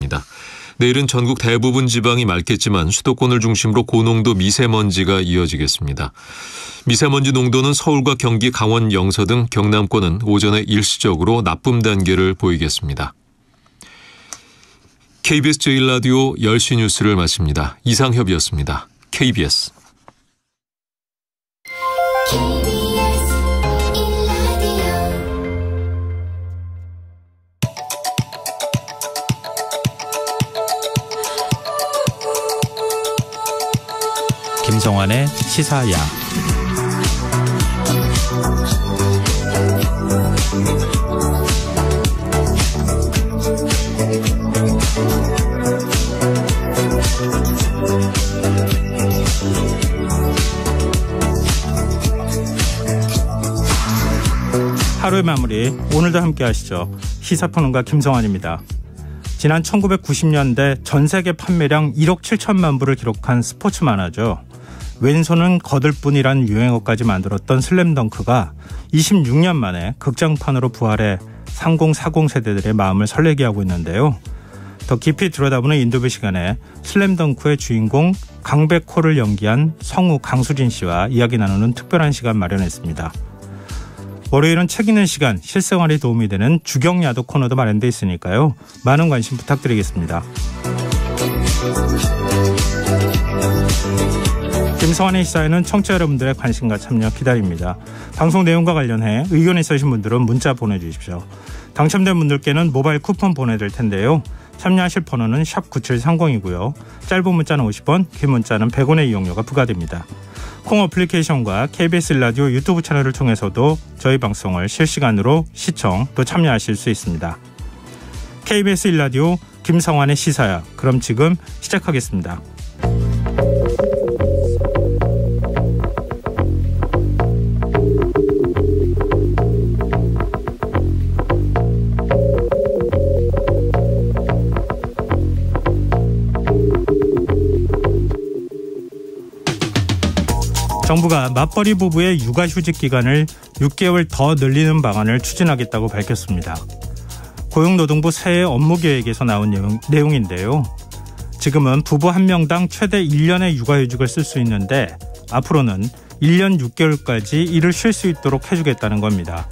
예보입니다. 내일은 전국 대부분 지방이 맑겠지만 수도권을 중심으로 고농도 미세먼지가 이어지겠습니다. 미세먼지 농도는 서울과 경기, 강원, 영서 등 경남권은 오전에 일시적으로 나쁨 단계를 보이겠습니다. KBS 제1라디오 10시 뉴스를 마칩니다. 이상협이었습니다. KBS. 김성환의 시사야. 하루의 마무리, 오늘도 함께 하시죠. 시사평론가 김성환입니다. 지난 1990년대 전 세계 판매량 1억 7천만 부를 기록한 스포츠 만화죠. 왼손은 거들 뿐이란 유행어까지 만들었던 슬램덩크가 26년 만에 극장판으로 부활해 3040 세대들의 마음을 설레게 하고 있는데요. 더 깊이 들여다보는 인터뷰 시간에 슬램덩크의 주인공 강백호를 연기한 성우 강수진 씨와 이야기 나누는 특별한 시간 마련했습니다. 월요일은 책 읽는 시간, 실생활에 도움이 되는 주경야도 코너도 마련돼 있으니까요. 많은 관심 부탁드리겠습니다. 김성환의 시사에는 청취자 여러분들의 관심과 참여 기다립니다. 방송 내용과 관련해 의견 있으신 분들은 문자 보내주십시오. 당첨된 분들께는 모바일 쿠폰 보내드릴 텐데요. 참여하실 번호는 샵 9730이고요. 짧은 문자는 50원, 긴 문자는 100원의 이용료가 부과됩니다. 콩 어플리케이션과 KBS 라디오 유튜브 채널을 통해서도 저희 방송을 실시간으로 시청 또 참여하실 수 있습니다. KBS 1라디오 김성환의 시사야. 그럼 지금 시작하겠습니다. 정부가 맞벌이 부부의 육아휴직 기간을 6개월 더 늘리는 방안을 추진하겠다고 밝혔습니다. 고용노동부 새해 업무계획에서 나온 내용인데요. 지금은 부부 한 명당 최대 1년의 육아휴직을 쓸 수 있는데 앞으로는 1년 6개월까지 일을 쉴 수 있도록 해주겠다는 겁니다.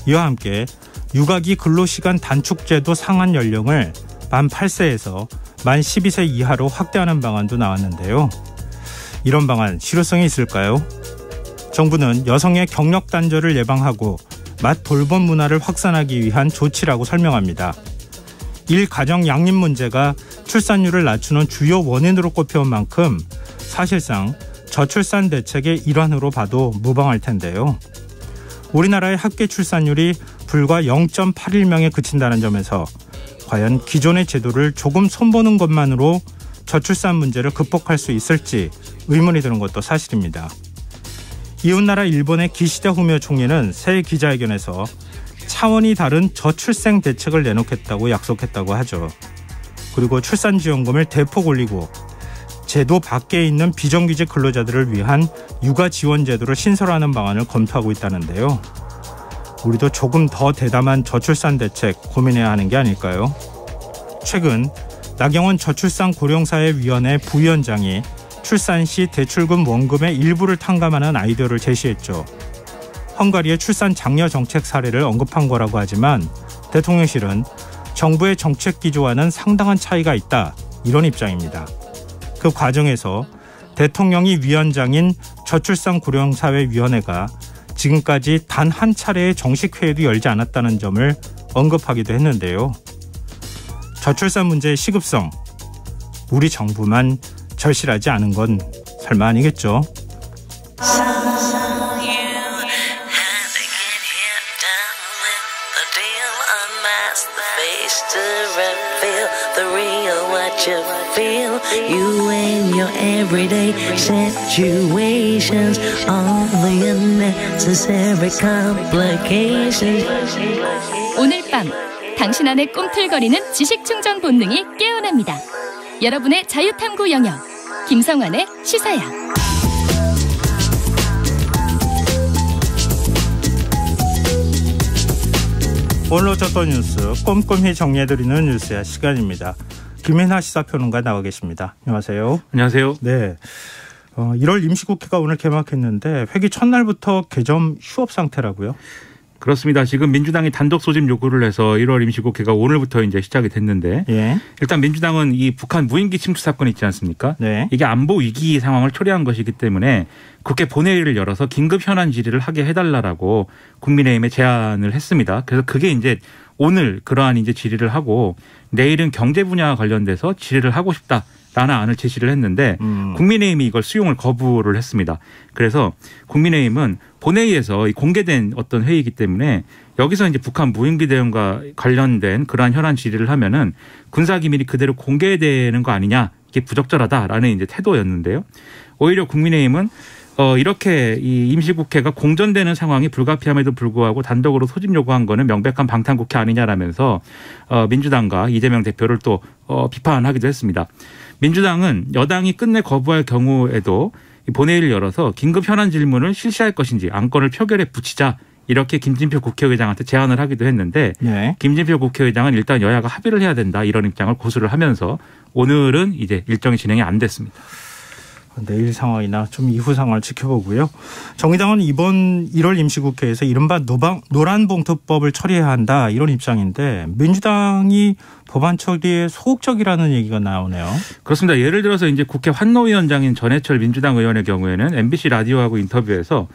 이와 함께 육아기 근로시간 단축제도 상한 연령을 만 8세에서 만 12세 이하로 확대하는 방안도 나왔는데요. 이런 방안 실효성이 있을까요? 정부는 여성의 경력 단절을 예방하고 맞 돌봄 문화를 확산하기 위한 조치라고 설명합니다. 일가정 양립 문제가 출산율을 낮추는 주요 원인으로 꼽혀온 만큼 사실상 저출산 대책의 일환으로 봐도 무방할 텐데요. 우리나라의 합계 출산율이 불과 0.81명에 그친다는 점에서 과연 기존의 제도를 조금 손보는 것만으로 저출산 문제를 극복할 수 있을지 의문이 드는 것도 사실입니다. 이웃나라 일본의 기시다 후미오 총리는 새해 기자회견에서 차원이 다른 저출생 대책을 내놓겠다고 약속했다고 하죠. 그리고 출산지원금을 대폭 올리고 제도 밖에 있는 비정규직 근로자들을 위한 육아지원제도를 신설하는 방안을 검토하고 있다는데요. 우리도 조금 더 대담한 저출산 대책 고민해야 하는 게 아닐까요? 최근 나경원 저출산고령사회위원회 부위원장이 출산 시 대출금 원금의 일부를 탕감하는 아이디어를 제시했죠. 헝가리의 출산 장려 정책 사례를 언급한 거라고 하지만 대통령실은 정부의 정책 기조와는 상당한 차이가 있다, 이런 입장입니다. 그 과정에서 대통령이 위원장인 저출산고령사회위원회가 지금까지 단 한 차례의 정식 회의도 열지 않았다는 점을 언급하기도 했는데요. 저출산 문제의 시급성, 우리 정부만 절실하지 않은 건 설마 아니겠죠? 오늘 밤 당신 안의 꿈틀거리는 지식충전 본능이 깨어납니다. 여러분의 자유탐구 영역 김성환의 시사야. 오늘 어쩌던 뉴스 꼼꼼히 정리해드리는 뉴스야 시간입니다. 김민하 시사평론가 나와 계십니다. 안녕하세요. 안녕하세요. 네. 1월 임시국회가 오늘 개막했는데 회기 첫날부터 개점 휴업 상태라고요? 그렇습니다. 지금 민주당이 단독 소집 요구를 해서 1월 임시국회가 오늘부터 이제 시작이 됐는데 예. 일단 민주당은 이 북한 무인기 침투 사건 있지 않습니까? 네. 이게 안보 위기 상황을 초래한 것이기 때문에 국회 본회의를 열어서 긴급 현안 질의를 하게 해달라고 국민의힘에 제안을 했습니다. 그래서 그게 이제 오늘 그러한 이제 질의를 하고 내일은 경제 분야와 관련돼서 질의를 하고 싶다라는 안을 제시를 했는데 국민의힘이 이걸 수용을 거부를 했습니다. 그래서 국민의힘은 본회의에서 공개된 어떤 회의이기 때문에 여기서 이제 북한 무인기 대응과 관련된 그러한 현안 질의를 하면은 군사기밀이 그대로 공개되는 거 아니냐, 이게 부적절하다라는 이제 태도였는데요. 오히려 국민의힘은 이렇게 이 임시국회가 공전되는 상황이 불가피함에도 불구하고 단독으로 소집 요구한 거는 명백한 방탄국회 아니냐라면서 민주당과 이재명 대표를 또 비판하기도 했습니다. 민주당은 여당이 끝내 거부할 경우에도 본회의를 열어서 긴급 현안 질문을 실시할 것인지 안건을 표결에 붙이자, 이렇게 김진표 국회의장한테 제안을 하기도 했는데 네. 김진표 국회의장은 일단 여야가 합의를 해야 된다, 이런 입장을 고수를 하면서 오늘은 이제 일정이 진행이 안 됐습니다. 내일 상황이나 좀 이후 상황을 지켜보고요. 정의당은 이번 1월 임시국회에서 이른바 노란봉투법을 처리해야 한다, 이런 입장인데 민주당이 법안 처리에 소극적이라는 얘기가 나오네요. 그렇습니다. 예를 들어서 이제 국회 환노위원장인 전해철 민주당 의원의 경우에는 MBC 라디오하고 인터뷰에서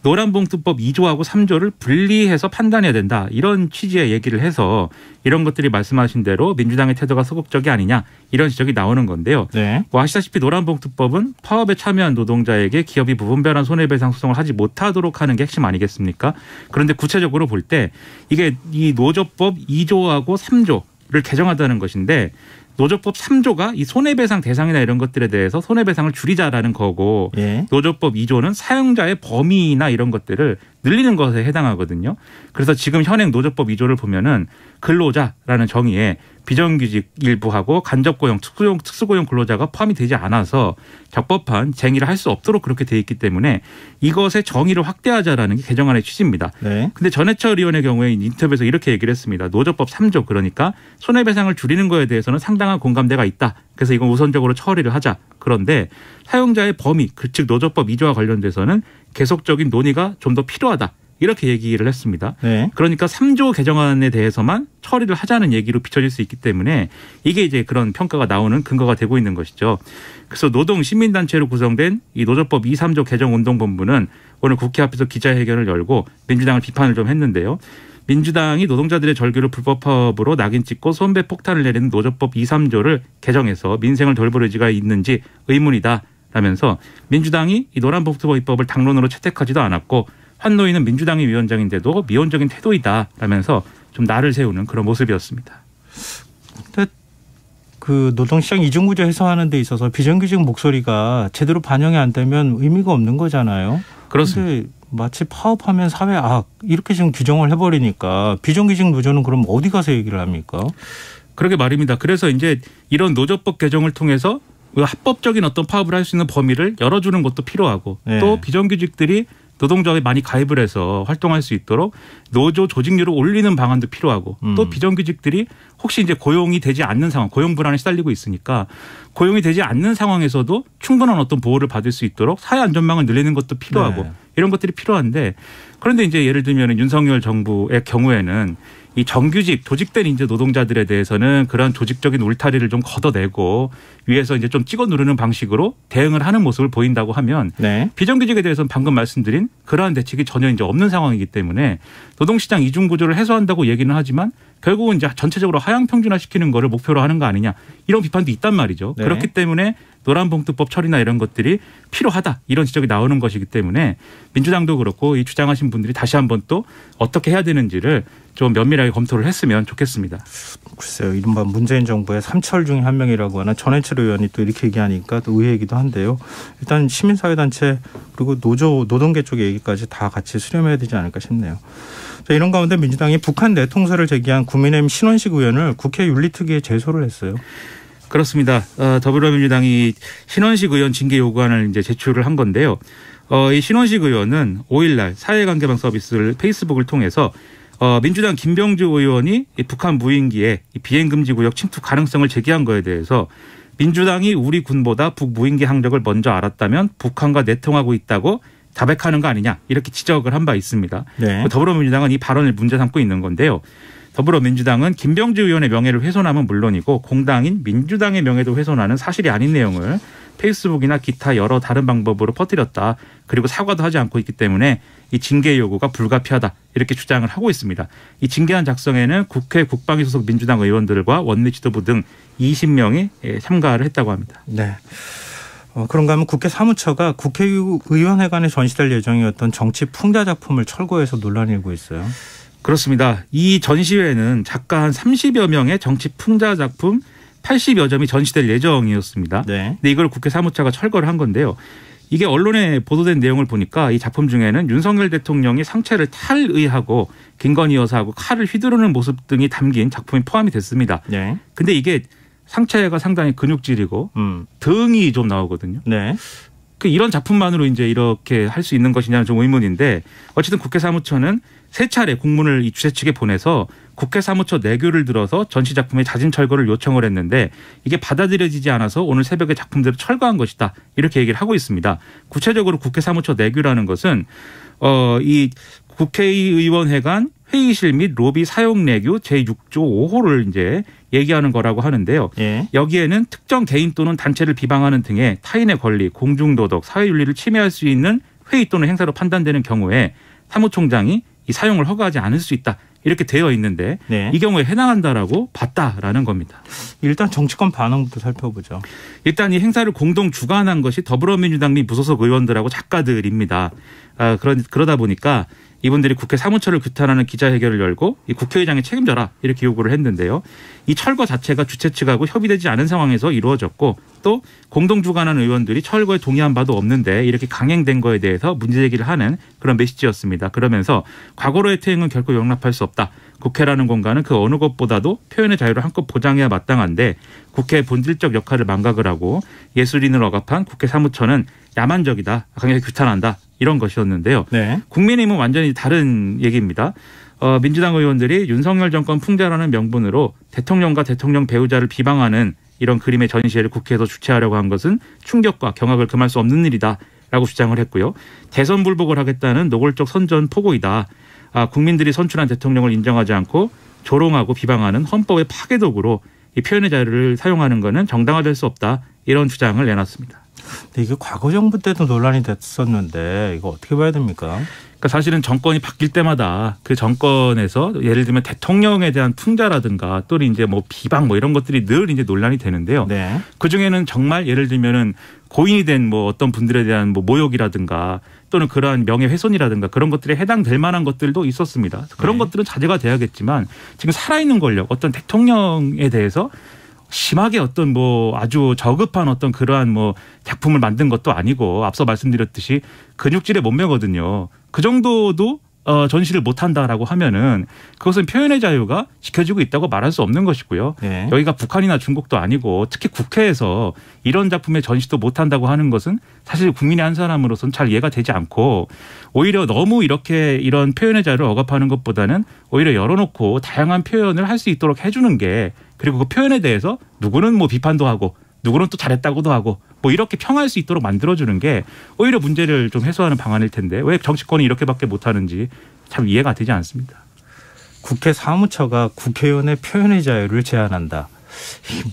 노란봉투법 2조하고 3조를 분리해서 판단해야 된다, 이런 취지의 얘기를 해서 이런 것들이 말씀하신 대로 민주당의 태도가 소극적이 아니냐, 이런 지적이 나오는 건데요. 네. 아시다시피 노란봉투법은 파업에 참여한 노동자에게 기업이 부분별한 손해배상 소송을 하지 못하도록 하는 게 핵심 아니겠습니까? 그런데 구체적으로 볼 때 이게 이 노조법 2조하고 3조를 개정하다는 것인데 노조법 3조가 이 손해배상 대상이나 이런 것들에 대해서 손해배상을 줄이자라는 거고 예. 노조법 2조는 사용자의 범위나 이런 것들을 늘리는 것에 해당하거든요. 그래서 지금 현행 노조법 2조를 보면은 근로자라는 정의에 비정규직 일부하고 간접고용, 특수고용 근로자가 포함이 되지 않아서 적법한 쟁의를 할 수 없도록 그렇게 돼 있기 때문에 이것의 정의를 확대하자라는 게 개정안의 취지입니다. 네. 근데 전해철 의원의 경우에 인터뷰에서 이렇게 얘기를 했습니다. 노조법 3조, 그러니까 손해배상을 줄이는 거에 대해서는 상당한 공감대가 있다. 그래서 이건 우선적으로 처리를 하자. 그런데 사용자의 범위, 즉 노조법 2조와 관련돼서는 계속적인 논의가 좀 더 필요하다, 이렇게 얘기를 했습니다. 네. 그러니까 3조 개정안에 대해서만 처리를 하자는 얘기로 비춰질 수 있기 때문에 이게 이제 그런 평가가 나오는 근거가 되고 있는 것이죠. 그래서 노동 시민단체로 구성된 이 노조법 2, 3조 개정운동본부는 오늘 국회 앞에서 기자회견을 열고 민주당을 비판을 좀 했는데요. 민주당이 노동자들의 절규를 불법 파업으로 낙인 찍고 손배 폭탄을 내리는 노조법 2, 3조를 개정해서 민생을 돌볼 의지가 있는지 의문이다 라면서 민주당이 이 노란봉투법 입법을 당론으로 채택하지도 않았고 환노위는 민주당이 위원장인데도 미온적인 태도이다 라면서 좀 날을 세우는 그런 모습이었습니다. 근데 그 노동시장 이중구조 해소하는 데 있어서 비정규직 목소리가 제대로 반영이 안 되면 의미가 없는 거잖아요. 그렇습니다. 그런데 마치 파업하면 사회 악, 이렇게 지금 규정을 해버리니까 비정규직 노조는 그럼 어디 가서 얘기를 합니까? 그러게 말입니다. 그래서 이제 이런 노조법 개정을 통해서 합법적인 어떤 파업을 할 수 있는 범위를 열어주는 것도 필요하고 네. 또 비정규직들이 노동조합에 많이 가입을 해서 활동할 수 있도록 노조 조직률을 올리는 방안도 필요하고 또 비정규직들이 혹시 이제 고용이 되지 않는 상황, 고용 불안에 시달리고 있으니까 고용이 되지 않는 상황에서도 충분한 어떤 보호를 받을 수 있도록 사회 안전망을 늘리는 것도 필요하고 네. 이런 것들이 필요한데, 그런데 이제 예를 들면 윤석열 정부의 경우에는 이 정규직 조직된 이제 노동자들에 대해서는 그런 조직적인 울타리를 좀 걷어내고 위에서 이제 좀 찍어 누르는 방식으로 대응을 하는 모습을 보인다고 하면 네. 비정규직에 대해서는 방금 말씀드린 그러한 대책이 전혀 이제 없는 상황이기 때문에 노동시장 이중 구조를 해소한다고 얘기는 하지만 결국은 이제 전체적으로 하향 평준화시키는 거를 목표로 하는 거 아니냐, 이런 비판도 있단 말이죠. 네. 그렇기 때문에 노란봉투법 처리나 이런 것들이 필요하다, 이런 지적이 나오는 것이기 때문에 민주당도 그렇고 이 주장하신 분들이 다시 한번 또 어떻게 해야 되는지를 좀 면밀하게 검토를 했으면 좋겠습니다. 글쎄요. 이른바 문재인 정부의 3철 중에 한 명이라고 하는 전해철 의원이 또 이렇게 얘기하니까 또 의외이기도 한데요. 일단 시민사회단체 그리고 노동계 쪽 얘기까지 다 같이 수렴해야 되지 않을까 싶네요. 자, 이런 가운데 민주당이 북한 내통설을 제기한 국민의힘 신원식 의원을 국회 윤리특위에 제소를 했어요. 그렇습니다. 더불어민주당이 신원식 의원 징계 요구안을 이제 제출을 한 건데요. 이 신원식 의원은 5일 날 사회관계망 서비스를 페이스북을 통해서 민주당 김병주 의원이 이 북한 무인기에 이 비행금지 구역 침투 가능성을 제기한 거에 대해서 민주당이 우리 군보다 북무인기 항적을 먼저 알았다면 북한과 내통하고 있다고 자백하는 거 아니냐 이렇게 지적을 한 바 있습니다. 네. 더불어민주당은 이 발언을 문제 삼고 있는 건데요. 더불어민주당은 김병주 의원의 명예를 훼손하면 물론이고 공당인 민주당의 명예도 훼손하는 사실이 아닌 내용을 페이스북이나 기타 여러 다른 방법으로 퍼뜨렸다. 그리고 사과도 하지 않고 있기 때문에 이 징계 요구가 불가피하다. 이렇게 주장을 하고 있습니다. 이 징계안 작성에는 국회 국방위 소속 민주당 의원들과 원내 지도부 등 20명이 참가를 했다고 합니다. 네. 그런가 하면 국회 사무처가 국회의원회관에 전시될 예정이었던 정치 풍자 작품을 철거해서 논란이 일고 있어요. 그렇습니다. 이 전시회는 작가 한 30여 명의 정치 풍자 작품 80여 점이 전시될 예정이었습니다. 네. 근데 이걸 국회 사무처가 철거를 한 건데요. 이게 언론에 보도된 내용을 보니까 이 작품 중에는 윤석열 대통령이 상체를 탈의하고 김건희 여사하고 칼을 휘두르는 모습 등이 담긴 작품이 포함이 됐습니다. 네. 근데 이게 상체가 상당히 근육질이고 등이 좀 나오거든요. 네. 이런 작품만으로 이제 이렇게 할 수 있는 것이냐는 좀 의문인데 어쨌든 국회 사무처는 세 차례 공문을 이 주최 측에 보내서 국회 사무처 내규를 들어서 전시 작품의 자진 철거를 요청을 했는데 이게 받아들여지지 않아서 오늘 새벽에 작품들을 철거한 것이다. 이렇게 얘기를 하고 있습니다. 구체적으로 국회 사무처 내규라는 것은 이 국회의원회관 회의실 및 로비 사용 내규 제6조 5호를 이제 얘기하는 거라고 하는데요. 예. 여기에는 특정 개인 또는 단체를 비방하는 등의 타인의 권리, 공중도덕, 사회윤리를 침해할 수 있는 회의 또는 행사로 판단되는 경우에 사무총장이 이 사용을 허가하지 않을 수 있다. 이렇게 되어 있는데 네. 이 경우에 해당한다라고 봤다라는 겁니다. 일단 정치권 반응부터 살펴보죠. 일단 이 행사를 공동 주관한 것이 더불어민주당 및 무소속 의원들하고 작가들입니다. 그러다 보니까 이분들이 국회 사무처를 규탄하는 기자회견을 열고 이 국회의장이 책임져라 이렇게 요구를 했는데요. 이 철거 자체가 주최 측하고 협의되지 않은 상황에서 이루어졌고 또 공동 주관한 의원들이 철거에 동의한 바도 없는데 이렇게 강행된 거에 대해서 문제 제기를 하는 그런 메시지였습니다. 그러면서 과거로의 퇴행은 결코 용납할 수 없다. 국회라는 공간은 그 어느 것보다도 표현의 자유를 한껏 보장해야 마땅한데 국회의 본질적 역할을 망각을 하고 예술인을 억압한 국회 사무처는 야만적이다. 강하게 규탄한다. 이런 것이었는데요. 네. 국민의힘은 완전히 다른 얘기입니다. 민주당 의원들이 윤석열 정권 풍자라는 명분으로 대통령과 대통령 배우자를 비방하는 이런 그림의 전시회를 국회에서 주최하려고 한 것은 충격과 경악을 금할 수 없는 일이다라고 주장을 했고요. 대선 불복을 하겠다는 노골적 선전포고이다. 국민들이 선출한 대통령을 인정하지 않고 조롱하고 비방하는 헌법의 파괴독으로 이 표현의 자유를 사용하는 것은 정당화될 수 없다. 이런 주장을 내놨습니다. 근데 이게 과거 정부 때도 논란이 됐었는데 이거 어떻게 봐야 됩니까? 그러니까 사실은 정권이 바뀔 때마다 그 정권에서 예를 들면 대통령에 대한 풍자라든가 또는 이제 뭐 비방 뭐 이런 것들이 늘 이제 논란이 되는데요. 네. 그 중에는 정말 예를 들면은 고인이 된 뭐 어떤 분들에 대한 뭐 모욕이라든가 또는 그러한 명예훼손이라든가 그런 것들에 해당될 만한 것들도 있었습니다. 그런 것들은 자제가 돼야겠지만 지금 살아있는 권력 어떤 대통령에 대해서 심하게 어떤 뭐 아주 저급한 어떤 그러한 뭐 작품을 만든 것도 아니고 앞서 말씀드렸듯이 근육질의 몸매거든요. 그 정도도 전시를 못한다라고 하면은 그것은 표현의 자유가 지켜지고 있다고 말할 수 없는 것이고요. 네. 여기가 북한이나 중국도 아니고 특히 국회에서 이런 작품의 전시도 못한다고 하는 것은 사실 국민의 한 사람으로서는 잘 이해가 되지 않고 오히려 너무 이렇게 이런 표현의 자유를 억압하는 것보다는 오히려 열어놓고 다양한 표현을 할 수 있도록 해주는 게 그리고 그 표현에 대해서 누구는 뭐 비판도 하고 누구는 또 잘했다고도 하고 뭐 이렇게 평할 수 있도록 만들어주는 게 오히려 문제를 좀 해소하는 방안일 텐데 왜 정치권이 이렇게밖에 못하는지 참 이해가 되지 않습니다. 국회 사무처가 국회의원의 표현의 자유를 제한한다.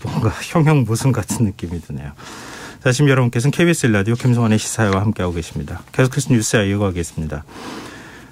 뭔가 형용모순 같은 느낌이 드네요. 자, 지금 여러분께서는 KBS 1라디오 김성환의 시사회와 함께하고 계십니다. 계속해서 뉴스와 이어가겠습니다.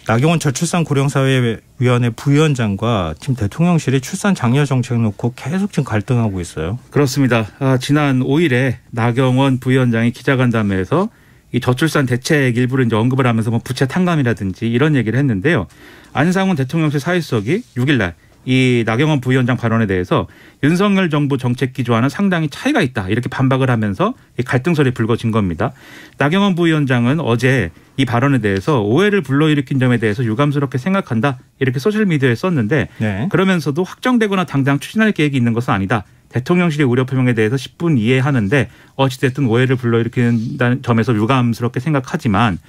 나경원 저출산고령사회위원회 부위원장과 지금 대통령실이 출산 장려 정책을 놓고 계속 지금 갈등하고 있어요. 그렇습니다. 지난 5일에 나경원 부위원장이 기자간담회에서 이 저출산 대책 일부를 이제 언급을 하면서 뭐 부채 탕감이라든지 이런 얘기를 했는데요. 안상훈 대통령실 사회수석이 6일 날 이 나경원 부위원장 발언에 대해서 윤석열 정부 정책 기조와는 상당히 차이가 있다. 이렇게 반박을 하면서 이 갈등설이 불거진 겁니다. 나경원 부위원장은 어제 이 발언에 대해서 오해를 불러일으킨 점에 대해서 유감스럽게 생각한다. 이렇게 소셜미디어에 썼는데 네. 그러면서도 확정되거나 당장 추진할 계획이 있는 것은 아니다. 대통령실의 우려 표명에 대해서 10분 이해하는데 어찌됐든 오해를 불러일으키는 점에서 유감스럽게 생각하지만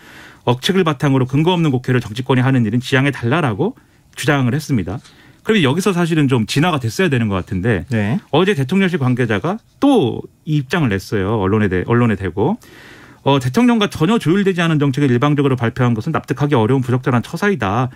억측을 바탕으로 근거 없는 곡해를 정치권이 하는 일은 지양해 달라라고 주장을 했습니다. 그러면 여기서 사실은 좀 진화가 됐어야 되는 것 같은데 네. 어제 대통령실 관계자가 또 이 입장을 냈어요. 언론에 대고. 대통령과 전혀 조율되지 않은 정책을 일방적으로 발표한 것은 납득하기 어려운 부적절한 처사이다.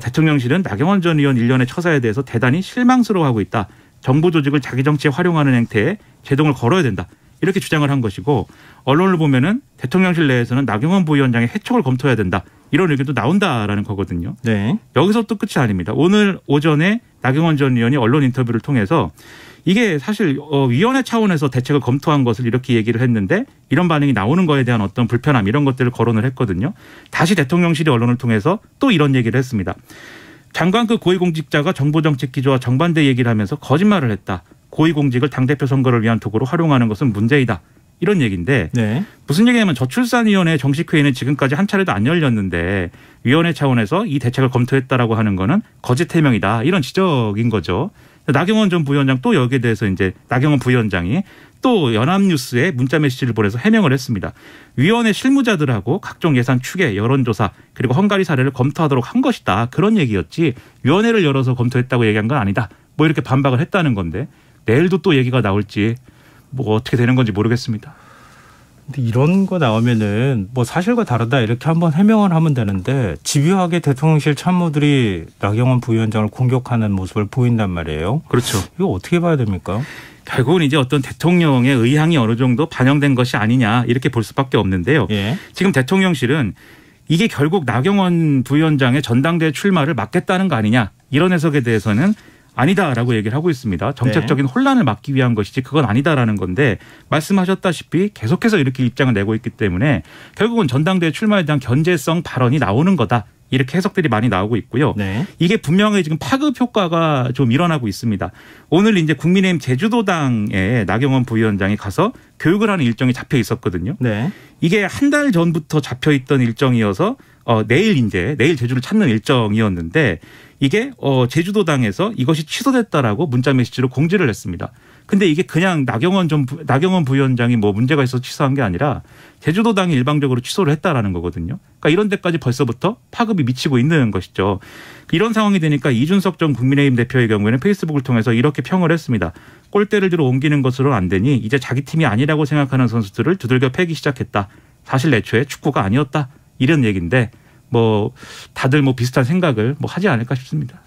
대통령실은 나경원 전 의원 일련의 처사에 대해서 대단히 실망스러워하고 있다. 정부 조직을 자기 정치에 활용하는 행태에 제동을 걸어야 된다. 이렇게 주장을 한 것이고 언론을 보면은 대통령실 내에서는 나경원 부위원장의 해촉을 검토해야 된다. 이런 의견도 나온다라는 거거든요. 네. 여기서 또 끝이 아닙니다. 오늘 오전에 나경원 전 의원이 언론 인터뷰를 통해서 이게 사실 위원회 차원에서 대책을 검토한 것을 이렇게 얘기를 했는데 이런 반응이 나오는 거에 대한 어떤 불편함 이런 것들을 거론을 했거든요. 다시 대통령실이 언론을 통해서 또 이런 얘기를 했습니다. 장관급 고위공직자가 정보정책 기조와 정반대 얘기를 하면서 거짓말을 했다. 고위공직을 당대표 선거를 위한 도구로 활용하는 것은 문제이다. 이런 얘기인데 네. 무슨 얘기냐면 저출산위원회 정식 회의는 지금까지 한 차례도 안 열렸는데 위원회 차원에서 이 대책을 검토했다라고 하는 거는 거짓 해명이다. 이런 지적인 거죠. 나경원 전 부위원장 또 여기에 대해서 이제 나경원 부위원장이 또 연합뉴스에 문자 메시지를 보내서 해명을 했습니다. 위원회 실무자들하고 각종 예산 추계, 여론조사 그리고 헝가리 사례를 검토하도록 한 것이다. 그런 얘기였지 위원회를 열어서 검토했다고 얘기한 건 아니다. 뭐 이렇게 반박을 했다는 건데 내일도 또 얘기가 나올지 뭐 어떻게 되는 건지 모르겠습니다. 근데 이런 거 나오면은 뭐 사실과 다르다 이렇게 한번 해명을 하면 되는데 집요하게 대통령실 참모들이 나경원 부위원장을 공격하는 모습을 보인단 말이에요. 그렇죠. 이거 어떻게 봐야 됩니까? 결국은 이제 어떤 대통령의 의향이 어느 정도 반영된 것이 아니냐 이렇게 볼 수밖에 없는데요. 예. 지금 대통령실은 이게 결국 나경원 부위원장의 전당대회 출마를 막겠다는 거 아니냐 이런 해석에 대해서는 아니다라고 얘기를 하고 있습니다. 정책적인 혼란을 막기 위한 것이지 그건 아니다라는 건데 말씀하셨다시피 계속해서 이렇게 입장을 내고 있기 때문에 결국은 전당대회 출마에 대한 견제성 발언이 나오는 거다. 이렇게 해석들이 많이 나오고 있고요. 네. 이게 분명히 지금 파급 효과가 좀 일어나고 있습니다. 오늘 이제 국민의힘 제주도당에 나경원 부위원장이 가서 교육을 하는 일정이 잡혀 있었거든요. 네. 이게 한 달 전부터 잡혀 있던 일정이어서 내일 제주를 찾는 일정이었는데 이게 제주도당에서 이것이 취소됐다라고 문자 메시지로 공지를 했습니다. 근데 이게 그냥 나경원 부위원장이 뭐 문제가 있어서 취소한 게 아니라 제주도당이 일방적으로 취소를 했다라는 거거든요. 그러니까 이런 데까지 벌써부터 파급이 미치고 있는 것이죠. 이런 상황이 되니까 이준석 전 국민의힘 대표의 경우에는 페이스북을 통해서 이렇게 평을 했습니다. 골대를 들어 옮기는 것으로는 안 되니 이제 자기 팀이 아니라고 생각하는 선수들을 두들겨 패기 시작했다. 사실 애초에 축구가 아니었다. 이런 얘기인데 뭐 다들 뭐 비슷한 생각을 뭐 하지 않을까 싶습니다.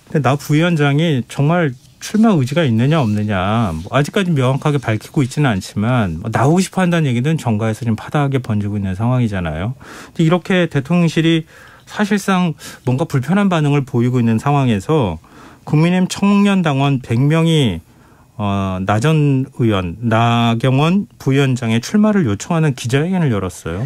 근데 나 부위원장이 정말 출마 의지가 있느냐 없느냐 뭐 아직까지 명확하게 밝히고 있지는 않지만 나오고 싶어 한다는 얘기는 정가에서 지금 파다하게 번지고 있는 상황이잖아요. 이렇게 대통령실이 사실상 뭔가 불편한 반응을 보이고 있는 상황에서 국민의힘 청년당원 100명이 나전 의원, 나경원 부위원장의 출마를 요청하는 기자회견을 열었어요.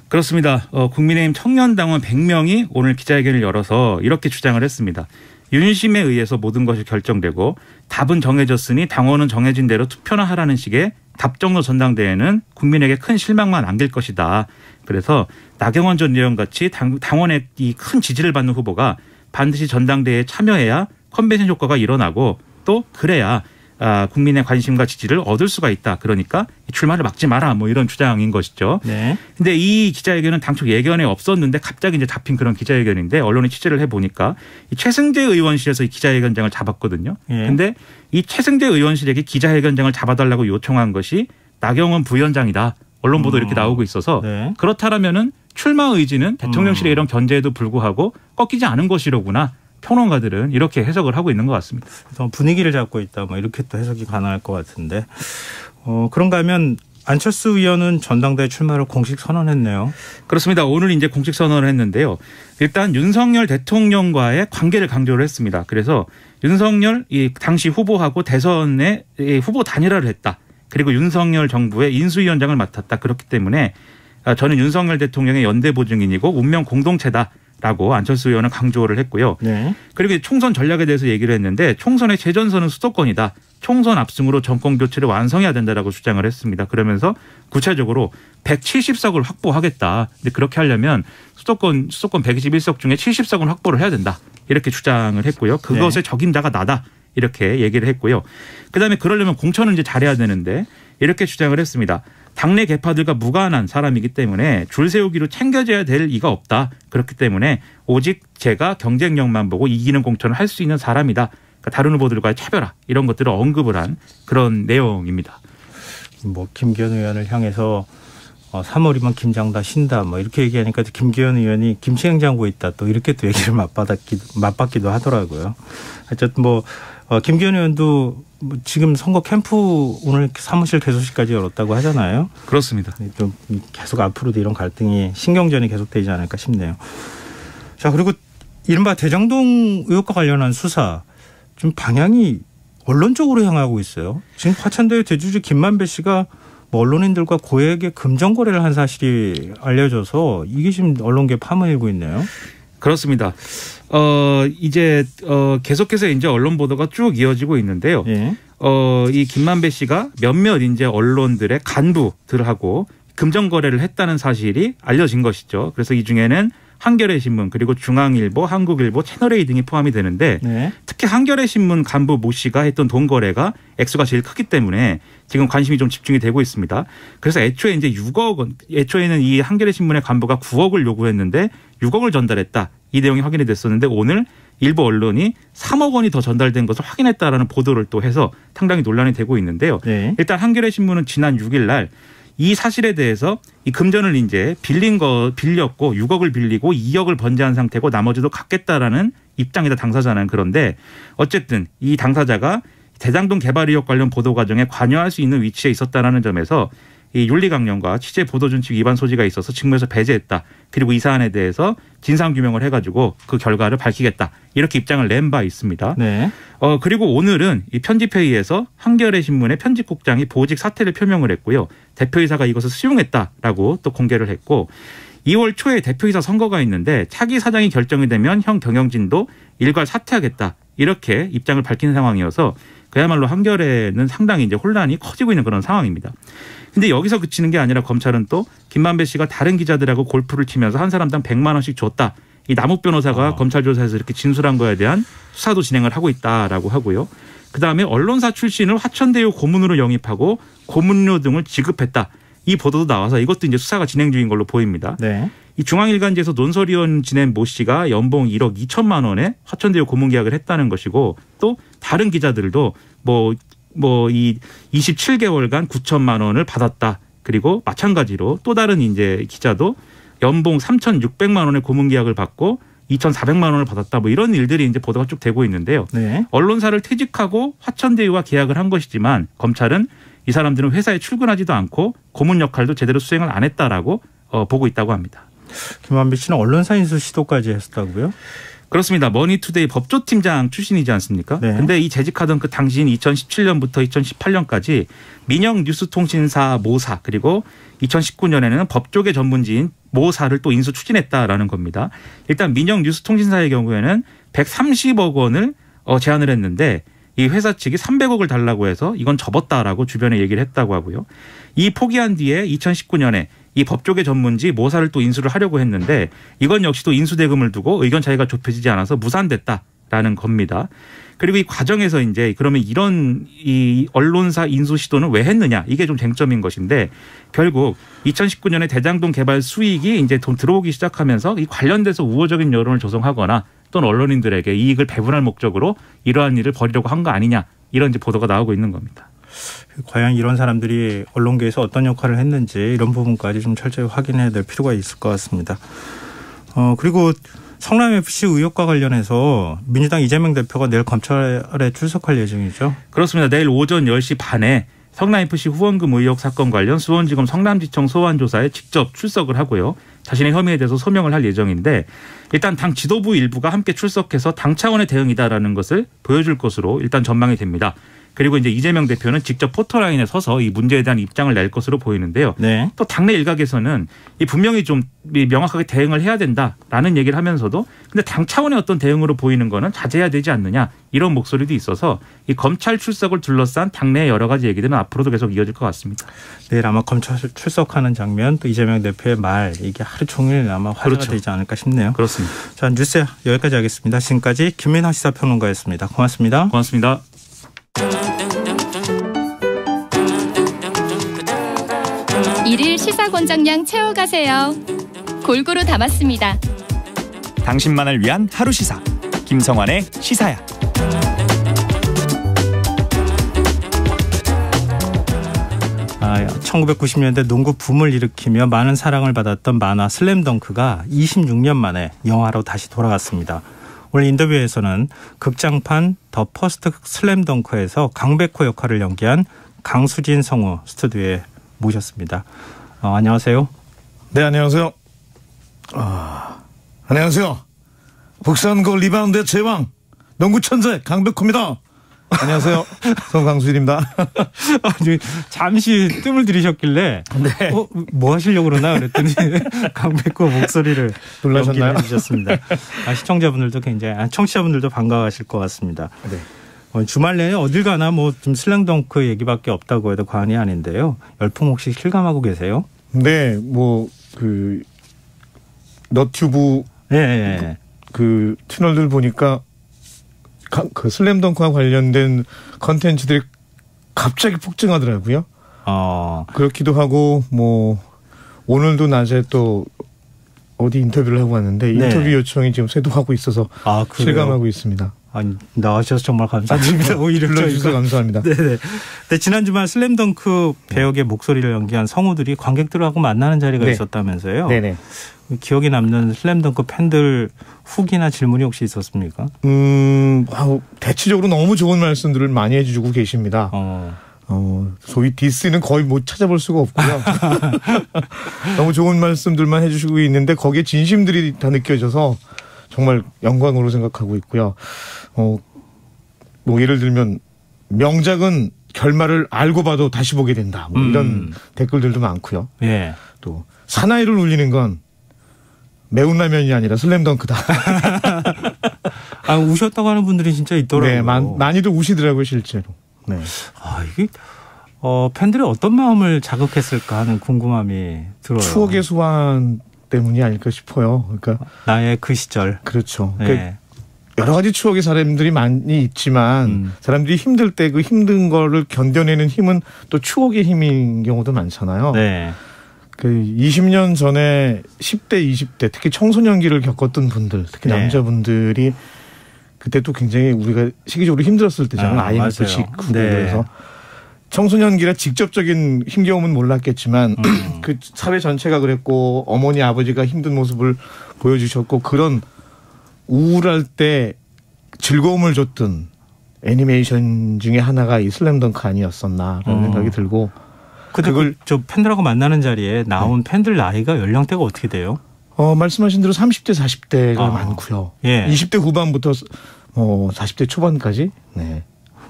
그렇습니다. 국민의힘 청년당원 100명이 오늘 기자회견을 열어서 이렇게 주장을 했습니다. 윤심에 의해서 모든 것이 결정되고 답은 정해졌으니 당원은 정해진 대로 투표나 하라는 식의 답정너 전당대회는 국민에게 큰 실망만 안길 것이다. 그래서 나경원 전 의원 같이 당원의 이 큰 지지를 받는 후보가 반드시 전당대회에 참여해야 컨벤션 효과가 일어나고 또 그래야 국민의 관심과 지지를 얻을 수가 있다. 그러니까 출마를 막지 마라. 뭐 이런 주장인 것이죠. 네. 근데 이 기자회견은 당초 예견에 없었는데 갑자기 이제 잡힌 그런 기자회견인데 언론이 취재를 해보니까 이 최승재 의원실에서 이 기자회견장을 잡았거든요. 근데 이 최승재 의원실에게 기자회견장을 잡아달라고 요청한 것이 나경원 부위원장이다. 언론 보도 이렇게 나오고 있어서 네. 그렇다라면은 출마 의지는 대통령실의 이런 견제에도 불구하고 꺾이지 않은 것이로구나. 평론가들은 이렇게 해석을 하고 있는 것 같습니다. 분위기를 잡고 있다. 뭐 이렇게 또 해석이 가능할 것 같은데. 그런가 하면 안철수 의원은 전당대회 출마를 공식 선언했네요. 그렇습니다. 오늘 이제 공식 선언을 했는데요. 일단 윤석열 대통령과의 관계를 강조를 했습니다. 그래서 윤석열 이 당시 후보하고 대선에 후보 단일화를 했다. 그리고 윤석열 정부의 인수위원장을 맡았다. 그렇기 때문에 저는 윤석열 대통령의 연대 보증인이고 운명 공동체다. 라고 안철수 의원은 강조를 했고요. 네. 그리고 총선 전략에 대해서 얘기를 했는데 총선의 재전선은 수도권이다. 총선 압승으로 정권 교체를 완성해야 된다라고 주장을 했습니다. 그러면서 구체적으로 170석을 확보하겠다. 근데 그렇게 하려면 수도권 121석 중에 70석은 확보를 해야 된다. 이렇게 주장을 했고요. 그것의 적임자가 나다. 이렇게 얘기를 했고요. 그다음에 그러려면 공천을 이제 잘해야 되는데 이렇게 주장을 했습니다. 당내 계파들과 무관한 사람이기 때문에 줄 세우기로 챙겨져야 될 이가 없다. 그렇기 때문에 오직 제가 경쟁력만 보고 이기는 공천을 할 수 있는 사람이다. 그러니까 다른 후보들과의 차별화 이런 것들을 언급을 한 그런 내용입니다. 뭐 김기현 의원을 향해서 3월이면 김장다 신다 뭐 이렇게 얘기하니까 김기현 의원이 김치냉장고에 있다 또 이렇게 또 얘기를 맞받기도 하더라고요. 어쨌든 뭐 김기현 의원도 지금 선거 캠프 오늘 사무실 개소식까지 열었다고 하잖아요. 그렇습니다. 좀 계속 앞으로도 이런 갈등이 신경전이 계속되지 않을까 싶네요. 자, 그리고 이른바 대장동 의혹과 관련한 수사 좀 방향이 언론 쪽으로 향하고 있어요. 지금 화천대유 대주주 김만배 씨가 뭐 언론인들과 고액의 금전 거래를 한 사실이 알려져서 이게 지금 언론계 파문을 일고 있네요. 그렇습니다. 이제 계속해서 이제 언론 보도가 쭉 이어지고 있는데요. 예. 이 김만배 씨가 몇몇 이제 언론들의 간부들하고 금전 거래를 했다는 사실이 알려진 것이죠. 그래서 이 중에는 한겨레 신문 그리고 중앙일보, 한국일보, 채널A 등이 포함이 되는데 네. 특히 한겨레 신문 간부 모 씨가 했던 돈 거래가 액수가 제일 크기 때문에 지금 관심이 좀 집중이 되고 있습니다. 그래서 애초에 이제 6억 원, 애초에는 이 한겨레 신문의 간부가 9억을 요구했는데 6억을 전달했다. 이 내용이 확인이 됐었는데 오늘 일부 언론이 3억 원이 더 전달된 것을 확인했다라는 보도를 또 해서 상당히 논란이 되고 있는데요. 네. 일단 한겨레 신문은 지난 6일 날 이 사실에 대해서 이 금전을 이제 빌렸고 6억을 빌리고 2억을 번제한 상태고 나머지도 갚겠다라는 입장이다 당사자는. 그런데 어쨌든 이 당사자가 대장동 개발 의혹 관련 보도 과정에 관여할 수 있는 위치에 있었다라는 점에서 이 윤리강령과 취재 보도준칙 위반 소지가 있어서 직무에서 배제했다. 그리고 이 사안에 대해서 진상규명을 해가지고 그 결과를 밝히겠다. 이렇게 입장을 낸 바 있습니다. 네. 그리고 오늘은 이 편집회의에서 한겨레 신문의 편집국장이 보직 사퇴를 표명을 했고요. 대표이사가 이것을 수용했다라고 또 공개를 했고 2월 초에 대표이사 선거가 있는데 차기 사장이 결정이 되면 형 경영진도 일괄 사퇴하겠다. 이렇게 입장을 밝힌 상황이어서 그야말로 한겨레는 상당히 이제 혼란이 커지고 있는 그런 상황입니다. 근데 여기서 그치는 게 아니라 검찰은 또 김만배 씨가 다른 기자들하고 골프를 치면서 한 사람당 100만 원씩 줬다. 이 남욱 변호사가 검찰 조사에서 이렇게 진술한 거에 대한 수사도 진행을 하고 있다라고 하고요. 그다음에 언론사 출신을 화천대유 고문으로 영입하고 고문료 등을 지급했다. 이 보도도 나와서 이것도 이제 수사가 진행 중인 걸로 보입니다. 네. 이 중앙일간지에서 논설위원 지낸 모 씨가 연봉 1억 2천만 원에 화천대유 고문 계약을 했다는 것이고 또 다른 기자들도 이 27개월간 9천만 원을 받았다. 그리고 마찬가지로 또 다른 이제 기자도 연봉 3,600만 원의 고문 계약을 받고 2,400만 원을 받았다. 뭐 이런 일들이 이제 보도가 쭉 되고 있는데요. 네. 언론사를 퇴직하고 화천대유와 계약을 한 것이지만 검찰은 이 사람들은 회사에 출근하지도 않고 고문 역할도 제대로 수행을 안 했다라고 보고 있다고 합니다. 김만배 씨는 언론사 인수 시도까지 했다고요? 그렇습니다. 머니투데이 법조팀장 출신이지 않습니까? 네. 근데 이 재직하던 그 당시인 2017년부터 2018년까지 민영 뉴스통신사 모사 그리고 2019년에는 법조계 전문지인 모사를 또 인수 추진했다라는 겁니다. 일단 민영 뉴스통신사의 경우에는 130억 원을 제안을 했는데 이 회사 측이 300억을 달라고 해서 이건 접었다라고 주변에 얘기를 했다고 하고요. 이 포기한 뒤에 2019년에 이 법조계 전문지 모사를 또 인수를 하려고 했는데 이건 역시 또 인수 대금을 두고 의견 차이가 좁혀지지 않아서 무산됐다라는 겁니다. 그리고 이 과정에서 이제 그러면 이런 이 언론사 인수 시도는 왜 했느냐 이게 좀 쟁점인 것인데 결국 2019년에 대장동 개발 수익이 이제 돈 들어오기 시작하면서 이 관련돼서 우호적인 여론을 조성하거나 또는 언론인들에게 이익을 배분할 목적으로 이러한 일을 벌이려고 한 거 아니냐 이런 이제 보도가 나오고 있는 겁니다. 과연 이런 사람들이 언론계에서 어떤 역할을 했는지 이런 부분까지 좀 철저히 확인해야 될 필요가 있을 것 같습니다. 그리고 성남FC 의혹과 관련해서 민주당 이재명 대표가 내일 검찰에 출석할 예정이죠? 그렇습니다. 내일 오전 10시 반에 성남FC 후원금 의혹 사건 관련 수원지검 성남지청 소환조사에 직접 출석을 하고요. 자신의 혐의에 대해서 소명을 할 예정인데 일단 당 지도부 일부가 함께 출석해서 당 차원의 대응이다라는 것을 보여줄 것으로 일단 전망이 됩니다. 그리고 이제 이재명 대표는 직접 포토라인에 서서 이 문제에 대한 입장을 낼 것으로 보이는데요. 네. 또 당내 일각에서는 이 분명히 좀 명확하게 대응을 해야 된다라는 얘기를 하면서도 근데 당 차원의 어떤 대응으로 보이는 거는 자제해야 되지 않느냐 이런 목소리도 있어서 이 검찰 출석을 둘러싼 당내의 여러 가지 얘기들은 앞으로도 계속 이어질 것 같습니다. 내일 아마 검찰 출석하는 장면 또 이재명 대표의 말 이게 하루 종일 아마 화제가 그렇죠. 되지 않을까 싶네요. 그렇습니다. 자, 뉴스 여기까지 하겠습니다. 지금까지 김민하 시사평론가였습니다. 고맙습니다. 고맙습니다. 일일 시사권장량 채워가세요. 골고루 담았습니다. 당신만을 위한 하루 시사 김성환의 시사야. 아, 1990년대 농구 붐을 일으키며 많은 사랑을 받았던 만화 슬램덩크가 26년 만에 영화로 다시 돌아갔습니다. 오늘 인터뷰에서는 극장판 더 퍼스트 슬램덩크에서 강백호 역할을 연기한 강수진 성우 스튜디오에 모셨습니다. 안녕하세요. 네, 안녕하세요. 안녕하세요. 북산고 리바운드의 제왕 농구 천재 강백호입니다. 안녕하세요. 성강수진입니다. 잠시 뜸을 들이셨길래 네. 뭐 하시려고 그러나 그랬더니 강백호 목소리를 놀라셨나요? 연기해 주셨습니다. 시청자분들도 굉장히 청취자분들도 반가워하실 것 같습니다. 네. 주말 내내 어딜 가나 뭐 좀 슬램덩크 얘기밖에 없다고 해도 과언이 아닌데요. 열풍 혹시 실감하고 계세요? 네, 너튜브 네. 그 채널들 보니까 그 슬램덩크와 관련된 컨텐츠들이 갑자기 폭증하더라고요. 그렇기도 하고 오늘도 낮에 또 어디 인터뷰를 하고 왔는데 네. 인터뷰 요청이 지금 쇄도하고 있어서 실감하고 있습니다. 나와주셔서 정말 감사드립니다. 오히려 불러주셔서 감사합니다. 네네. 네, 지난 주말 슬램덩크 배역의 목소리를 연기한 성우들이 관객들하고 만나는 자리가 네. 있었다면서요. 네네. 기억에 남는 슬램덩크 팬들 후기나 질문이 혹시 있었습니까? 대체적으로 너무 좋은 말씀들을 많이 해주고 계십니다. 소위 디스는 거의 못 찾아볼 수가 없고요. 너무 좋은 말씀들만 해주시고 있는데 거기에 진심들이 다 느껴져서 정말 영광으로 생각하고 있고요. 예를 들면 명작은 결말을 알고 봐도 다시 보게 된다. 이런 댓글들도 많고요. 예. 또 사나이를 울리는 건 매운 라면이 아니라 슬램덩크다. 우셨다고 하는 분들이 진짜 있더라고요. 네, 많이들 우시더라고요, 실제로. 네. 이게 팬들이 어떤 마음을 자극했을까 하는 궁금함이 들어요. 추억의 소환 때문이 아닐까 싶어요. 그러니까 나의 그 시절. 그렇죠. 네. 그러니까 여러 가지 추억의 사람들이 많이 있지만 사람들이 힘들 때 그 힘든 거를 견뎌내는 힘은 또 추억의 힘인 경우도 많잖아요. 네. 그 20년 전에 10대, 20대 특히 청소년기를 겪었던 분들, 특히 네. 남자분들이 그때 또 굉장히 우리가 시기적으로 힘들었을 때잖아요. IMF 직후. 네. 그래서 청소년기라 직접적인 힘겨움은 몰랐겠지만 그 사회 전체가 그랬고 어머니 아버지가 힘든 모습을 보여주셨고 그런 우울할 때 즐거움을 줬던 애니메이션 중에 하나가 이 슬램덩크 아니었었나라는 생각이 들고 그걸 저 팬들하고 만나는 자리에 나온 팬들 나이가 연령대가 어떻게 돼요? 말씀하신 대로 30대, 40대가 많고요. 예. 20대 후반부터 40대 초반까지. 네.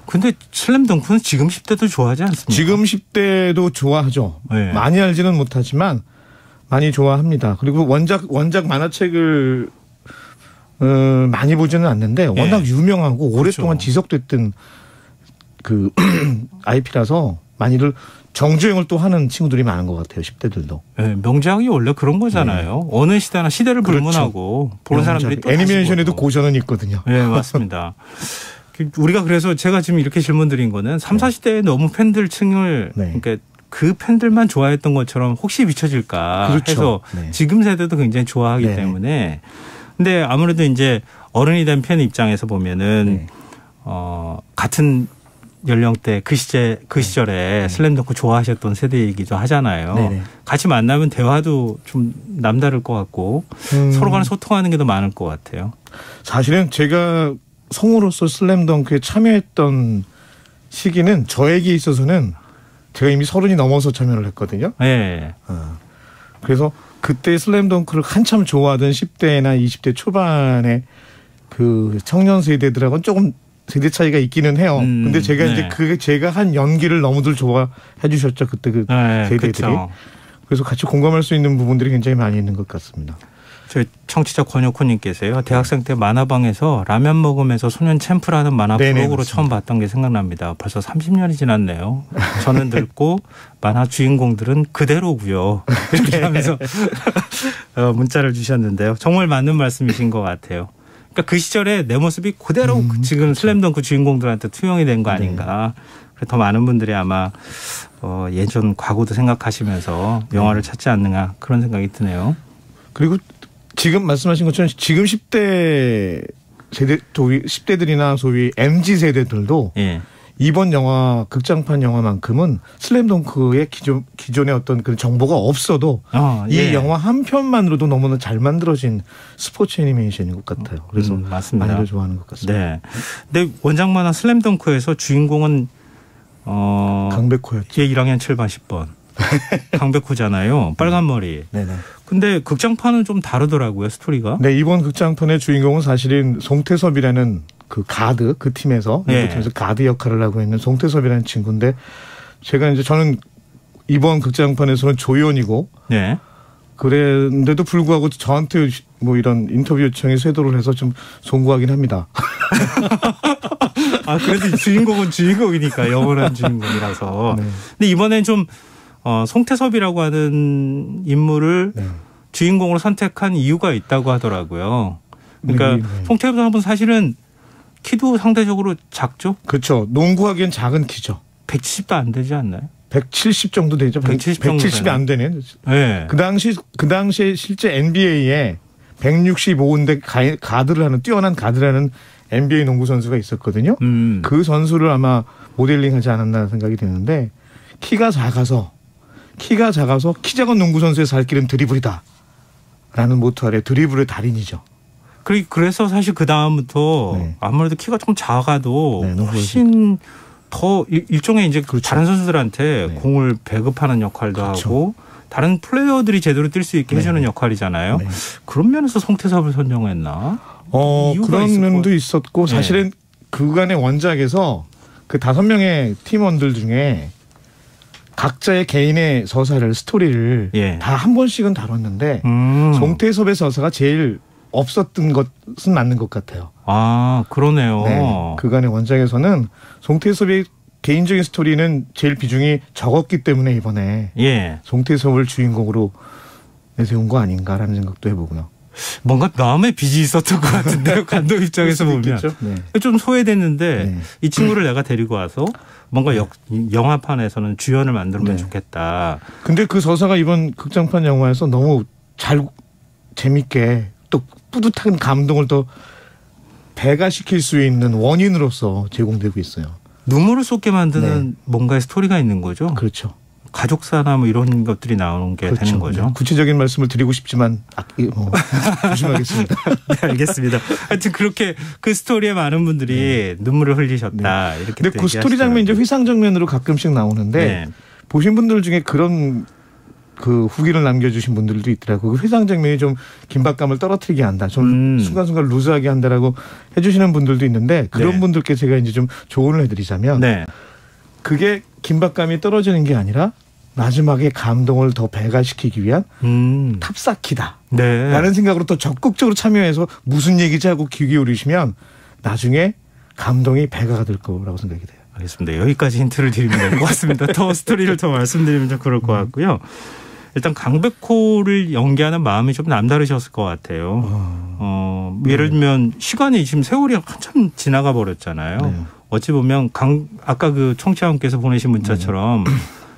근데 슬램덩크는 지금 10대도 좋아하지 않습니까? 지금 10대도 좋아하죠. 네. 많이 알지는 못하지만 많이 좋아합니다. 그리고 원작 만화책을 많이 보지는 않는데 워낙 유명하고 오랫동안 그렇죠. 지속됐던 그 IP라서 많이들 정주행을 또 하는 친구들이 많은 것 같아요. 10대들도. 네, 명작이 원래 그런 거잖아요. 네. 어느 시대나 시대를 불문하고 그렇죠. 보는 사람들이 또 애니메이션에도 고전은 있거든요. 네, 맞습니다. 우리가 그래서 제가 지금 이렇게 질문 드린 거는 3, 40대에 너무 팬들 층을 그러니까 그 팬들만 좋아했던 것처럼 혹시 비춰질까 그렇죠. 해서 지금 세대도 굉장히 좋아하기 때문에 근데 아무래도 이제 어른이 된 팬 입장에서 보면은 같은 연령대 그 시절에 슬램덩크 좋아하셨던 세대이기도 하잖아요. 네네. 같이 만나면 대화도 좀 남다를 것 같고 서로 간에 소통하는 게 더 많을 것 같아요. 사실은 제가 성우로서 슬램덩크에 참여했던 시기는 저에게 있어서는 제가 이미 30이 넘어서 참여를 했거든요. 네. 그래서 그때 슬램덩크를 한참 좋아하던 10대나 20대 초반의 그 청년 세대들하고는 조금 세대 차이가 있기는 해요. 근데 제가 이제 제가 한 연기를 너무들 좋아해 주셨죠. 그때 그 세대들이. 그렇죠. 그래서 같이 공감할 수 있는 부분들이 굉장히 많이 있는 것 같습니다. 저희 청취자 권혁훈님께서요. 대학생 때 만화방에서 라면 먹으면서 소년 챔프라는 만화 프로그로 맞습니다. 처음 봤던 게 생각납니다. 벌써 30년이 지났네요. 저는 늙고 만화 주인공들은 그대로고요. 이렇게 하면서 문자를 주셨는데요. 정말 맞는 말씀이신 것 같아요. 그러니까 그 시절에 내 모습이 그대로 지금 슬램덩크 주인공들한테 투영이 된 거 아닌가. 더 많은 분들이 아마 예전 과거도 생각하시면서 영화를 찾지 않느냐 그런 생각이 드네요. 그리고 지금 말씀하신 것처럼 지금 10대 세대, 10대들이나 소위 MZ 세대들도 예. 이번 영화 극장판 영화만큼은 슬램덩크의 기존의 어떤 그 정보가 없어도 예. 이 영화 한 편만으로도 너무나 잘 만들어진 스포츠 애니메이션인 것 같아요. 그래서 맞습니다. 많이들 좋아하는 것 같습니다. 네. 근데 원작 만화 슬램덩크에서 주인공은 강백호였죠. 제 1학년 7반 10번 강백호잖아요. 빨간 머리. 네네. 근데 극장판은 좀 다르더라고요, 스토리가. 네, 이번 극장판의 주인공은 사실은 송태섭이라는 그 가드, 그 팀에서 네. 그 팀에서 가드 역할을 하고 있는 송태섭이라는 친구인데 저는 이번 극장판에서는 조연이고 네. 그랬는데도 불구하고 저한테 뭐 이런 인터뷰 요청에 쇄도를 해서 좀 송구하긴 합니다. 아, 그래도 주인공은 주인공이니까 영원한 주인공이라서. 네. 근데 이번엔 좀 송태섭이라고 하는 인물을 네. 주인공으로 선택한 이유가 있다고 하더라고요. 그러니까 네. 송태섭은 사실은 키도 상대적으로 작죠? 그렇죠. 농구하기엔 작은 키죠. 170도 안 되지 않나요? 170 정도 되죠. 170 정도 170이 안 되네. 네. 그 당시에 실제 NBA에 165인데 가드를 하는 뛰어난 가드를 하는 NBA 농구 선수가 있었거든요. 그 선수를 아마 모델링하지 않았나 생각이 드는데 키가 작아서 키 작은 농구 선수의 살 길은 드리블이다. 라는 모토 아래 드리블의 달인이죠. 그래서 사실 그 다음부터 네. 아무래도 키가 좀 작아도 네, 훨씬 더 일종의 이제 그렇죠. 다른 선수들한테 네. 공을 배급하는 역할도 그렇죠. 하고 다른 플레이어들이 제대로 뛸 수 있게 네. 해주는 역할이잖아요. 네. 그런 면에서 송태섭을 선정했나? 이유가 그런 있을 면도 것 있었고 네. 사실은 그간의 원작에서 그 5명의 팀원들 중에 각자의 개인의 서사를 스토리를 예. 다 한 번씩은 다뤘는데 송태섭의 서사가 제일 없었던 것은 맞는 것 같아요. 아, 그러네요. 네. 그간의 원작에서는 송태섭의 개인적인 스토리는 제일 비중이 적었기 때문에 이번에 예. 송태섭을 주인공으로 내세운 거 아닌가라는 생각도 해보고요. 뭔가 마음의 빚이 있었던 것 같은데요. 감독 입장에서 보면. 네. 좀 소외됐는데 네. 이 친구를 내가 데리고 와서 뭔가 영화판에서는 주연을 만들면 네. 좋겠다. 근데 그 서사가 이번 극장판 영화에서 너무 잘 재밌게 또 뿌듯한 감동을 더 배가시킬 수 있는 원인으로서 제공되고 있어요. 눈물을 쏟게 만드는 뭔가의 스토리가 있는 거죠. 그렇죠. 가족사나 뭐 이런 것들이 나오는 게 되는 거죠. 네. 구체적인 말씀을 드리고 싶지만 조심하겠습니다. 네, 알겠습니다. 하여튼 그렇게 그 스토리에 많은 분들이 눈물을 흘리셨다. 이렇게 근데 그 스토리 장면이 이제 회상 장면으로 가끔씩 나오는데 네. 보신 분들 중에 그런 그 후기를 남겨주신 분들도 있더라고요. 그 회상 장면이 좀 긴박감을 떨어뜨리게 한다. 좀 순간순간 루즈하게 한다라고 해주시는 분들도 있는데 그런 네. 분들께 제가 이제 좀 조언을 해드리자면 네. 그게 긴박감이 떨어지는 게 아니라 마지막에 감동을 더 배가시키기 위한 탑쌓기다. 네. 라는 생각으로 더 적극적으로 참여해서 무슨 얘기지 하고 귀 기울이시면 나중에 감동이 배가가 될 거라고 생각이 돼요. 알겠습니다. 여기까지 힌트를 드리면 될 것 같습니다. 더 스토리를 더 말씀드리면 좀 그럴 것 같고요. 일단 강백호를 연기하는 마음이 좀 남다르셨을 것 같아요. 예를 들면 시간이 지금 세월이 한참 지나가 버렸잖아요. 네. 어찌 보면 아까 그 청취자분께서 보내신 문자처럼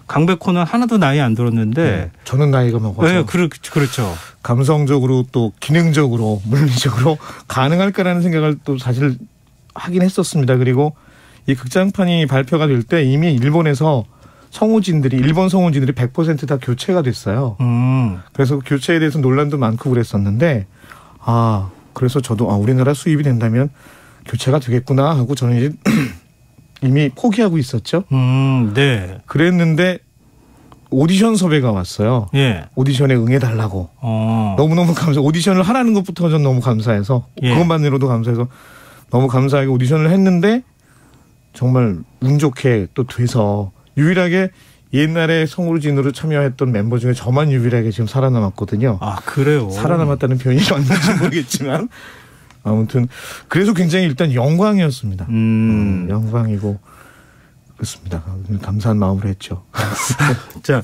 강백호는 하나도 나이 안 들었는데 저는 나이가 먹어서 네, 그렇죠. 감성적으로 또 기능적으로 물리적으로 가능할까라는 생각을 또 사실 하긴 했었습니다. 그리고 이 극장판이 발표가 될 때 이미 일본 성우진들이 100% 다 교체가 됐어요. 그래서 교체에 대해서 논란도 많고 그랬었는데 그래서 저도 우리나라 수입이 된다면 교체가 되겠구나 하고 저는 이제 이미 포기하고 있었죠. 네. 그랬는데 오디션 섭외가 왔어요. 예. 오디션에 응해달라고. 너무너무 오디션을 하라는 것부터 전 너무 감사해서 그것만으로도 감사해서 너무 감사하게 오디션을 했는데 정말 운 좋게 또 돼서 유일하게 옛날에 성우진으로 참여했던 멤버 중에 저만 유일하게 지금 살아남았거든요. 아, 그래요? 살아남았다는 표현이 맞는지 모르겠지만 아무튼 그래서 굉장히 일단 영광이었습니다. 영광이고 그렇습니다. 감사한 마음으로 했죠. 자,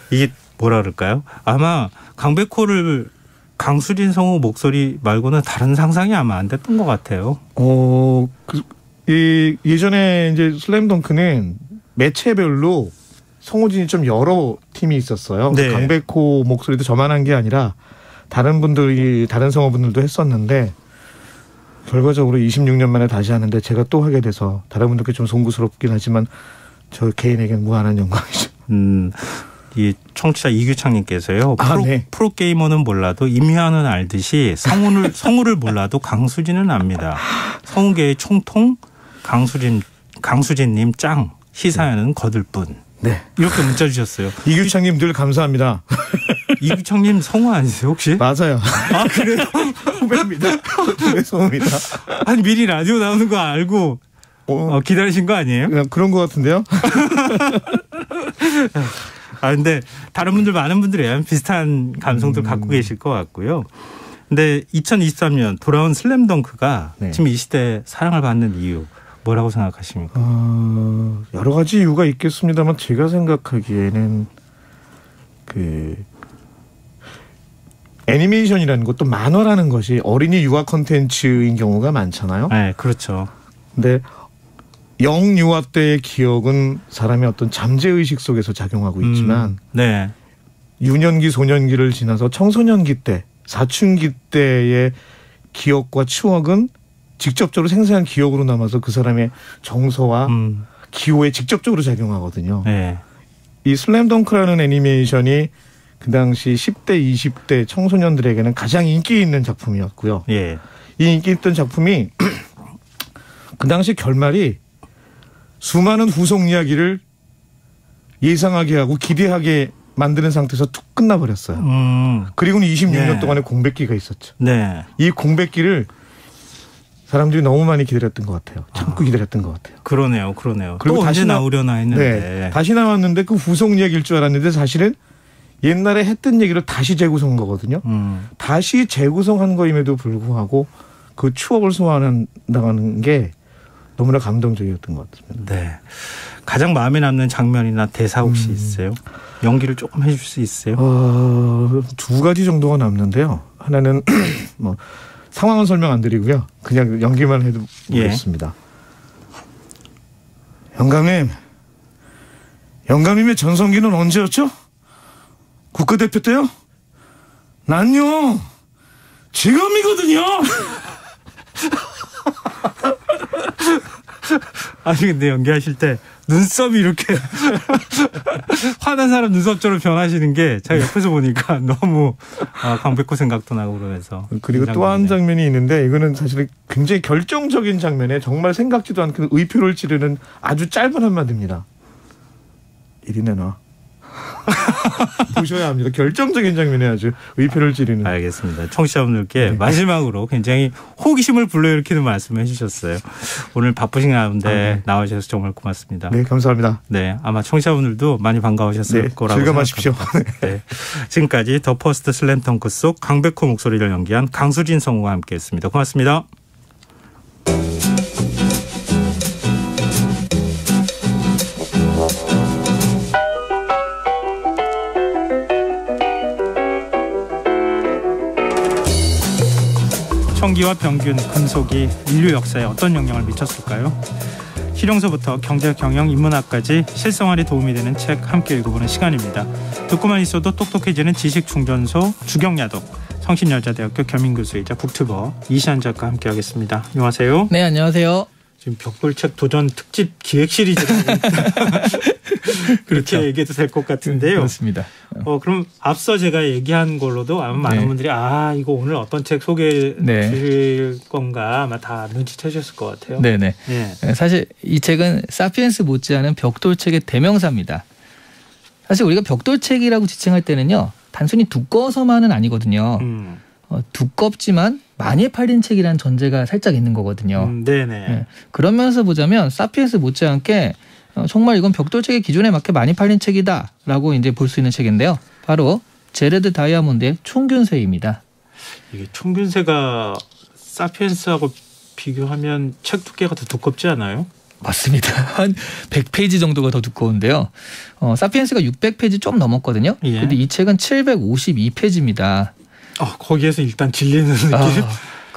이게 뭐라 그럴까요? 아마 강백호를 강수진 성우 목소리 말고는 다른 상상이 아마 안 됐던 것 같아요. 예전에 이제 슬램덩크는 매체별로 성우진이 좀 여러 팀이 있었어요. 네. 강백호 목소리도 저만 한 게 아니라 다른 성우분들도 했었는데 결과적으로 26년 만에 다시 하는데 제가 또 하게 돼서 다른 분들께 좀 송구스럽긴 하지만 저 개인에게는 무한한 영광이죠. 이 청취자 이규창님께서요. 네. 프로게이머는 몰라도 임희환은 알듯이 성우를 몰라도 강수진은 압니다. 성우계의 총통 강수진님 짱. 시사연은 거들 뿐. 네. 이렇게 문자 주셨어요. 이규창님 늘 감사합니다. 이규창님 성우 아니세요 혹시? 맞아요. 아 그래요? 후배입니다. 후배 성우입니다. 아니 미리 라디오 나오는 거 알고 기다리신 거 아니에요? 그냥 그런 것 같은데요. 아 근데 다른 분들 많은 분들이 비슷한 감성들 갖고 계실 것 같고요. 근데 2023년 돌아온 슬램덩크가 네. 지금 이 시대에 사랑을 받는 이유 뭐라고 생각하십니까? 여러 가지 이유가 있겠습니다만 제가 생각하기에는 그 애니메이션이라는 것도 만화라는 것이 어린이 유아 콘텐츠인 경우가 많잖아요. 네, 그렇죠. 근데 영유아 때의 기억은 사람의 어떤 잠재의식 속에서 작용하고 있지만 네. 유년기 소년기를 지나서 청소년기 때 사춘기 때의 기억과 추억은 직접적으로 생생한 기억으로 남아서 그 사람의 정서와 기호에 직접적으로 작용하거든요. 네. 이 슬램덩크라는 애니메이션이 그 당시 10대, 20대 청소년들에게는 가장 인기 있는 작품이었고요. 예. 이 인기 있던 작품이 그 당시 결말이 수많은 후속 이야기를 예상하게 하고 기대하게 만드는 상태에서 툭 끝나버렸어요. 그리고는 26년 네. 동안의 공백기가 있었죠. 네. 이 공백기를 사람들이 너무 많이 기다렸던 것 같아요. 참고 기다렸던 것 같아요. 그러네요. 그리고 또 다시 언제 나오려나 했는데. 네, 다시 나왔는데 그 후속 얘기일 줄 알았는데 사실은 옛날에 했던 얘기를 다시 재구성한 거거든요. 다시 재구성한 거임에도 불구하고 그 추억을 소환한다는 게 너무나 감동적이었던 것 같습니다. 네. 가장 마음에 남는 장면이나 대사 혹시 있어요? 연기를 조금 해줄 수 있어요? 두 가지 정도가 남는데요. 하나는 뭐 상황은 설명 안 드리고요. 그냥 연기만 해도 보겠습니다. 영감님의 전성기는 언제였죠? 국가대표 때요? 난요 지금이거든요. 아니 근데 연기하실 때 눈썹이 이렇게 화난 사람 눈썹처럼 변하시는 게 제가 옆에서 보니까 너무 강백호 생각도 나고 그러면서. 그리고 또 한 장면이 있는데 이거는 사실 굉장히 결정적인 장면에 정말 생각지도 않게 의표를 찌르는 아주 짧은 한마디입니다. 이리 내놔. 보셔야 합니다. 결정적인 장면에 아주 의표를 찌르는. 알겠습니다. 청취자분들께 마지막으로 굉장히 호기심을 불러일으키는 말씀을 해주셨어요. 오늘 바쁘신 가운데 나와주셔서 정말 고맙습니다. 네, 감사합니다. 네, 아마 청취자분들도 많이 반가우셨을 거라고 즐거워하십시오. 생각합니다. 네. 지금까지 더 퍼스트 슬램덩크 속 강백호 목소리를 연기한 강수진 성우와 함께했습니다. 고맙습니다. 청기와 병균, 금속이 인류 역사에 어떤 영향을 미쳤을까요? 실용서부터 경제, 경영, 인문학까지 실생활에 도움이 되는 책 함께 읽어보는 시간입니다. 듣고만 있어도 똑똑해지는 지식충전소 주경야독, 성신여자대학교 겸임교수이자 북튜버 이시안 작가 함께하겠습니다. 안녕하세요. 네, 안녕하세요. 지금 벽돌책 도전 특집 기획 시리즈라고 그렇게 얘기해도 될 것 같은데요. 그렇습니다. 그럼 앞서 제가 얘기한 걸로도 아마 많은 분들이 이거 오늘 어떤 책 소개해 드릴 건가 아마 다 눈치채셨을 것 같아요. 네네. 네. 사실 이 책은 사피엔스 못지않은 벽돌책의 대명사입니다. 사실 우리가 벽돌책이라고 지칭할 때는요, 단순히 두꺼워서만은 아니거든요. 두껍지만 많이 팔린 책이라는 전제가 살짝 있는 거거든요. 네네. 네. 그런 면에서 보자면 사피엔스 못지않게 정말 이건 벽돌책의 기준에 맞게 많이 팔린 책이다라고 이제 볼 수 있는 책인데요. 바로 제레드 다이아몬드의 총균세입니다. 이게 총균세가 사피엔스하고 비교하면 책 두께가 더 두껍지 않아요? 맞습니다. 한 100페이지 정도가 더 두꺼운데요. 사피엔스가 600페이지 좀 넘었거든요. 그런데 이 책은 752페이지입니다. 거기에서 일단 질리는 느낌?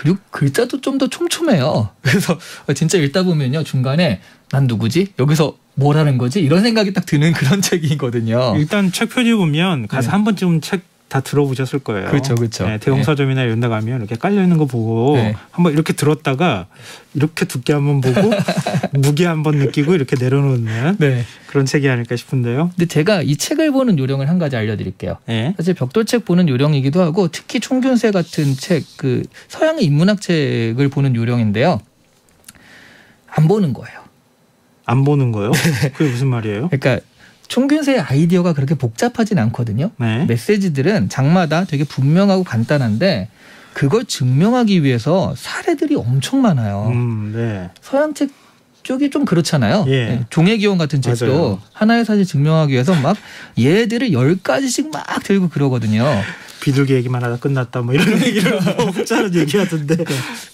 그리고 글자도 좀 더 촘촘해요. 그래서 진짜 읽다 보면요 중간에 난 누구지? 여기서 뭐라는 거지? 이런 생각이 딱 드는 그런 책이거든요. 일단 책 표지 보면 가서 네. 한 번쯤 책 다 들어보셨을 거예요. 그렇죠, 그렇죠. 네, 대형서점이나 이런 데 가면 이렇게 깔려 있는 거 보고 네. 한번 이렇게 들었다가 이렇게 두께 한번 보고 무게 한번 느끼고 이렇게 내려놓는 네. 그런 책이 아닐까 싶은데요. 근데 제가 이 책을 보는 요령을 한 가지 알려드릴게요. 네. 사실 벽돌책 보는 요령이기도 하고 특히 총균세 같은 책, 그 서양의 인문학 책을 보는 요령인데요. 안 보는 거예요. 안 보는 거요? 그게 무슨 말이에요? 그러니까 총균세의 아이디어가 그렇게 복잡하진 않거든요. 네. 메시지들은 장마다 되게 분명하고 간단한데 그걸 증명하기 위해서 사례들이 엄청 많아요. 네. 서양 책 쪽이 좀 그렇잖아요. 예. 네, 종의 기원 같은 책도 맞아요. 하나의 사실 증명하기 위해서 막 얘들을 10가지씩 막 들고 그러거든요. 비둘기 얘기만 하다 끝났다 뭐 이런 얘기를 뭐 혹자는 얘기하던데.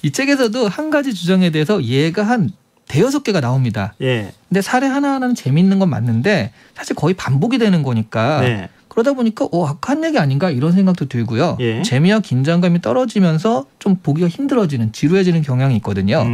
이 책에서도 한 가지 주장에 대해서 얘가 한 대여섯 개가 나옵니다. 예. 근데 사례 하나하나는 재미있는 건 맞는데 사실 거의 반복이 되는 거니까 네. 그러다 보니까 아까 한 얘기 아닌가 이런 생각도 들고요. 예. 재미와 긴장감이 떨어지면서 좀 보기가 힘들어지는 지루해지는 경향이 있거든요.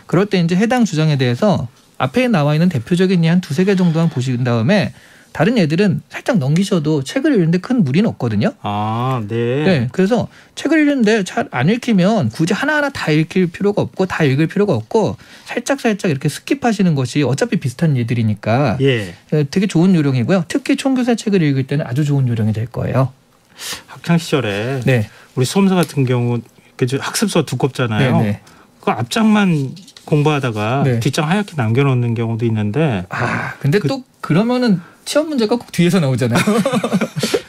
그럴 때 이제 해당 주장에 대해서 앞에 나와 있는 대표적인 예 한 두세 개 정도만 보신 다음에 다른 애들은 살짝 넘기셔도 책을 읽는데 큰 무리는 없거든요. 아, 네. 네, 그래서 책을 읽는데 잘 안 읽히면 굳이 하나하나 다 읽힐 필요가 없고 다 읽을 필요가 없고 살짝 이렇게 스킵하시는 것이 어차피 비슷한 예들이니까 예. 되게 좋은 요령이고요. 특히 총교사 책을 읽을 때는 아주 좋은 요령이 될 거예요. 학창 시절에 네, 우리 수험생 같은 경우 그 학습서 두껍잖아요. 네. 그 앞장만 공부하다가 네. 뒷장 하얗게 남겨놓는 경우도 있는데 근데 또 그러면은 시험 문제가 꼭 뒤에서 나오잖아요.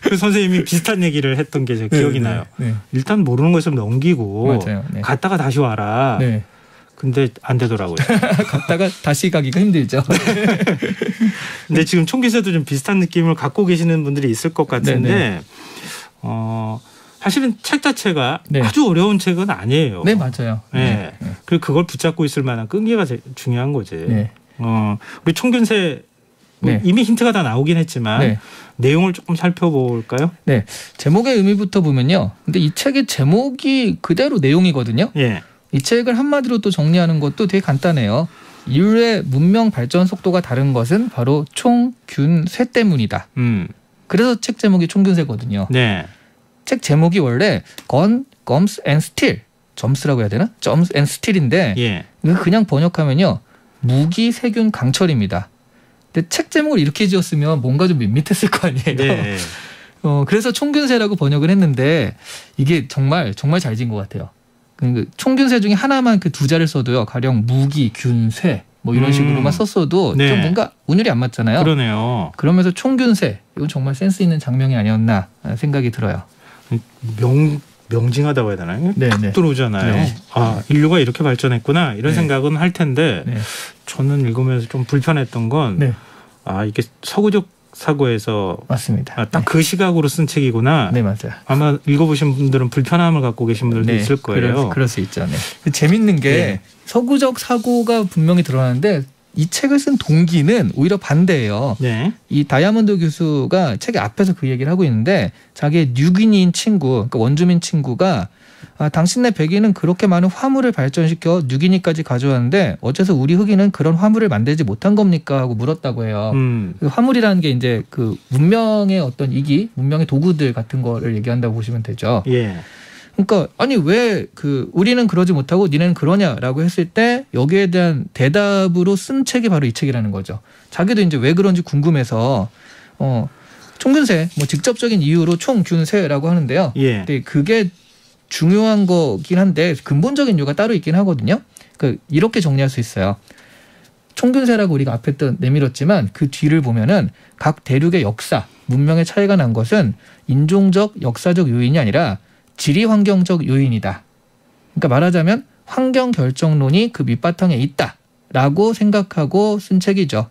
그 선생님이 비슷한 얘기를 했던 게 제 기억이 나요. 네. 일단 모르는 거 있으면 넘기고 맞아요. 네. 갔다가 다시 와라. 네. 근데 안 되더라고요. 갔다가 다시 가기가 힘들죠. 근데 지금 총기세도 좀 비슷한 느낌을 갖고 계시는 분들이 있을 것 같은데 사실은 책 자체가 네. 아주 어려운 책은 아니에요. 네, 맞아요. 네. 그리고 그걸 붙잡고 있을 만한 끈기가 중요한 거지. 네. 우리 총균세 네. 이미 힌트가 다 나오긴 했지만 네. 내용을 조금 살펴볼까요? 네. 제목의 의미부터 보면요. 근데 이 책의 제목이 그대로 내용이거든요. 예. 이 책을 한마디로 또 정리하는 것도 되게 간단해요. 인류의 문명 발전 속도가 다른 것은 바로 총, 균, 세 때문이다. 그래서 책 제목이 총균세거든요. 네. 책 제목이 원래 Gun, Gums and Steel, 점스라고 해야 되나? Gums and Steel인데 예. 이거 그냥 번역하면요. 무기, 세균, 강철입니다. 근데 책 제목을 이렇게 지었으면 뭔가 좀 밋밋했을 거 아니에요. 네. 그래서 총균세라고 번역을 했는데 이게 정말 잘 지은 것 같아요. 그 총균세 중에 하나만 그 두 자를 써도요. 가령 무기, 균, 쇠 뭐 이런 식으로만 썼어도 네. 좀 뭔가 운율이 안 맞잖아요. 그러네요. 그러면서 총균세 이건 정말 센스 있는 장면이 아니었나 생각이 들어요. 명징하다고 해야 되나요? 네, 탁 네. 들어오잖아요. 네. 아, 인류가 이렇게 발전했구나 이런 네. 생각은 할 텐데 네. 저는 읽으면서 좀 불편했던 건 네. 이게 서구적 사고에서 맞습니다. 딱 그 시각으로 쓴 책이구나. 네, 맞아요. 아마 읽어보신 분들은 불편함을 갖고 계신 분들도 있을 거예요. 그럴 수 있죠. 네. 재밌는 게 네. 서구적 사고가 분명히 드러나는데 이 책을 쓴 동기는 오히려 반대예요. 네. 이 다이아몬드 교수가 책의 앞에서 그 얘기를 하고 있는데 자기의 뉴기니인 친구, 그러니까 원주민 친구가 당신네 백인은 그렇게 많은 화물을 발전시켜 뉴기니까지 가져왔는데 어째서 우리 흑인은 그런 화물을 만들지 못한 겁니까? 하고 물었다고 해요. 그 화물이라는 게 이제 그 문명의 어떤 이기, 문명의 도구들 같은 거를 얘기한다고 보시면 되죠. 예. 그러니까 아니 왜 우리는 그러지 못하고 니네는 그러냐라고 했을 때 여기에 대한 대답으로 쓴 책이 바로 이 책이라는 거죠. 자기도 이제 왜 그런지 궁금해서 총균세 뭐 직접적인 이유로 총균세라고 하는데요. 예. 근데 그게 중요한 거긴 한데 근본적인 이유가 따로 있긴 하거든요. 이렇게 정리할 수 있어요. 총균세라고 우리가 앞에 또 내밀었지만 그 뒤를 보면은 각 대륙의 역사, 문명의 차이가 난 것은 인종적, 역사적 요인이 아니라 지리 환경적 요인이다. 그러니까 말하자면 환경 결정론이 그 밑바탕에 있다라고 생각하고 쓴 책이죠.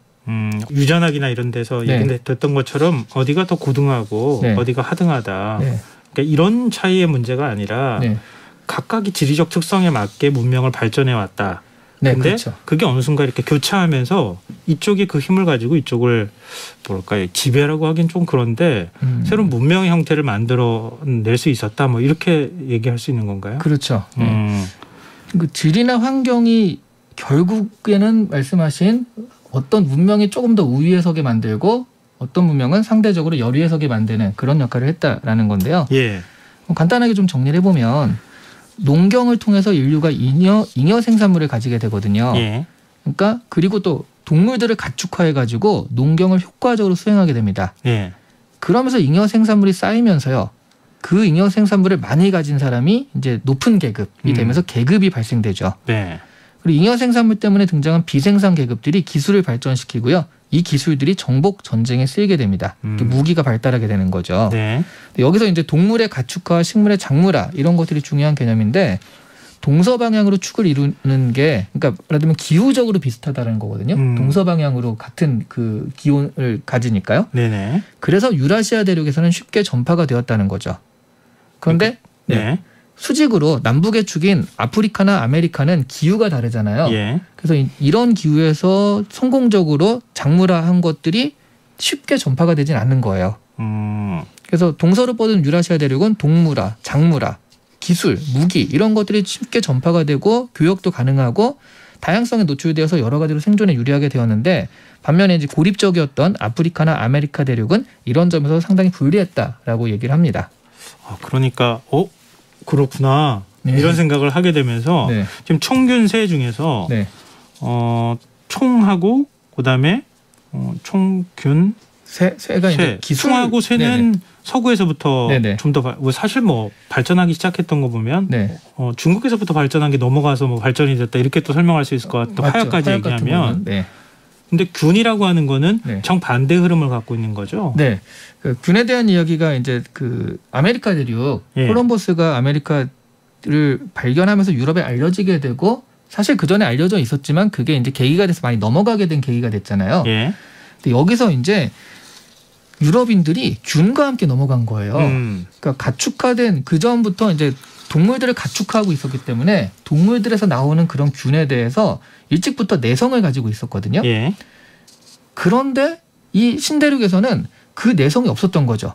유전학이나 이런 데서 네. 얘기됐던 것처럼 어디가 더 고등하고 네. 어디가 하등하다. 네. 그러니까 이런 차이의 문제가 아니라 네. 각각의 지리적 특성에 맞게 문명을 발전해 왔다. 네, 근데 그렇죠. 그게 어느 순간 이렇게 교차하면서 이쪽이 그 힘을 가지고 이쪽을 지배라고 하긴 좀 그런데 새로운 문명의 형태를 만들어낼 수 있었다. 뭐 이렇게 얘기할 수 있는 건가요? 그렇죠. 그 질이나 환경이 결국에는 말씀하신 어떤 문명이 조금 더 우위에 서게 만들고 어떤 문명은 상대적으로 열위에 서게 만드는 그런 역할을 했다라는 건데요. 예. 간단하게 좀 정리를 해보면 농경을 통해서 인류가 잉여 생산물을 가지게 되거든요. 예. 그러니까 그리고 또 동물들을 가축화해가지고 농경을 효과적으로 수행하게 됩니다. 예. 그러면서 잉여 생산물이 쌓이면서요. 그 잉여 생산물을 많이 가진 사람이 이제 높은 계급이 되면서 계급이 발생되죠. 네. 그리고 잉여 생산물 때문에 등장한 비생산 계급들이 기술을 발전시키고요. 이 기술들이 정복 전쟁에 쓰이게 됩니다. 무기가 발달하게 되는 거죠. 네. 여기서 이제 동물의 가축화, 식물의 작물화 이런 것들이 중요한 개념인데 동서 방향으로 축을 이루는 게 그러니까 예를 들면 기후적으로 비슷하다는 거거든요. 동서 방향으로 같은 그 기온을 가지니까요. 네네. 그래서 유라시아 대륙에서는 쉽게 전파가 되었다는 거죠. 그런데 네. 수직으로 남북의 축인 아프리카나 아메리카는 기후가 다르잖아요. 예. 그래서 이런 기후에서 성공적으로 작물화한 것들이 쉽게 전파가 되진 않는 거예요. 그래서 동서로 뻗은 유라시아 대륙은 동물화, 작물화, 기술, 무기 이런 것들이 쉽게 전파가 되고 교역도 가능하고 다양성에 노출되어서 여러 가지로 생존에 유리하게 되었는데 반면에 이제 고립적이었던 아프리카나 아메리카 대륙은 이런 점에서 상당히 불리했다라고 얘기를 합니다. 아, 그러니까 그렇구나. 네. 이런 생각을 하게 되면서 네. 지금 총균세 중에서 네. 총하고 그다음에 총균 새가 이제 기술 총하고 새는 네네. 서구에서부터 네네. 좀 더 사실 뭐 발전하기 시작했던 거 보면 네. 중국에서부터 발전한 게 넘어가서 뭐 발전이 됐다 이렇게 또 설명할 수 있을 것 같고 맞죠. 화약까지 화약 같은 얘기하면 거는, 네. 근데 균이라고 하는 거는 네. 정반대 흐름을 갖고 있는 거죠. 네. 그 균에 대한 이야기가 이제 그 아메리카 대륙 예. 콜럼버스가 아메리카를 발견하면서 유럽에 알려지게 되고 사실 그 전에 알려져 있었지만 그게 이제 계기가 돼서 많이 넘어가게 된 계기가 됐잖아요. 예. 근데 여기서 이제 유럽인들이 균과 함께 넘어간 거예요. 그러니까 가축화된 그 전부터 이제 동물들을 가축화하고 있었기 때문에 동물들에서 나오는 그런 균에 대해서 일찍부터 내성을 가지고 있었거든요. 예. 그런데 이 신대륙에서는 그 내성이 없었던 거죠.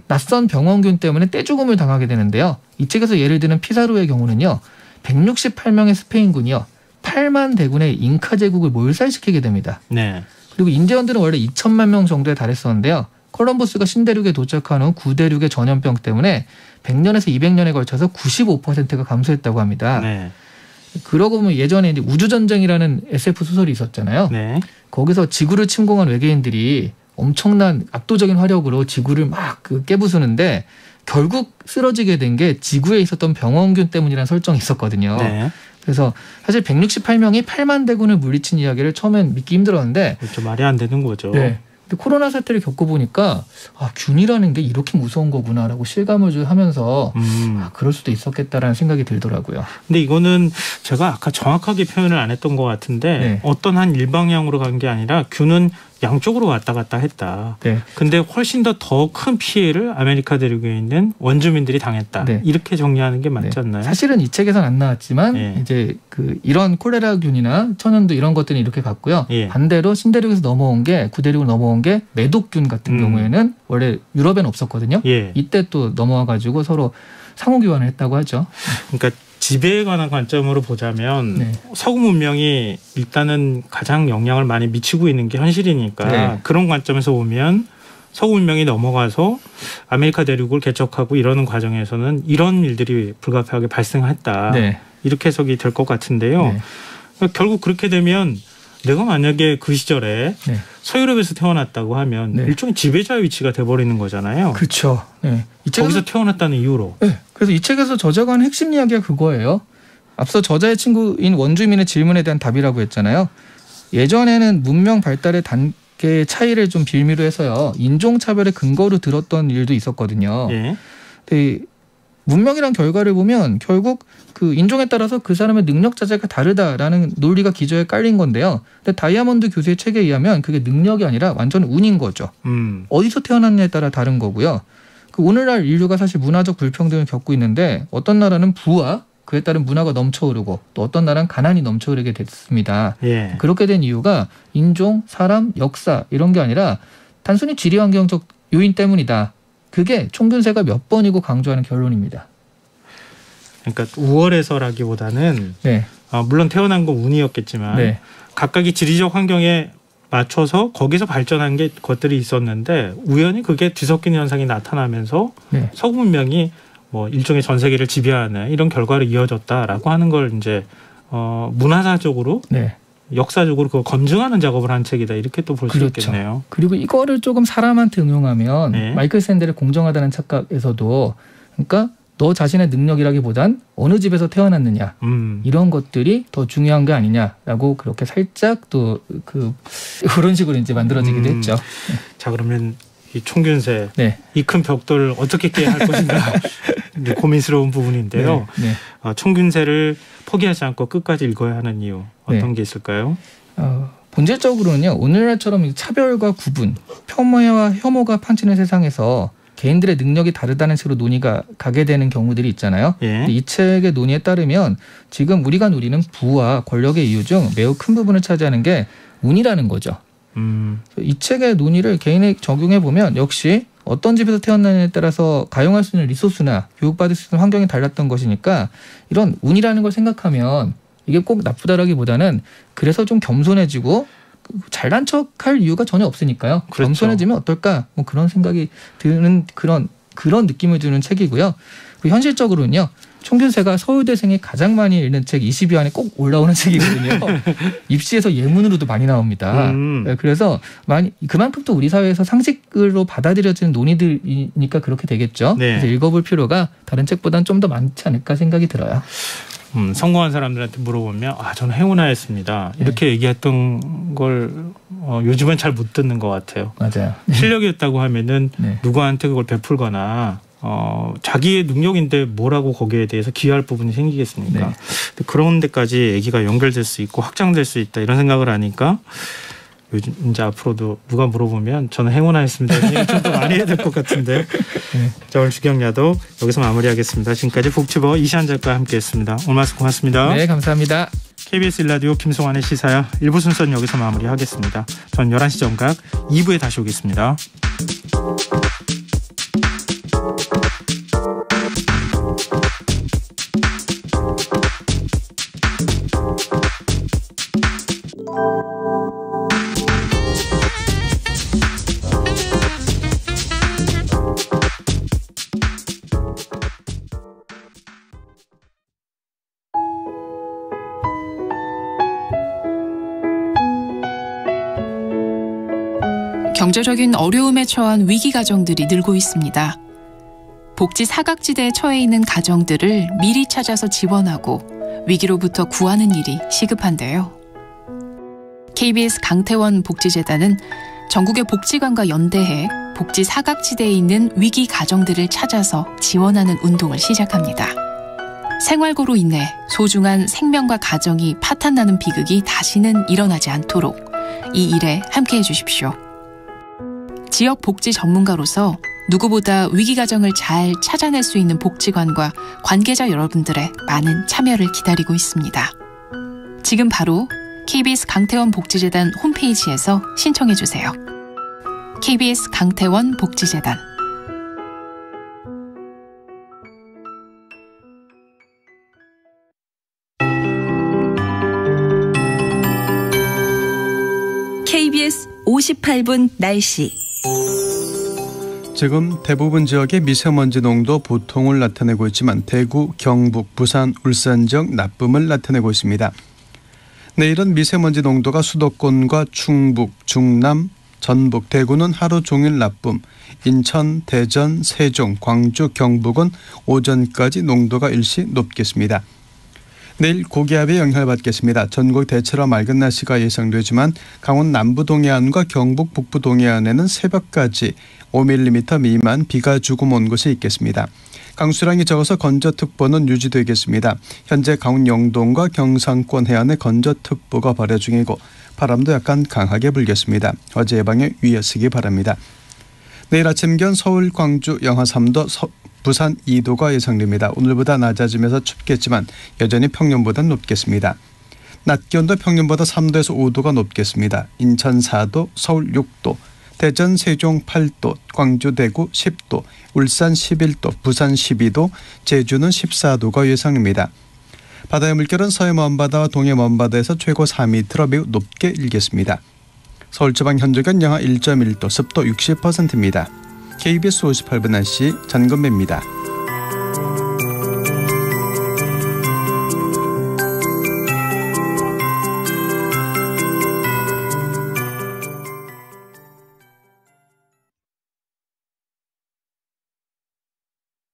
낯선 병원균 때문에 떼죽음을 당하게 되는데요. 이 책에서 예를 드는 피사로의 경우는요. 168명의 스페인군이요. 8만 대군의 잉카 제국을 몰살시키게 됩니다. 네. 그리고 인디언들은 원래 2천만 명 정도에 달했었는데요. 콜럼버스가 신대륙에 도착한 후 구대륙의 전염병 때문에 100년에서 200년에 걸쳐서 95%가 감소했다고 합니다. 네. 그러고 보면 예전에 이제 우주전쟁이라는 SF 소설이 있었잖아요. 네. 거기서 지구를 침공한 외계인들이 엄청난 압도적인 화력으로 지구를 막 깨부수는데 결국 쓰러지게 된 게 지구에 있었던 병원균 때문이라는 설정이 있었거든요. 네. 그래서 사실 168명이 8만 대군을 물리친 이야기를 처음엔 믿기 힘들었는데 그렇죠. 말이 안 되는 거죠. 네. 근데 코로나 사태를 겪어보니까 균이라는 게 이렇게 무서운 거구나라고 실감을 좀 하면서 그럴 수도 있었겠다라는 생각이 들더라고요. 근데 이거는 제가 아까 정확하게 표현을 안 했던 것 같은데 네. 어떤 한 일방향으로 간 게 아니라 균은 양쪽으로 왔다 갔다 했다. 네. 근데 훨씬 더 큰 피해를 아메리카 대륙에 있는 원주민들이 당했다. 네. 이렇게 정리하는 게 맞지 않나요? 사실은 이 책에선 안 나왔지만 네. 이제 이런 콜레라균이나 천연두 이런 것들이 이렇게 갔고요. 예. 반대로 신대륙에서 넘어온 게 구대륙으로 넘어온 게 매독균 같은 경우에는 원래 유럽에는 없었거든요. 예. 이때 또 넘어와가지고 서로 상호 교환을 했다고 하죠. 그러니까 지배에 관한 관점으로 보자면 네. 서구 문명이 일단은 가장 영향을 많이 미치고 있는 게 현실이니까 네. 그런 관점에서 보면 서구 문명이 넘어가서 아메리카 대륙을 개척하고 이러는 과정에서는 이런 일들이 불가피하게 발생했다. 네. 이렇게 해석이 될 것 같은데요. 네. 그러니까 결국 그렇게 되면 내가 만약에 그 시절에 네. 서유럽에서 태어났다고 하면 네. 일종의 지배자의 위치가 돼버리는 거잖아요. 그렇죠. 네. 이 책에서 거기서 태어났다는 이유로. 네. 그래서 이 책에서 저자가 한 핵심 이야기가 그거예요. 앞서 저자의 친구인 원주민의 질문에 대한 답이라고 했잖아요. 예전에는 문명 발달의 단계의 차이를 좀 빌미로 해서요. 인종차별의 근거로 들었던 일도 있었거든요. 예. 근데 문명이란 결과를 보면 결국 그 인종에 따라서 그 사람의 능력 자체가 다르다라는 논리가 기저에 깔린 건데요. 근데 다이아몬드 교수의 책에 의하면 그게 능력이 아니라 완전 운인 거죠. 어디서 태어났냐에 따라 다른 거고요. 그 오늘날 인류가 사실 문화적 불평등을 겪고 있는데 어떤 나라는 부와 그에 따른 문화가 넘쳐흐르고 또 어떤 나라는 가난이 넘쳐흐르게 됐습니다. 예. 그렇게 된 이유가 인종, 사람, 역사 이런 게 아니라 단순히 지리환경적 요인 때문이다. 그게 총균세가 몇 번이고 강조하는 결론입니다. 그러니까 우월해서라기보다는 네. 물론 태어난 건 운이었겠지만 네. 각각의 지리적 환경에 맞춰서 거기서 발전한 것들이 있었는데 우연히 그게 뒤섞이는 현상이 나타나면서 네. 서구 문명이 뭐 일종의 전 세계를 지배하는 이런 결과로 이어졌다라고 하는 걸 이제 문화사적으로 네. 역사적으로 그걸 검증하는 작업을 한 책이다 이렇게 또 볼 수 그렇죠. 있겠네요. 그리고 이거를 조금 사람한테 응용하면 네. 마이클 샌델의 공정하다는 착각에서도 그러니까 너 자신의 능력이라기보단 어느 집에서 태어났느냐 이런 것들이 더 중요한 게 아니냐라고 그렇게 살짝 또 그런 식으로 이제 만들어지기도 했죠. 자 그러면 이 총균세 네. 이 큰 벽돌을 어떻게 깨야 할 것인가 이제 고민스러운 부분인데요. 네. 총균세를 포기하지 않고 끝까지 읽어야 하는 이유 어떤 네. 게 있을까요? 본질적으로는요. 오늘날처럼 차별과 구분, 폄훼와 혐오가 판치는 세상에서 개인들의 능력이 다르다는 식으로 논의가 가게 되는 경우들이 있잖아요. 예. 근데 이 책의 논의에 따르면 지금 우리가 누리는 부와 권력의 이유 중 매우 큰 부분을 차지하는 게 운이라는 거죠. 이 책의 논의를 개인에 적용해 보면 역시 어떤 집에서 태어나느냐에 따라서 가용할 수 있는 리소스나 교육받을 수 있는 환경이 달랐던 것이니까 이런 운이라는 걸 생각하면 이게 꼭 나쁘다라기보다는 그래서 좀 겸손해지고 잘난 척할 이유가 전혀 없으니까요. 그렇죠. 겸손해지면 어떨까? 뭐 그런 생각이 드는 그런 느낌을 주는 책이고요. 그리고 현실적으로는요. 총균세가 서울대생이 가장 많이 읽는 책 20위 안에 꼭 올라오는 책이거든요. 입시에서 예문으로도 많이 나옵니다. 네, 그래서 그만큼 또 우리 사회에서 상식으로 받아들여지는 논의들이니까 그렇게 되겠죠. 네. 그래서 읽어볼 필요가 다른 책보다는 좀 더 많지 않을까 생각이 들어요. 성공한 사람들한테 물어보면 저는 행운아였습니다. 이렇게 얘기했던 걸 요즘은 잘 못 듣는 것 같아요. 맞아요. 실력이었다고 하면은 네. 누구한테 그걸 베풀거나 자기의 능력인데 뭐라고 거기에 대해서 기여할 부분이 생기겠습니까? 네. 근데 그런 데까지 얘기가 연결될 수 있고 확장될 수 있다 이런 생각을 하니까 요즘 이제 앞으로도 누가 물어보면 저는 행운아였습니다. 좀 더 많이 해야 될 것 같은데. 네. 자, 오늘 주경야도 여기서 마무리하겠습니다. 지금까지 북튜버 이시안 작가와 함께했습니다. 오늘 말씀 고맙습니다. 네, 감사합니다. KBS 1라디오 김성환의 시사야 1부 순서는 여기서 마무리하겠습니다. 전 11시 정각 2부에 다시 오겠습니다. 경제적인 어려움에 처한 위기 가정들이 늘고 있습니다. 복지 사각지대에 처해 있는 가정들을 미리 찾아서 지원하고 위기로부터 구하는 일이 시급한데요. KBS 강태원 복지재단은 전국의 복지관과 연대해 복지 사각지대에 있는 위기 가정들을 찾아서 지원하는 운동을 시작합니다. 생활고로 인해 소중한 생명과 가정이 파탄나는 비극이 다시는 일어나지 않도록 이 일에 함께해 주십시오. 지역 복지 전문가로서 누구보다 위기 가정을 잘 찾아낼 수 있는 복지관과 관계자 여러분들의 많은 참여를 기다리고 있습니다. 지금 바로 KBS 강태원 복지재단 홈페이지에서 신청해 주세요. KBS 강태원 복지재단. KBS 58분 날씨. 지금 대부분 지역의 미세먼지 농도 보통을 나타내고 있지만 대구, 경북, 부산, 울산 지역 나쁨을 나타내고 있습니다. 내일은 미세먼지 농도가 수도권과 충북, 중남, 전북, 대구는 하루 종일 나쁨, 인천, 대전, 세종, 광주, 경북은 오전까지 농도가 일시 높겠습니다. 내일 고기압의 영향을 받겠습니다. 전국 대체로 맑은 날씨가 예상되지만 강원 남부 동해안과 경북 북부 동해안에는 새벽까지 5mm 미만 비가 조금 온 곳이 있겠습니다. 강수량이 적어서 건조특보는 유지되겠습니다. 현재 강원 영동과 경상권 해안에 건조특보가 발효 중이고 바람도 약간 강하게 불겠습니다. 어제 예방에 유의하시기 바랍니다. 내일 아침 기온 서울, 광주 영하 3도, 부산 2도가 예상됩니다. 오늘보다 낮아지면서 춥겠지만 여전히 평년보다 높겠습니다. 낮 기온도 평년보다 3도에서 5도가 높겠습니다. 인천 4도, 서울 6도, 대전, 세종 8도, 광주, 대구 10도, 울산 11도, 부산 12도, 제주는 14도가 예상입니다. 바다의 물결은 서해 먼바다와 동해 먼바다에서 최고 4m로 매우 높게 일겠습니다. 서울지방 현저견 영하 1.1도, 습도 60%입니다. KBS 58분 날씨 전건배입니다.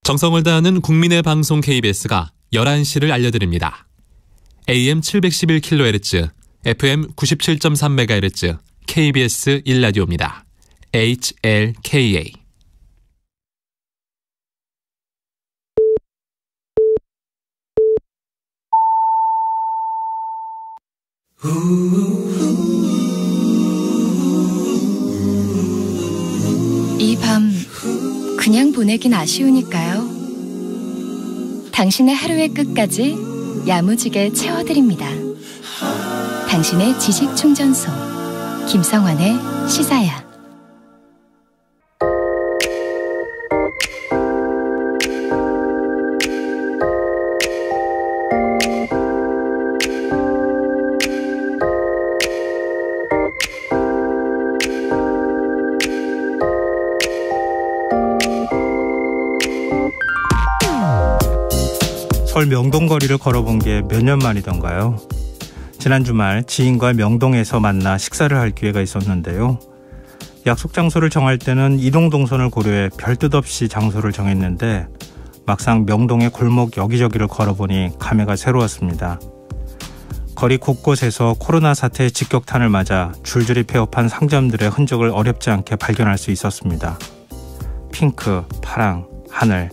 정성을 다하는 국민의 방송 KBS가 11시를 알려드립니다. AM 711kHz, FM 97.3MHz, KBS 1라디오입니다. HLKA. 이 밤 그냥 보내긴 아쉬우니까요. 당신의 하루의 끝까지 야무지게 채워드립니다. 당신의 지식 충전소 김성환의 시사야. 서울 명동거리를 걸어본 게 몇 년 만이던가요? 지난 주말 지인과 명동에서 만나 식사를 할 기회가 있었는데요. 약속 장소를 정할 때는 이동 동선을 고려해 별뜻 없이 장소를 정했는데 막상 명동의 골목 여기저기를 걸어보니 감회가 새로웠습니다. 거리 곳곳에서 코로나 사태의 직격탄을 맞아 줄줄이 폐업한 상점들의 흔적을 어렵지 않게 발견할 수 있었습니다. 핑크, 파랑, 하늘,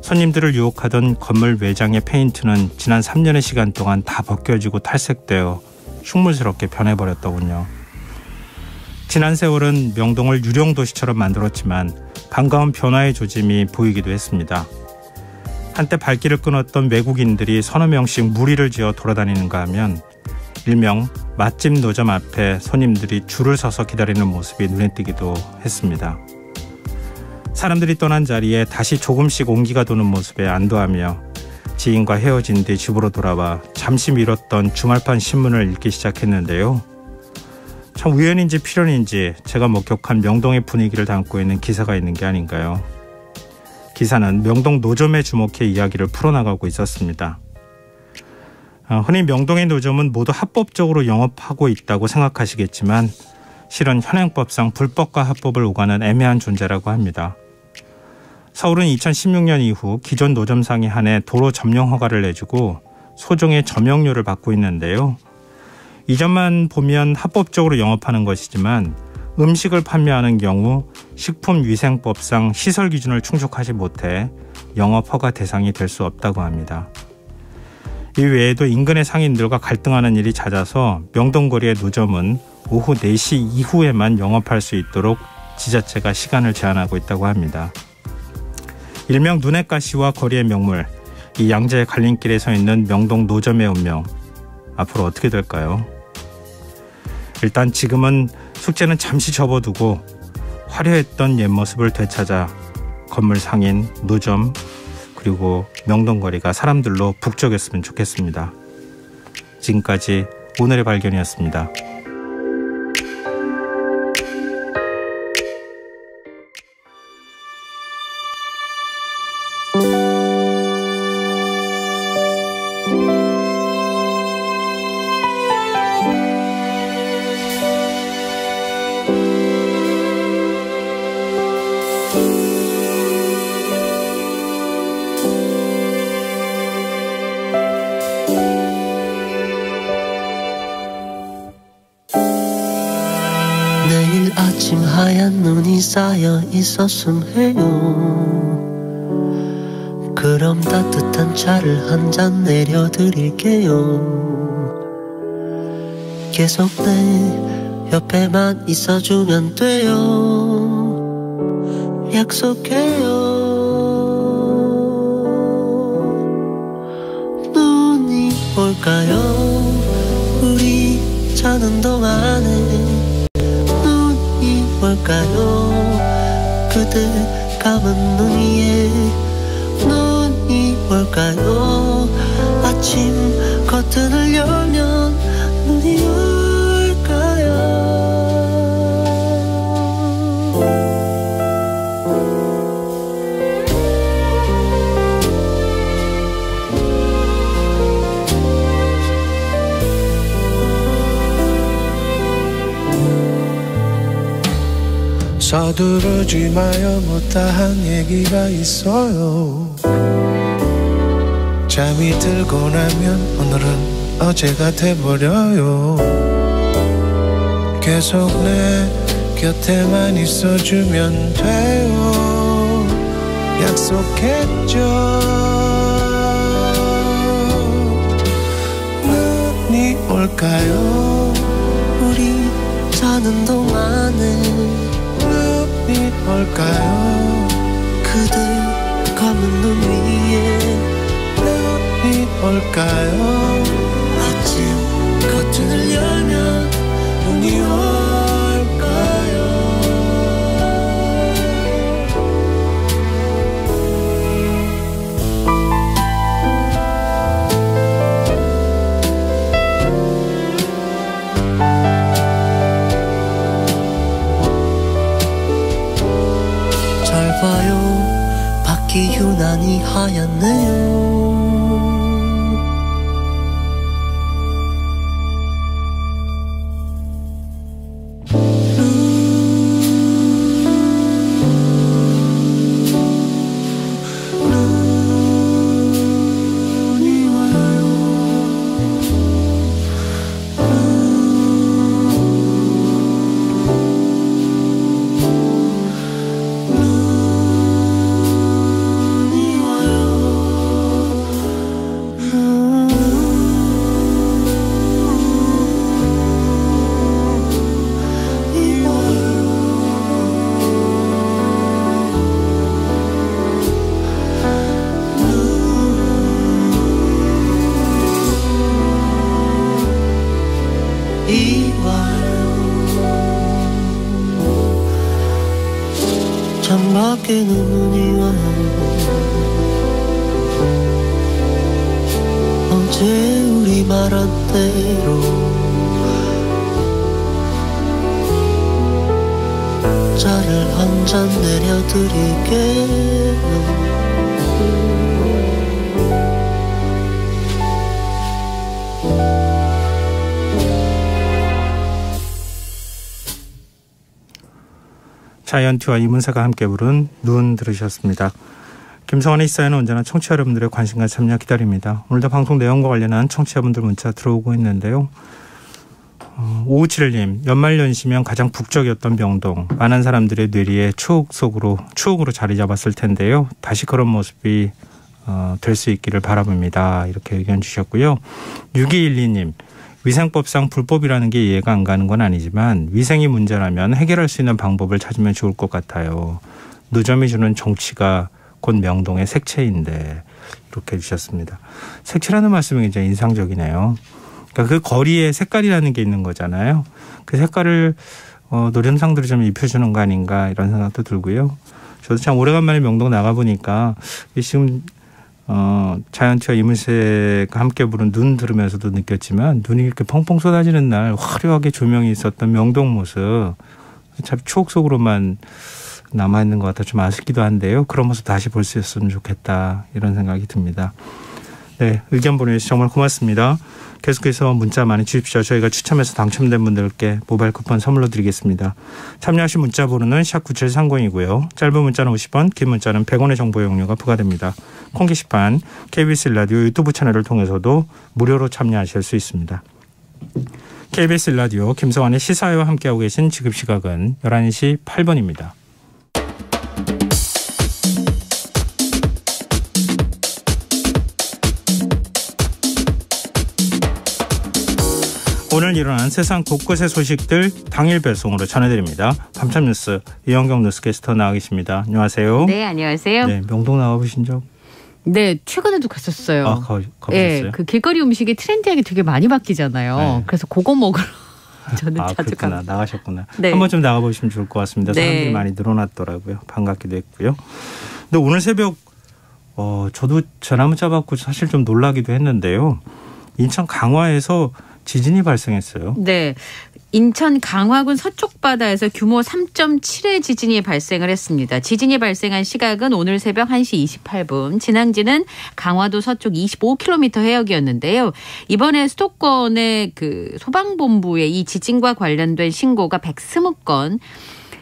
손님들을 유혹하던 건물 외장의 페인트는 지난 3년의 시간 동안 다 벗겨지고 탈색되어 흉물스럽게 변해버렸더군요. 지난 세월은 명동을 유령도시처럼 만들었지만 반가운 변화의 조짐이 보이기도 했습니다. 한때 발길을 끊었던 외국인들이 서너 명씩 무리를 지어 돌아다니는가 하면 일명 맛집 노점 앞에 손님들이 줄을 서서 기다리는 모습이 눈에 띄기도 했습니다. 사람들이 떠난 자리에 다시 조금씩 온기가 도는 모습에 안도하며 지인과 헤어진 뒤 집으로 돌아와 잠시 미뤘던 주말판 신문을 읽기 시작했는데요. 참 우연인지 필연인지 제가 목격한 명동의 분위기를 담고 있는 기사가 있는 게 아닌가요? 기사는 명동 노점에 주목해 이야기를 풀어나가고 있었습니다. 흔히 명동의 노점은 모두 합법적으로 영업하고 있다고 생각하시겠지만 실은 현행법상 불법과 합법을 오가는 애매한 존재라고 합니다. 서울은 2016년 이후 기존 노점상에 한해 도로 점령 허가를 내주고 소정의 점용료를 받고 있는데요. 이전만 보면 합법적으로 영업하는 것이지만 음식을 판매하는 경우 식품위생법상 시설 기준을 충족하지 못해 영업 허가 대상이 될 수 없다고 합니다. 이 외에도 인근의 상인들과 갈등하는 일이 잦아서 명동거리의 노점은 오후 4시 이후에만 영업할 수 있도록 지자체가 시간을 제한하고 있다고 합니다. 일명 눈의 가시와 거리의 명물, 이 양자의 갈림길에 서 있는 명동 노점의 운명, 앞으로 어떻게 될까요? 일단 지금은 숙제는 잠시 접어두고 화려했던 옛 모습을 되찾아 건물 상인, 노점, 그리고 명동거리가 사람들로 북적였으면 좋겠습니다. 지금까지 오늘의 발견이었습니다. 내일 아침 하얀 눈이 쌓여 있었음 해요. 그럼 따뜻한 차를 한 잔 내려드릴게요. 계속 내 옆에만 있어주면 돼요. 약속해요. 눈이 올까요? 우리 자는 동안에 눈이 올까요? 올까요? 그대 감은 눈 위에 눈이 올까요? 아침 커튼을 열면 눈이 올까요? 서두르지 마요 못다한 얘기가 있어요. 잠이 들고 나면 오늘은 어제가 돼버려요. 계속 내 곁에만 있어주면 돼요. 약속했죠. 눈이 올까요? 우리 자는 동안에 눈이 올까요? 그대 감은 눈 위에 눈이 올까요? 아침 커튼을 열면 눈이 올까요? 잘 봐요 밖이 유난히 하얗네요. 창밖에 눈이 와요. 어제 우리 말한 대로 차를 한 잔 내려드릴게요. 자이언티와 이문세가 함께 부른 눈 들으셨습니다. 김성환의 시사회는 언제나 청취자 여러분들의 관심과 참여 기다립니다. 오늘도 방송 내용과 관련한 청취자분들 문자 들어오고 있는데요. 5571님, 연말연시면 가장 북적이었던 명동. 많은 사람들의 뇌리에 추억으로 자리 잡았을 텐데요. 다시 그런 모습이 될 수 있기를 바라봅니다. 이렇게 의견 주셨고요. 6212님, 위생법상 불법이라는 게 이해가 안 가는 건 아니지만 위생이 문제라면 해결할 수 있는 방법을 찾으면 좋을 것 같아요. 노점이 주는 정치가 곧 명동의 색채인데, 이렇게 해주셨습니다. 색채라는 말씀이 굉장히 인상적이네요. 그러니까 그 거리에 색깔이라는 게 있는 거잖아요. 그 색깔을 노련상들이 좀 입혀주는 거 아닌가 이런 생각도 들고요. 저도 참 오래간만에 명동 나가보니까 지금 자이언티와 이문세가 함께 부른 눈 들으면서도 느꼈지만 눈이 이렇게 펑펑 쏟아지는 날 화려하게 조명이 있었던 명동 모습 참 추억 속으로만 남아있는 것 같아 좀 아쉽기도 한데요. 그런 모습 다시 볼 수 있었으면 좋겠다 이런 생각이 듭니다. 네, 의견 보내주셔서 정말 고맙습니다. 계속해서 문자 많이 주십시오. 저희가 추첨해서 당첨된 분들께 모바일 쿠폰 선물로 드리겠습니다. 참여하신 문자 번호는 샵9730이고요. 짧은 문자는 50원, 긴 문자는 100원의 정보 이용료가 부과됩니다. 콩 게시판, KBS 라디오 유튜브 채널을 통해서도 무료로 참여하실 수 있습니다. KBS 라디오 김성환의 시사회와 함께하고 계신 지금 시각은 11시 8분입니다. 오늘 일어난 세상 곳곳의 소식들 당일 배송으로 전해드립니다. 밤참 뉴스 이영경 뉴스캐스터 나와 계십니다. 안녕하세요. 네, 안녕하세요. 네, 명동 나와보신 적? 네, 최근에도 갔었어요. 가보셨어요? 네, 그 길거리 음식이 트렌디하게 되게 많이 바뀌잖아요. 네. 그래서 그거 먹으러 저는 자주 그렇구나. 갑니다. 나가셨구나. 네. 한번 좀 나가보시면 좋을 것 같습니다. 네. 사람들이 많이 늘어났더라고요. 반갑기도 했고요. 근데 오늘 새벽 저도 전화 문자 받고 사실 좀 놀라기도 했는데요. 인천 강화에서 지진이 발생했어요. 네. 인천 강화군 서쪽 바다에서 규모 3.7의 지진이 발생을 했습니다. 지진이 발생한 시각은 오늘 새벽 1시 28분. 진앙지는 강화도 서쪽 25km 해역이었는데요. 이번에 수도권의 그 소방본부의 이 지진과 관련된 신고가 120건.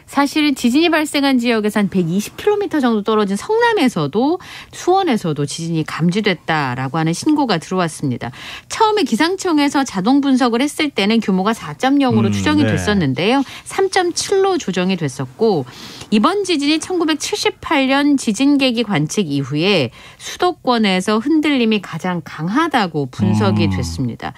사실은 지진이 발생한 지역에서 한 120km 정도 떨어진 성남에서도 수원에서도 지진이 감지됐다라고 하는 신고가 들어왔습니다. 처음에 기상청에서 자동 분석을 했을 때는 규모가 4.0으로 추정이 됐었는데요. 3.7로 조정이 됐었고 이번 지진이 1978년 지진계기 관측 이후에 수도권에서 흔들림이 가장 강하다고 분석이 됐습니다.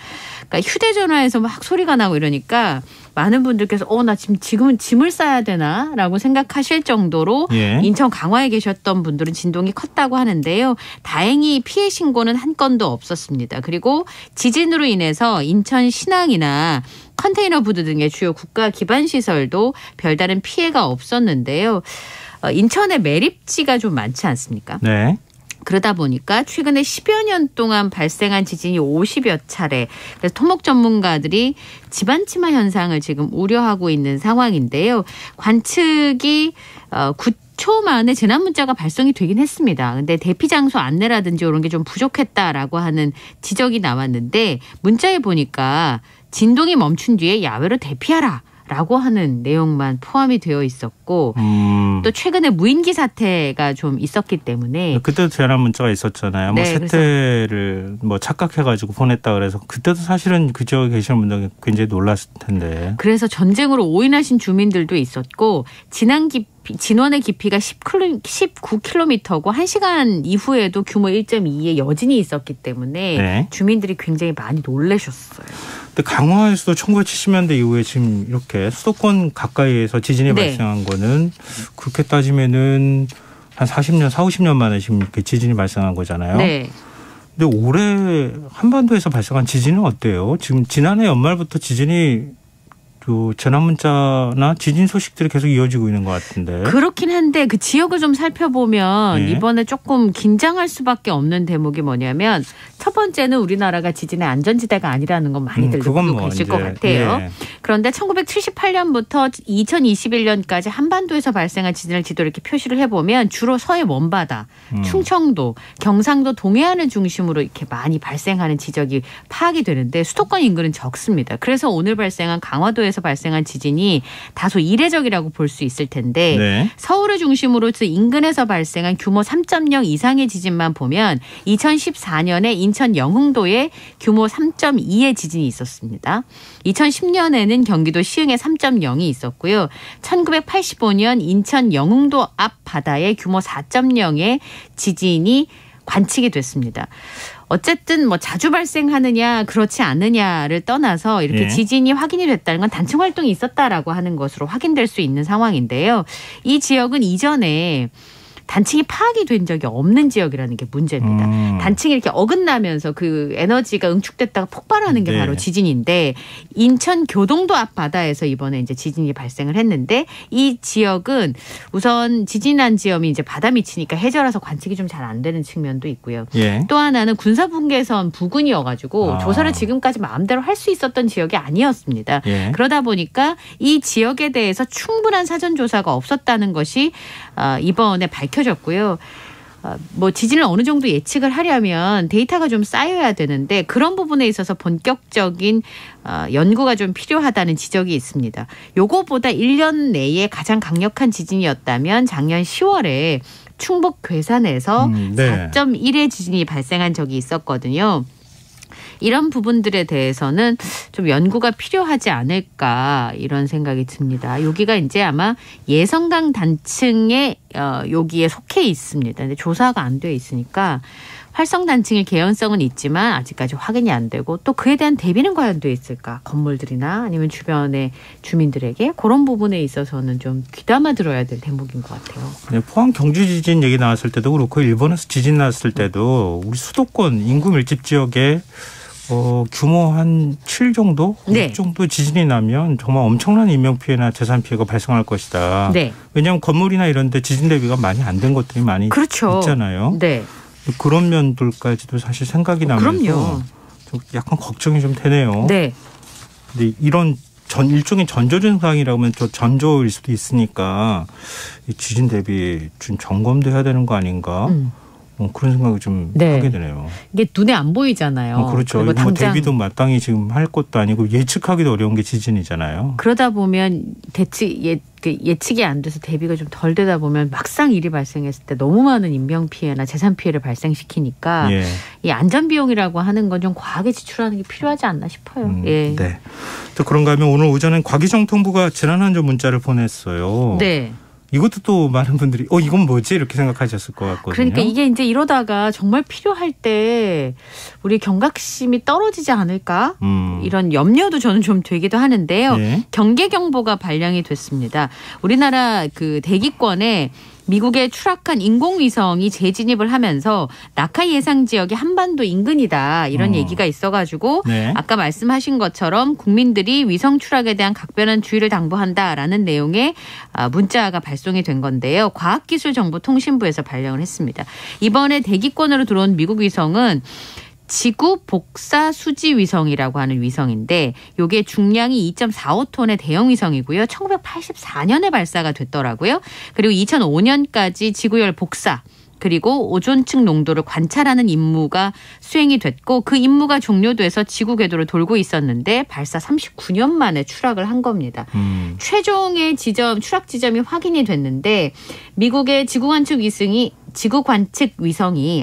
그러니까 휴대전화에서 막 소리가 나고 이러니까 많은 분들께서 나 지금은 짐을 싸야 되나라고 생각하실 정도로 인천 강화에 계셨던 분들은 진동이 컸다고 하는데요. 다행히 피해 신고는 한 건도 없었습니다. 그리고 지진으로 인해서 인천 신항이나 컨테이너 부두 등의 주요 국가 기반 시설도 별다른 피해가 없었는데요. 인천에 매립지가 좀 많지 않습니까? 네. 그러다 보니까 최근에 10여 년 동안 발생한 지진이 50여 차례. 그래서 토목 전문가들이 집안 침하 현상을 지금 우려하고 있는 상황인데요. 관측이 9초 만에 재난 문자가 발송이 되긴 했습니다. 근데 대피 장소 안내라든지 이런 게 좀 부족했다라고 하는 지적이 나왔는데 문자에 보니까 진동이 멈춘 뒤에 야외로 대피하라. 라고 하는 내용만 포함이 되어 있었고 또 최근에 무인기 사태가 좀 있었기 때문에 그때도 재난 문자가 있었잖아요. 네, 세태를 착각해가지고 보냈다 그래서 그때도 사실은 그 지역에 계시는 분들 굉장히 놀랐을 텐데. 그래서 전쟁으로 오인하신 주민들도 있었고 진원의 깊이가 19km고 1시간 이후에도 규모 1.2의 여진이 있었기 때문에 주민들이 굉장히 많이 놀라셨어요. 근데 강화에서도 1970년대 이후에 지금 이렇게 수도권 가까이에서 지진이 발생한 거는 그렇게 따지면은 한 40년, 50년 만에 지금 이렇게 지진이 발생한 거잖아요. 네. 근데 올해 한반도에서 발생한 지진은 어때요? 지금 지난해 연말부터 지진이 재난 문자나 지진 소식들이 계속 이어지고 있는 것 같은데. 그렇긴 한데 그 지역을 좀 살펴보면 이번에 조금 긴장할 수밖에 없는 대목이 뭐냐면 첫 번째는 우리나라가 지진의 안전지대가 아니라는 건 많이들 느끼고 계실 것 같아요. 그런데 1978년부터 2021년까지 한반도에서 발생한 지진을 지도를 이렇게 표시를 해보면 주로 서해 먼바다, 충청도, 경상도 동해안을 중심으로 이렇게 많이 발생하는 지적이 파악이 되는데 수도권 인근은 적습니다. 그래서 오늘 발생한 강화도에서 발생한 지진이 다소 이례적이라고 볼 수 있을 텐데 서울을 중심으로 인근에서 발생한 규모 3.0 이상의 지진만 보면 2014년에 인천 영흥도에 규모 3.2의 지진이 있었습니다. 2010년에는 경기도 시흥에 3.0이 있었고요. 1985년 인천 영흥도 앞 바다에 규모 4.0의 지진이 관측이 됐습니다. 어쨌든 자주 발생하느냐 그렇지 않느냐를 떠나서 이렇게 지진이 확인이 됐다는 건 단층 활동이 있었다라고 하는 것으로 확인될 수 있는 상황인데요. 이 지역은 이전에 단층이 파악이 된 적이 없는 지역이라는 게 문제입니다. 단층이 이렇게 어긋나면서 그 에너지가 응축됐다가 폭발하는 게 바로 지진인데 인천 교동도 앞 바다에서 이번에 이제 지진이 발생을 했는데 이 지역은 우선 지진한 지점이 이제 바다 밑이니까 해저라서 관측이 좀 잘 안 되는 측면도 있고요. 또 하나는 군사분계선 부근이어가지고 조사를 지금까지 마음대로 할 수 있었던 지역이 아니었습니다. 그러다 보니까 이 지역에 대해서 충분한 사전 조사가 없었다는 것이 이번에 밝혀졌고요. 지진을 어느 정도 예측을 하려면 데이터가 좀 쌓여야 되는데 그런 부분에 있어서 본격적인 연구가 좀 필요하다는 지적이 있습니다. 요거보다 1년 내에 가장 강력한 지진이었다면 작년 10월에 충북 괴산에서 4.1의 지진이 발생한 적이 있었거든요. 이런 부분들에 대해서는 좀 연구가 필요하지 않을까 이런 생각이 듭니다. 여기가 이제 아마 예성강 단층에 여기에 속해 있습니다. 근데 조사가 안 돼 있으니까 활성 단층일 개연성은 있지만 아직까지 확인이 안 되고 또 그에 대한 대비는 과연 돼 있을까? 건물들이나 아니면 주변의 주민들에게 그런 부분에 있어서는 좀 귀담아 들어야 될 대목인 것 같아요. 네, 포항 경주 지진 얘기 나왔을 때도 그렇고 일본에서 지진 났을 때도 우리 수도권 인구 밀집 지역에 규모 한 7 정도? 6 정도 지진이 나면 정말 엄청난 인명피해나 재산피해가 발생할 것이다. 네. 왜냐하면 건물이나 이런 데 지진 대비가 많이 안 된 것들이 많이 있잖아요. 네. 그런 면들까지도 사실 생각이 나면서 좀 약간 걱정이 좀 되네요. 네. 근데 이런 일종의 전조 증상이라면 또 전조일 수도 있으니까 지진 대비 좀 점검도 해야 되는 거 아닌가? 그런 생각이 좀 하게 되네요. 이게 눈에 안 보이잖아요. 그렇죠. 이거 뭐 대비도 마땅히 지금 할 것도 아니고 예측하기도 어려운 게 지진이잖아요. 그러다 보면 예측이 안 돼서 대비가 좀 덜 되다 보면 막상 일이 발생했을 때 너무 많은 인명피해나 재산피해를 발생시키니까 이 안전비용이라고 하는 건 좀 과하게 지출하는 게 필요하지 않나 싶어요. 네. 또 그런가 하면 오늘 오전엔 과기정통부가 재난안전 문자를 보냈어요. 네. 이것도 또 많은 분들이 이건 뭐지 이렇게 생각하셨을 것 같거든요. 그러니까 이게 이제 이러다가 정말 필요할 때 우리 경각심이 떨어지지 않을까 이런 염려도 저는 좀 되기도 하는데요. 경계경보가 발령이 됐습니다. 우리나라 그 대기권에 미국에 추락한 인공위성이 재진입을 하면서 낙하 예상 지역이 한반도 인근이다 이런 얘기가 있어가지고 아까 말씀하신 것처럼 국민들이 위성 추락에 대한 각별한 주의를 당부한다라는 내용의 문자가 발송이 된 건데요. 과학기술정보통신부에서 발령을 했습니다. 이번에 대기권으로 들어온 미국 위성은 지구 복사 수지 위성이라고 하는 위성인데 이게 중량이 2.45톤의 대형 위성이고요. 1984년에 발사가 됐더라고요. 그리고 2005년까지 지구열 복사 그리고 오존층 농도를 관찰하는 임무가 수행이 됐고 그 임무가 종료돼서 지구 궤도를 돌고 있었는데 발사 39년 만에 추락을 한 겁니다. 최종의 추락 지점이 확인이 됐는데 미국의 지구 관측 위성이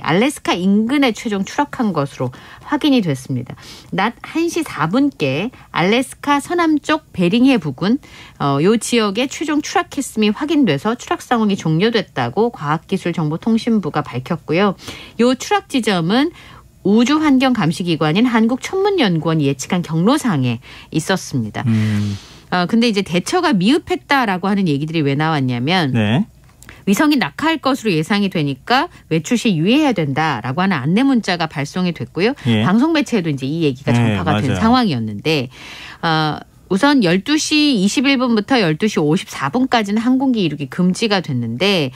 알래스카 인근에 최종 추락한 것으로 확인이 됐습니다. 낮 1시 4분께 알래스카 서남쪽 베링해 부근 이 지역에 최종 추락했음이 확인돼서 추락 상황이 종료됐다고 과학기술정보통신부가 밝혔고요. 이 추락 지점은 우주환경감시기관인 한국천문연구원이 예측한 경로상에 있었습니다. 근데 이제 대처가 미흡했다라고 하는 얘기들이 왜 나왔냐면 위성이 낙하할 것으로 예상이 되니까 외출 시 유의해야 된다라고 하는 안내 문자가 발송이 됐고요. 방송 매체에도 이제 이 얘기가 전파가 된 상황이었는데 우선 12시 21분부터 12시 54분까지는 항공기 이륙이 금지가 됐는데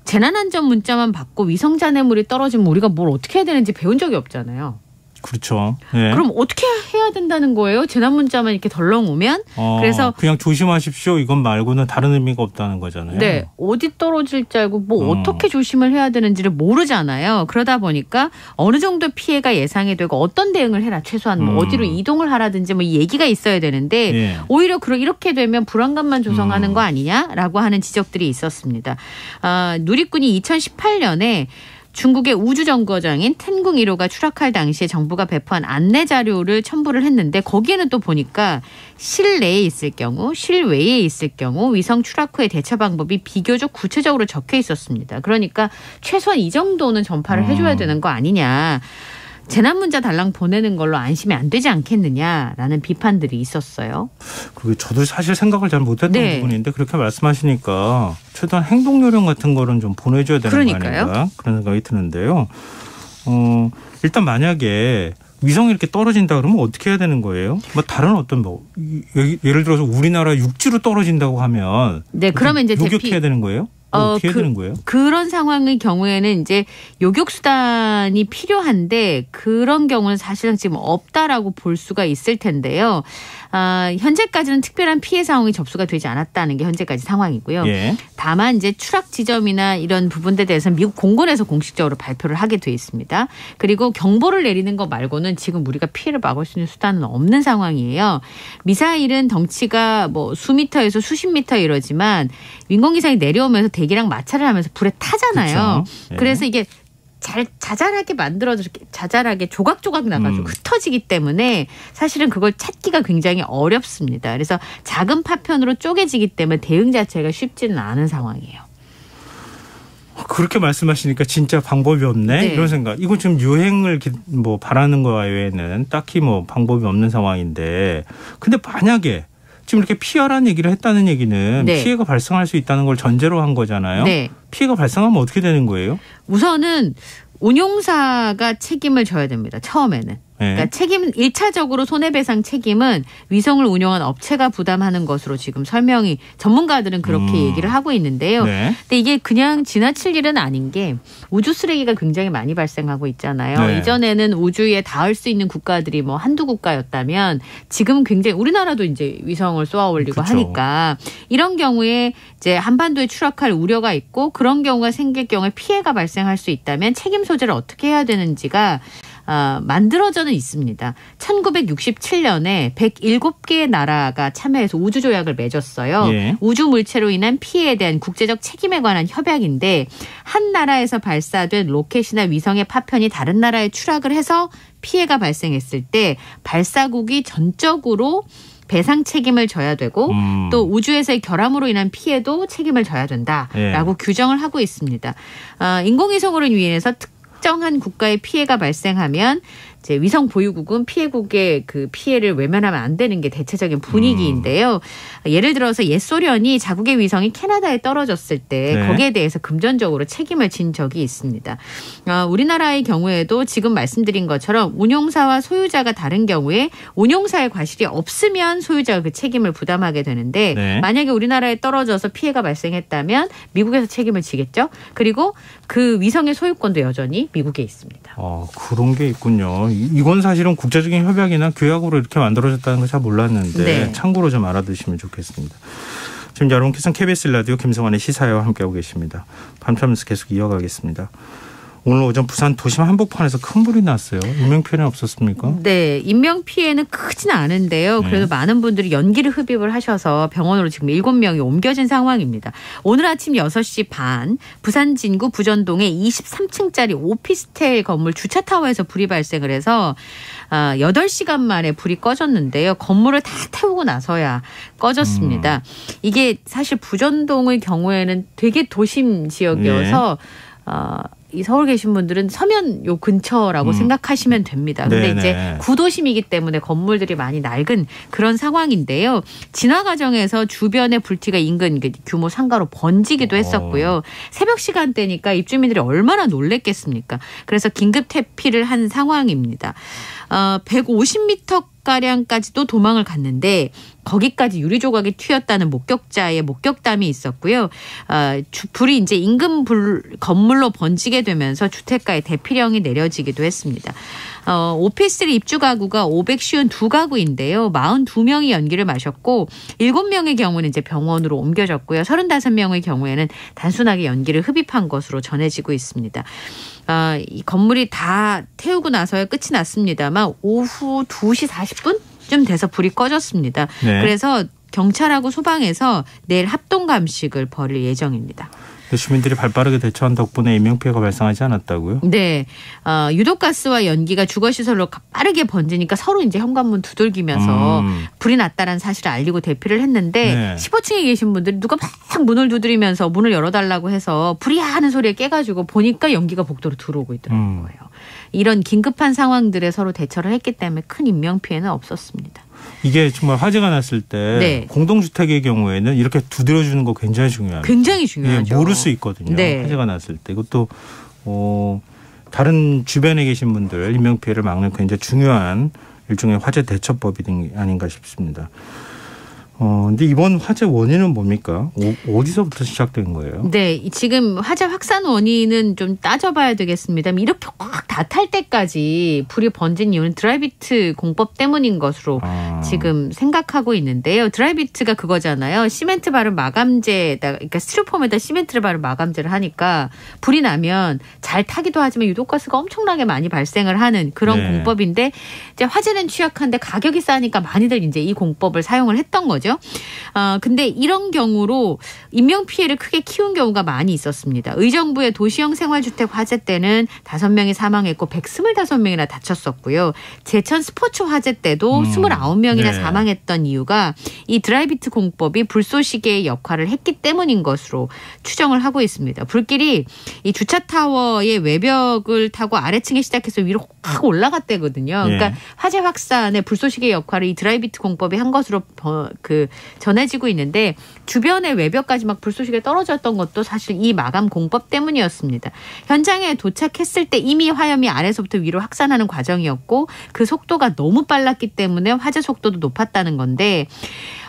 재난안전 문자만 받고 위성 잔해물이 떨어지면 우리가 뭘 어떻게 해야 되는지 배운 적이 없잖아요. 그렇죠. 그럼 어떻게 해야 된다는 거예요? 재난 문자만 이렇게 덜렁 오면? 그래서 그냥 조심하십시오. 이건 말고는 다른 의미가 없다는 거잖아요. 네. 어디 떨어질지 알고 어떻게 조심을 해야 되는지를 모르잖아요. 그러다 보니까 어느 정도 피해가 예상이 되고 어떤 대응을 해라. 최소한 어디로 이동을 하라든지 이 얘기가 있어야 되는데 오히려 이렇게 되면 불안감만 조성하는 거 아니냐라고 하는 지적들이 있었습니다. 누리꾼이 2018년에 중국의 우주정거장인 텐궁 1호가 추락할 당시에 정부가 배포한 안내 자료를 첨부를 했는데 거기에는 또 보니까 실내에 있을 경우, 실외에 있을 경우 위성 추락 후의 대처 방법이 비교적 구체적으로 적혀 있었습니다. 그러니까 최소한 이 정도는 전파를 해줘야 되는 거 아니냐. 재난 문자 달랑 보내는 걸로 안심이 안 되지 않겠느냐라는 비판들이 있었어요. 그리고 저도 사실 생각을 잘 못했던 부분인데 그렇게 말씀하시니까 최소한 행동 요령 같은 거는 좀 보내줘야 되는 거 아닌가 그런 생각이 드는데요. 일단 만약에 위성이 이렇게 떨어진다 그러면 어떻게 해야 되는 거예요? 다른 어떤 예를 들어서 우리나라 육지로 떨어진다고 하면 그러면 이제 요격해야 되는 거예요? 어떻게 해야 되는 거예요? 그런 상황의 경우에는 이제 요격 수단이 필요한데 그런 경우는 사실은 지금 없다라고 볼 수가 있을 텐데요. 현재까지는 특별한 피해 상황이 접수가 되지 않았다는 게 현재까지 상황이고요. 다만 이제 추락 지점이나 이런 부분들에 대해서는 미국 공군에서 공식적으로 발표를 하게 돼 있습니다. 그리고 경보를 내리는 것 말고는 지금 우리가 피해를 막을 수 있는 수단은 없는 상황이에요. 미사일은 덩치가 수미터에서 수십 미터 이러지만 인공위성이 내려오면서 대기랑 마찰을 하면서 불에 타잖아요. 그래서 이게 자잘하게 만들어서 이렇게 자잘하게 조각조각 나가지고 흩어지기 때문에 사실은 그걸 찾기가 굉장히 어렵습니다. 그래서 작은 파편으로 쪼개지기 때문에 대응 자체가 쉽지는 않은 상황이에요. 그렇게 말씀하시니까 진짜 방법이 없네 이런 생각. 이건 지금 유행을 바라는 거 외에는 딱히 방법이 없는 상황인데 근데 만약에 지금 이렇게 피하라는 얘기를 했다는 얘기는 피해가 발생할 수 있다는 걸 전제로 한 거잖아요. 피해가 발생하면 어떻게 되는 거예요? 우선은 운용사가 책임을 져야 됩니다. 처음에는. 그러니까 책임 1차적으로 손해배상 책임은 위성을 운영한 업체가 부담하는 것으로 지금 설명이 전문가들은 그렇게 얘기를 하고 있는데요. 네. 근데 이게 그냥 지나칠 일은 아닌 게 우주 쓰레기가 굉장히 많이 발생하고 있잖아요. 네. 이전에는 우주에 닿을 수 있는 국가들이 뭐 한두 국가였다면 지금은 굉장히 우리나라도 이제 위성을 쏘아 올리고 그쵸. 하니까 이런 경우에 이제 한반도에 추락할 우려가 있고 그런 경우가 생길 경우에 피해가 발생할 수 있다면 책임 소재를 어떻게 해야 되는지가 만들어져는 있습니다. 1967년에 107개의 나라가 참여해서 우주조약을 맺었어요. 예. 우주 물체로 인한 피해에 대한 국제적 책임에 관한 협약인데 한 나라에서 발사된 로켓이나 위성의 파편이 다른 나라에 추락을 해서 피해가 발생했을 때 발사국이 전적으로 배상 책임을 져야 되고 또 우주에서의 결함으로 인한 피해도 책임을 져야 된다라고 규정을 하고 있습니다. 인공위성으로 인해서 특정한 국가의 피해가 발생하면 이제 위성 보유국은 피해국의 그 피해를 외면하면 안 되는 게 대체적인 분위기인데요. 예를 들어서 옛 소련이 자국의 위성이 캐나다에 떨어졌을 때 거기에 대해서 금전적으로 책임을 진 적이 있습니다. 우리나라의 경우에도 지금 말씀드린 것처럼 운용사와 소유자가 다른 경우에 운용사의 과실이 없으면 소유자가 그 책임을 부담하게 되는데 만약에 우리나라에 떨어져서 피해가 발생했다면 미국에서 책임을 지겠죠. 그리고 그 위성의 소유권도 여전히 미국에 있습니다. 그런 게 있군요. 이건 사실은 국제적인 협약이나 규약으로 이렇게 만들어졌다는 걸 잘 몰랐는데 참고로 좀 알아두시면 좋겠습니다. 지금 여러분께서는 KBS 라디오 김성환의 시사회와 함께하고 계십니다. 밤참에서 계속 이어가겠습니다. 오늘 오전 부산 도심 한복판에서 큰 불이 났어요. 인명피해는 없었습니까? 네. 인명피해는 크지는 않은데요. 그래도 많은 분들이 연기를 흡입을 하셔서 병원으로 지금 7명이 옮겨진 상황입니다. 오늘 아침 6시 반 부산 진구 부전동의 23층짜리 오피스텔 건물 주차타워에서 불이 발생을 해서 8시간 만에 불이 꺼졌는데요. 건물을 다 태우고 나서야 꺼졌습니다. 이게 사실 부전동의 경우에는 되게 도심 지역이어서 이 서울 계신 분들은 서면 요 근처라고 생각하시면 됩니다. 근데 이제 구도심이기 때문에 건물들이 많이 낡은 그런 상황인데요. 진화 과정에서 주변의 불티가 인근 규모 상가로 번지기도 했었고요. 새벽 시간대니까 입주민들이 얼마나 놀랬겠습니까? 그래서 긴급 퇴피를 한 상황입니다. 150m가량까지도 도망을 갔는데 거기까지 유리 조각이 튀었다는 목격자의 목격담이 있었고요. 불이 이제 인근 건물로 번지게 되면서 주택가에 대피령이 내려지기도 했습니다. 오피스텔 입주 가구가 552가구인데요. 42명이 연기를 마셨고 7명의 경우는 이제 병원으로 옮겨졌고요. 35명의 경우에는 단순하게 연기를 흡입한 것으로 전해지고 있습니다. 이 건물이 다 태우고 나서야 끝이 났습니다만 오후 2시 40분쯤 돼서 불이 꺼졌습니다. 그래서 경찰하고 소방에서 내일 합동 감식을 벌일 예정입니다. 시민들이 발빠르게 대처한 덕분에 인명피해가 발생하지 않았다고요? 네. 유독가스와 연기가 주거시설로 빠르게 번지니까 서로 이제 현관문 두들기면서 불이 났다는 사실을 알리고 대피를 했는데 15층에 계신 분들이 누가 막 문을 두드리면서 문을 열어달라고 해서 불이야 하는 소리에 깨가지고 보니까 연기가 복도로 들어오고 있더라는 거예요. 이런 긴급한 상황들에 서로 대처를 했기 때문에 큰 인명피해는 없었습니다. 이게 정말 화재가 났을 때 공동주택의 경우에는 이렇게 두드려주는 거 굉장히 중요합니다. 굉장히 중요하죠. 모를 수 있거든요. 화재가 났을 때. 이것도 다른 주변에 계신 분들 인명피해를 막는 굉장히 중요한 일종의 화재 대처법이 아닌가 싶습니다. 근데 이번 화재 원인은 뭡니까? 어디서부터 시작된 거예요? 네, 지금 화재 확산 원인은 좀 따져봐야 되겠습니다. 이렇게 확 다 탈 때까지 불이 번진 이유는 드라이비트 공법 때문인 것으로 지금 생각하고 있는데요. 드라이비트가 그거잖아요. 시멘트 바른 마감재에다, 그러니까 스티로폼에다 시멘트를 바른 마감재를 하니까 불이 나면 잘 타기도 하지만 유독가스가 엄청나게 많이 발생을 하는 그런 공법인데 이제 화재는 취약한데 가격이 싸니까 많이들 이제 이 공법을 사용을 했던 거죠. 근데 이런 경우로 인명피해를 크게 키운 경우가 많이 있었습니다. 의정부의 도시형 생활주택 화재 때는 5명이 사망했고 125명이나 다쳤었고요. 제천 스포츠 화재 때도 29명이나 사망했던 이유가 이 드라이비트 공법이 불쏘시개의 역할을 했기 때문인 것으로 추정을 하고 있습니다. 불길이 이 주차타워의 외벽을 타고 아래층에 시작해서 위로 확 올라갔대거든요. 그러니까 화재 확산에 불쏘시개의 역할을 이 드라이비트 공법이 한 것으로 전해지고 있는데 주변의 외벽까지 막 불쏘시개 떨어졌던 것도 사실 이 마감 공법 때문이었습니다. 현장에 도착했을 때 이미 화염이 아래서부터 위로 확산하는 과정이었고 그 속도가 너무 빨랐기 때문에 화재 속도도 높았다는 건데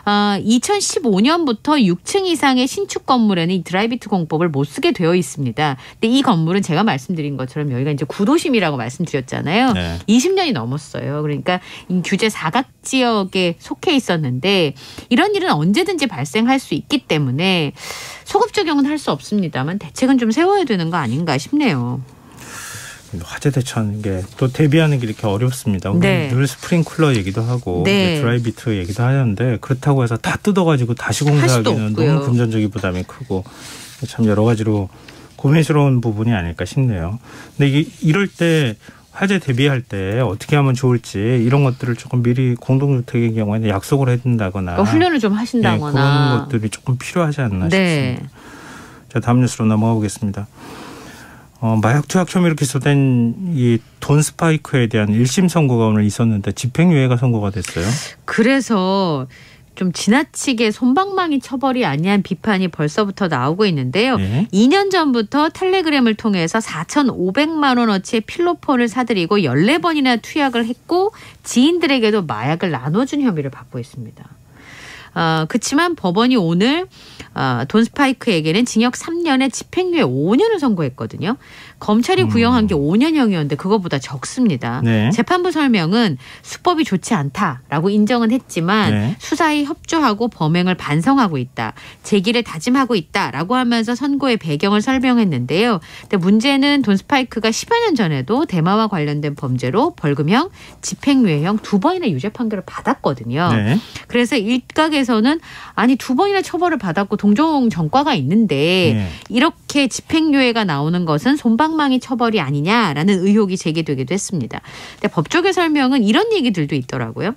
2015년부터 6층 이상의 신축 건물에는 이 드라이비트 공법을 못 쓰게 되어 있습니다. 근데 이 건물은 제가 말씀드린 것처럼 여기가 이제 구도심이라고 말씀드렸잖아요. 네. 20년이 넘었어요. 그러니까 이 규제 사각 지역에 속해 있었는데 이런 일은 언제든지 발생할 수 있기 때문에 소급 적용은 할 수 없습니다만 대책은 좀 세워야 되는 거 아닌가 싶네요. 화재 대처하는 게 또 대비하는 게 이렇게 어렵습니다. 네. 늘 스프링클러 얘기도 하고 네. 드라이비트 얘기도 하는데 그렇다고 해서 다 뜯어가지고 다시 공사하기는 너무 금전적인 부담이 크고 참 여러 가지로 고민스러운 부분이 아닐까 싶네요. 근데 이럴 때 화재 대비할 때 어떻게 하면 좋을지 이런 것들을 조금 미리 공동주택의 경우에는 약속을 해둔다거나 훈련을 좀 하신다거나 그런 것들이 조금 필요하지 않나 싶습니다. 자, 다음 뉴스로 넘어가 보겠습니다. 마약 투약 혐의로 기소된 이 돈 스파이크에 대한 1심 선고가 오늘 있었는데 집행유예가 선고가 됐어요. 그래서 좀 지나치게 솜방망이 처벌이 아니한 비판이 벌써부터 나오고 있는데요. 네. 2년 전부터 텔레그램을 통해서 4,500만 원어치의 필로폰을 사들이고 14번이나 투약을 했고 지인들에게도 마약을 나눠준 혐의를 받고 있습니다. 그렇지만 법원이 오늘 돈 스파이크에게는 징역 3년에 집행유예 5년을 선고했거든요. 검찰이 구형한 게 5년형이었는데 그거보다 적습니다. 네. 재판부 설명은 수법이 좋지 않다라고 인정은 했지만 네. 수사에 협조하고 범행을 반성하고 있다. 재기를 다짐하고 있다라고 하면서 선고의 배경을 설명했는데요. 근데 문제는 돈 스파이크가 10여 년 전에도 대마와 관련된 범죄로 벌금형, 집행유예형 2번이나 유죄 판결을 받았거든요. 네. 그래서 일각에서는 아니 2번이나 처벌을 받았고 동종 전과가 있는데 네. 이렇게 집행유예가 나오는 것은 솜방망이 처벌이 아니냐라는 의혹이 제기되기도 했습니다. 근데 법조계 설명은 이런 얘기들도 있더라고요.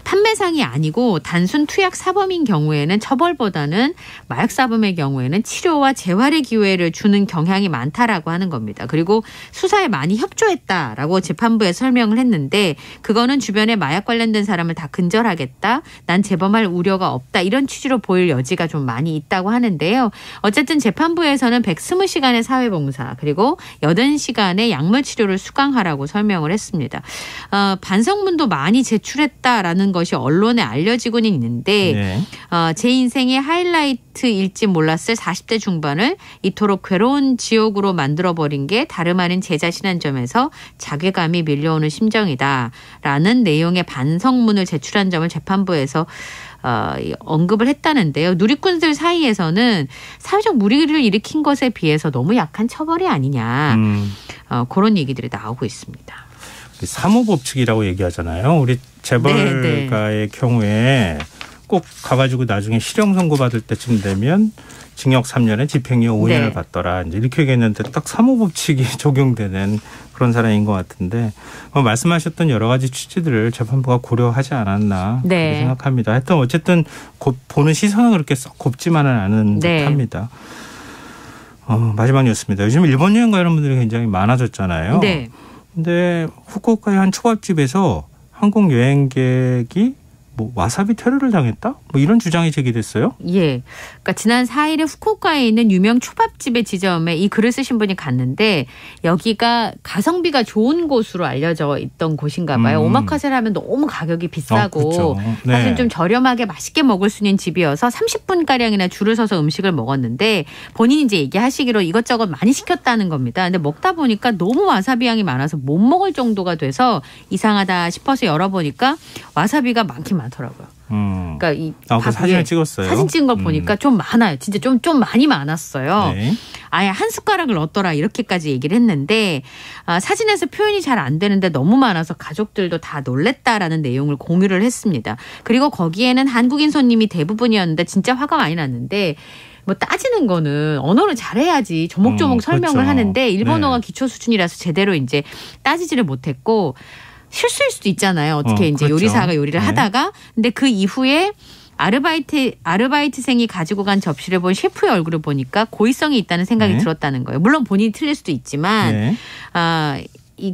판매상이 아니고 단순 투약 사범인 경우에는 처벌보다는 마약 사범의 경우에는 치료와 재활의 기회를 주는 경향이 많다라고 하는 겁니다. 그리고 수사에 많이 협조했다라고 재판부에 설명을 했는데 그거는 주변에 마약 관련된 사람을 다 근절하겠다. 난 재범할 우려가 없다. 이런 취지로 보일 여지가 좀 많이 있다고 하는데요. 어쨌든 재판부에서는 120시간의 사회봉사 그리고 80시간의 약물 치료를 수강하라고 설명을 했습니다. 반성문도 많이 제출했다라는 것이 언론에 알려지고는 있는데 네. 제 인생의 하이라이트일지 몰랐을 40대 중반을 이토록 괴로운 지옥으로 만들어버린 게 다름 아닌 제 자신한 점에서 자괴감이 밀려오는 심정이다라는 내용의 반성문을 제출한 점을 재판부에서 언급을 했다는데요. 누리꾼들 사이에서는 사회적 물의를 일으킨 것에 비해서 너무 약한 처벌이 아니냐 그런 얘기들이 나오고 있습니다. 사모법칙이라고 얘기하잖아요. 우리 재벌가의 경우에 꼭 가가지고 나중에 실형 선고받을 때쯤 되면 징역 3년에 집행유예 5년을 네. 받더라. 이제 이렇게 얘기했는데 딱 사모법칙이 적용되는 그런 사람인 것 같은데 말씀하셨던 여러 가지 취지들을 재판부가 고려하지 않았나 네. 생각합니다. 하여튼 어쨌든 보는 시선은 그렇게 썩 곱지만은 않은 네. 듯합니다. 마지막 뉴스입니다. 요즘 일본 여행 가는 분들이 굉장히 많아졌잖아요. 네. 근데 후쿠오카의 한 초밥집에서 한국 여행객이 뭐 와사비 테러를 당했다? 뭐 이런 주장이 제기됐어요? 예. 그러니까 지난 4일에 후쿠오카에 있는 유명 초밥집의 지점에 이 글을 쓰신 분이 갔는데 여기가 가성비가 좋은 곳으로 알려져 있던 곳인가 봐요. 오마카세를 하면 너무 가격이 비싸고 네. 사실 좀 저렴하게 맛있게 먹을 수 있는 집이어서 30분가량이나 줄을 서서 음식을 먹었는데 본인이 이제 얘기하시기로 이것저것 많이 시켰다는 겁니다. 근데 먹다 보니까 너무 와사비 향이 많아서 못 먹을 정도가 돼서 이상하다 싶어서 열어보니까 와사비가 많긴 많더라고요. 그러니까 이 그 사진을 찍었어요. 사진 찍은 걸 보니까 좀 많아요. 진짜 좀 많이 많았어요. 네. 아예 한 숟가락을 넣었더라 이렇게까지 얘기를 했는데 사진에서 표현이 잘 안 되는데 너무 많아서 가족들도 다 놀랬다라는 내용을 공유를 했습니다. 그리고 거기에는 한국인 손님이 대부분이었는데 진짜 화가 많이 났는데 뭐 따지는 거는 언어를 잘해야지 조목조목 설명을 그렇죠. 하는데 일본어가 네. 기초 수준이라서 제대로 이제 따지지를 못했고 실수일 수도 있잖아요. 어떻게 이제 그렇죠. 요리사가 요리를 네. 하다가 근데 그 이후에 아르바이트생이 가지고 간 접시를 본 셰프의 얼굴을 보니까 고의성이 있다는 생각이 네. 들었다는 거예요. 물론 본인이 틀릴 수도 있지만 네.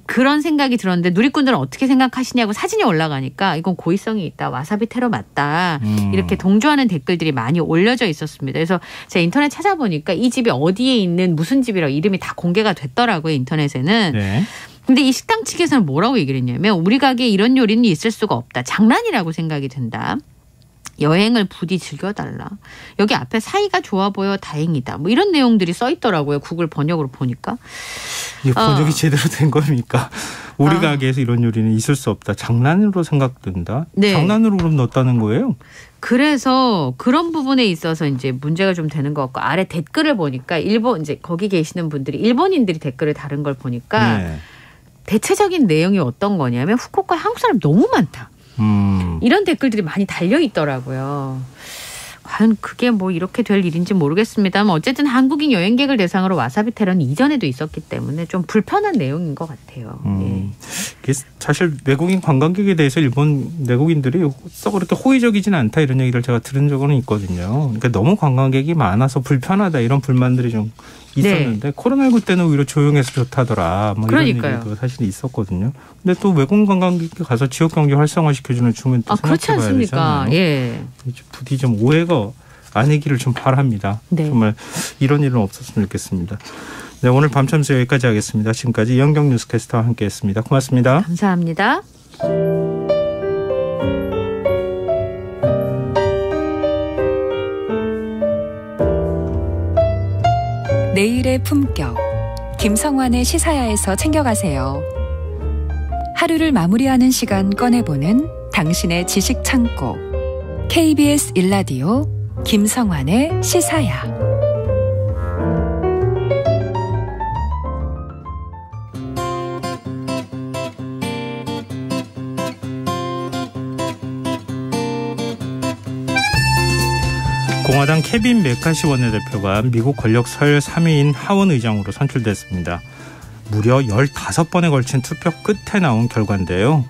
그런 생각이 들었는데 누리꾼들은 어떻게 생각하시냐고 사진이 올라가니까 이건 고의성이 있다. 와사비 테러 맞다. 이렇게 동조하는 댓글들이 많이 올려져 있었습니다. 그래서 제가 인터넷 찾아보니까 이 집이 어디에 있는 무슨 집이라고 이름이 다 공개가 됐더라고요. 인터넷에는. 네. 근데 이 식당 측에서는 뭐라고 얘기를 했냐면 우리 가게에 이런 요리는 있을 수가 없다. 장난이라고 생각이 든다. 여행을 부디 즐겨달라. 여기 앞에 사이가 좋아 보여 다행이다. 뭐 이런 내용들이 써 있더라고요. 구글 번역으로 보니까. 이게 번역이 제대로 된 겁니까? 우리 가게에서 이런 요리는 있을 수 없다. 장난으로 생각된다. 네. 장난으로 그럼 넣었다는 거예요? 그래서 그런 부분에 있어서 이제 문제가 좀 되는 것 같고 아래 댓글을 보니까 이제 거기 계시는 분들이 일본인들이 댓글을 다른 걸 보니까 네. 대체적인 내용이 어떤 거냐면 후쿠오카에 한국 사람 너무 많다. 이런 댓글들이 많이 달려 있더라고요. 과연 그게 뭐 이렇게 될 일인지 모르겠습니다만 어쨌든 한국인 여행객을 대상으로 와사비 테러는 이전에도 있었기 때문에 좀 불편한 내용인 것 같아요. 예. 사실 외국인 관광객에 대해서 일본 내국인들이 썩 그렇게 호의적이지는 않다 이런 얘기를 제가 들은 적은 있거든요. 그러니까 너무 관광객이 많아서 불편하다 이런 불만들이 좀 있었는데 네. 코로나19 때는 오히려 조용해서 좋다더라. 뭐 그러니까요. 이런 얘기도 사실 있었거든요. 근데 또 외국 관광객이 가서 지역 경제 활성화시켜주는 춤은 또 그렇지 않습니까? 예. 부디 좀 오해가 아니기를 좀 바랍니다. 네. 정말 이런 일은 없었으면 좋겠습니다. 네, 오늘 밤참수 여기까지 하겠습니다. 지금까지 이현경 뉴스캐스터와 함께했습니다. 고맙습니다. 감사합니다. 내일의 품격 김성환의 시사야에서 챙겨가세요. 하루를 마무리하는 시간 꺼내보는 당신의 지식 창고 KBS 1라디오 김성환의 시사야. 공화당 케빈 메카시 원내대표가 미국 권력 서열 3위인 하원 의장으로 선출됐습니다. 무려 15번에 걸친 투표 끝에 나온 결과인데요.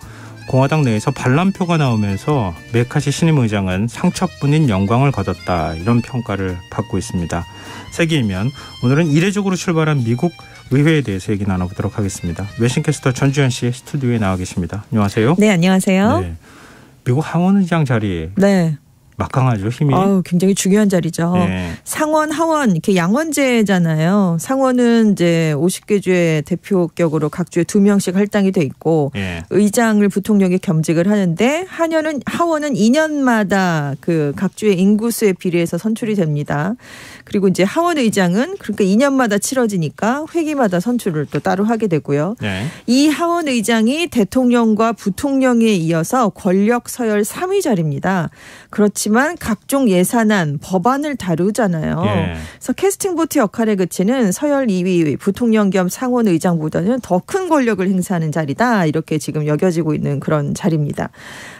공화당 내에서 반란표가 나오면서 메카시 신임 의장은 상처뿐인 영광을 거뒀다 이런 평가를 받고 있습니다. 세계이면 오늘은 이례적으로 출발한 미국 의회에 대해서 얘기 나눠보도록 하겠습니다. 외신캐스터 전주현 씨 스튜디오에 나와 계십니다. 안녕하세요. 네, 안녕하세요. 네. 미국 하원 의장 자리. 네. 막강하죠, 힘이. 굉장히 중요한 자리죠. 네. 상원, 하원 이렇게 양원제잖아요. 상원은 이제 50개 주의 대표격으로 각 주에 2명씩 할당이 돼 있고 네. 의장을 부통령이 겸직을 하는데 하원은 2년마다 그 각 주의 인구수에 비례해서 선출이 됩니다. 그리고 이제 하원 의장은 그러니까 2년마다 치러지니까 회기마다 선출을 또 따로 하게 되고요. 네. 이 하원 의장이 대통령과 부통령에 이어서 권력 서열 3위 자리입니다. 그렇지만 각종 예산안, 법안을 다루잖아요. 예. 그래서 캐스팅 보트 역할에 그치는 서열 2위 부통령 겸 상원 의장보다는 더 큰 권력을 행사하는 자리다. 이렇게 지금 여겨지고 있는 그런 자리입니다.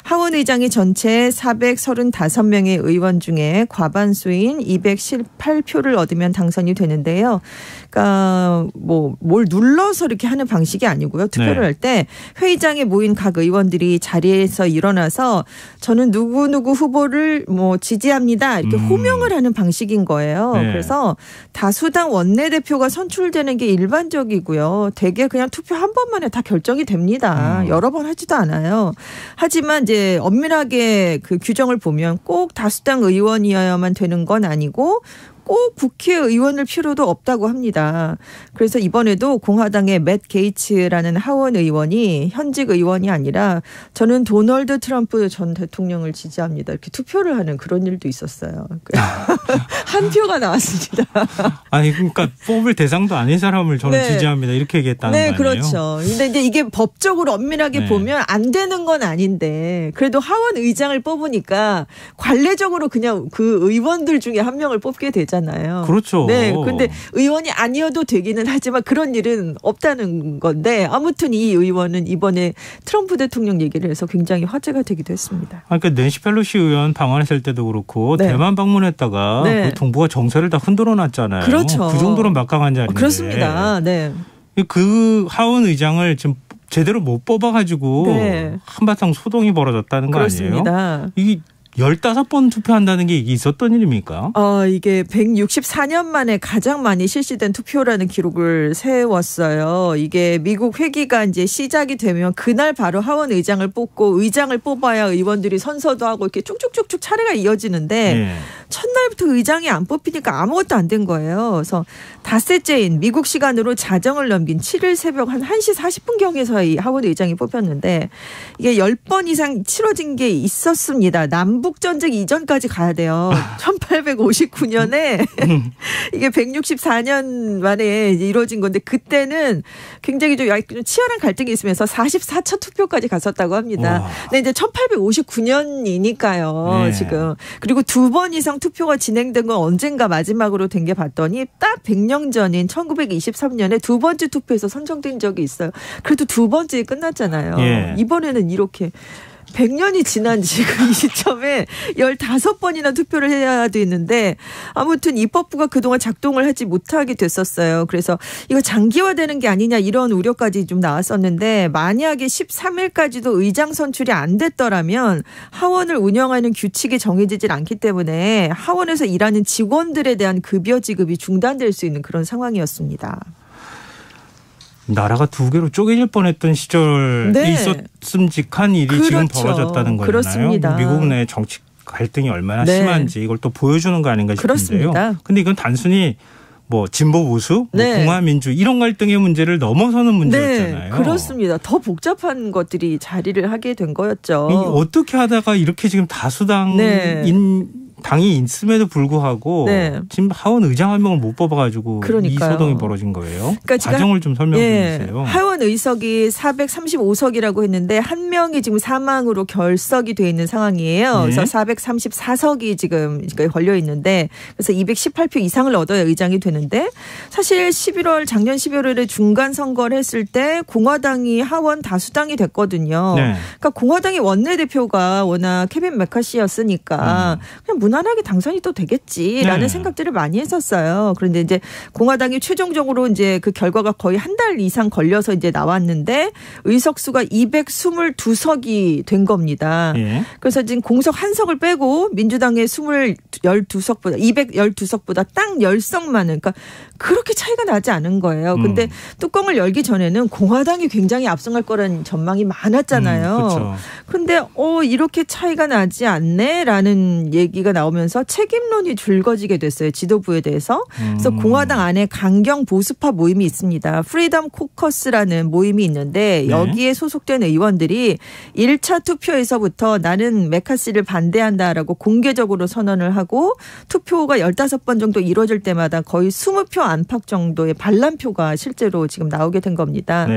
하원 의장이 전체 435명의 의원 중에 과반수인 218표를 얻으면 당선이 되는데요. 그러니까 뭘 눌러서 이렇게 하는 방식이 아니고요. 투표를 할 때 회의장에 모인 각 의원들이 자리에서 일어나서 저는 누구 후보를 지지합니다. 이렇게 호명을 하는 방식인 거예요. 네. 그래서 다수당 원내대표가 선출되는 게 일반적이고요. 대개 그냥 투표 한 번만에 다 결정이 됩니다. 여러 번 하지도 않아요. 하지만 이제 엄밀하게 그 규정을 보면 꼭 다수당 의원이어야만 되는 건 아니고 꼭 국회의원을 필요도 없다고 합니다. 그래서 이번에도 공화당의 맷 게이츠라는 하원 의원이 현직 의원이 아니라 저는 도널드 트럼프 전 대통령을 지지합니다. 이렇게 투표를 하는 그런 일도 있었어요. 한 표가 나왔습니다. 아니 그러니까 뽑을 대상도 아닌 사람을 저는 네. 지지합니다. 이렇게 얘기했다는 거 아니에요? 네, 그렇죠. 근데 이제 이게 법적으로 엄밀하게 네. 보면 안 되는 건 아닌데 그래도 하원 의장을 뽑으니까 관례적으로 그냥 그 의원들 중에 한 명을 뽑게 되잖아요. 그렇죠. 네, 근데 의원이 아니어도 되기는 하지만 그런 일은 없다는 건데 아무튼 이 의원은 이번에 트럼프 대통령 얘기를 해서 굉장히 화제가 되기도 했습니다. 그러니까 낸시 펠로시 의원 방한했을 때도 그렇고 네. 대만 방문했다가 네. 동북아 정세를 다 흔들어놨잖아요. 그렇죠. 그 정도로 막강한 자리인데. 그렇습니다. 네. 그 하원 의장을 지금 제대로 못 뽑아가지고 네. 한바탕 소동이 벌어졌다는 거 그렇습니다. 아니에요? 이게 15번 투표한다는 게 있었던 일입니까? 이게 164년 만에 가장 많이 실시된 투표라는 기록을 세웠어요. 이게 미국 회기가 이제 시작이 되면 그날 바로 하원 의장을 뽑고 의장을 뽑아야 의원들이 선서도 하고 이렇게 쭉쭉쭉쭉 차례가 이어지는데 첫날부터 의장이 안 뽑히니까 아무것도 안 된 거예요. 그래서 닷새째인 미국 시간으로 자정을 넘긴 7일 새벽 한 1시 40분경에서 이 하원 의장이 뽑혔는데 이게 10번 이상 치러진 게 있었습니다. 남북전쟁 이전까지 가야 돼요. 1859년에 이게 164년 만에 이루어진 건데 그때는 굉장히 좀 치열한 갈등이 있으면서 44차 투표까지 갔었다고 합니다. 와. 근데 이제 1859년이니까요. 지금. 그리고 2번 이상 투표가 진행된 건 언젠가 마지막으로 된 게 봤더니 딱 100년 전인 1923년에 두 번째 투표에서 선정된 적이 있어요. 그래도 두 번째에 끝났잖아요. 이번에는 이렇게 100년이 지난 지금 이 시점에 15번이나 투표를 해야 되는데 아무튼 입법부가 그동안 작동을 하지 못하게 됐었어요. 그래서 이거 장기화되는 게 아니냐 이런 우려까지 좀 나왔었는데 만약에 13일까지도 의장 선출이 안 됐더라면 하원을 운영하는 규칙이 정해지질 않기 때문에 하원에서 일하는 직원들에 대한 급여 지급이 중단될 수 있는 그런 상황이었습니다. 나라가 두 개로 쪼개질 뻔했던 시절이 있었음직한 일이 지금 벌어졌다는 거잖아요. 그렇습니다. 미국 내 정치 갈등이 얼마나 심한지 이걸 또 보여주는 거 아닌가 싶은데요. 그런데 이건 단순히 뭐 진보 보수, 뭐 공화 민주 이런 갈등의 문제를 넘어서는 문제였잖아요. 그렇습니다. 더 복잡한 것들이 자리를 하게 된 거였죠. 어떻게 하다가 이렇게 지금 다수당인 당이 있음에도 불구하고 지금 하원 의장 한 명을 못 뽑아가지고 이 소동이 벌어진 거예요. 그러니까 과정을 좀 설명해 주세요. 하원 의석이 435석이라고 했는데 한 명이 지금 사망으로 결석이 돼 있는 상황이에요. 그래서 434석이 지금 걸려 있는데 그래서 218표 이상을 얻어야 의장이 되는데 사실 작년 11월에 중간 선거를 했을 때 공화당이 하원 다수당이 됐거든요. 그러니까 공화당의 원내대표가 워낙 케빈 메카시였으니까 그냥 무난하게 당선이 또 되겠지라는 생각들을 많이 했었어요. 그런데 이제 공화당이 최종적으로 이제 그 결과가 거의 한 달 이상 걸려서 이제 나왔는데 의석 수가 222석이 된 겁니다. 그래서 지금 공석 한 석을 빼고 민주당의 212석보다 딱 10석 많은 그러니까 그렇게 차이가 나지 않은 거예요. 근데 뚜껑을 열기 전에는 공화당이 굉장히 앞서갈 거라는 전망이 많았잖아요. 그런데 이렇게 차이가 나지 않네라는 얘기가 나오면서 책임론이 줄거지게 됐어요. 지도부에 대해서. 그래서 공화당 안에 강경 보수파 모임이 있습니다. 프리덤 코커스라는 모임이 있는데 여기에 소속된 의원들이 1차 투표에서부터 나는 메카시를 반대한다라고 공개적으로 선언을 하고 투표가 15번 정도 이루어질 때마다 거의 20표 안팎 정도의 반란표가 실제로 지금 나오게 된 겁니다.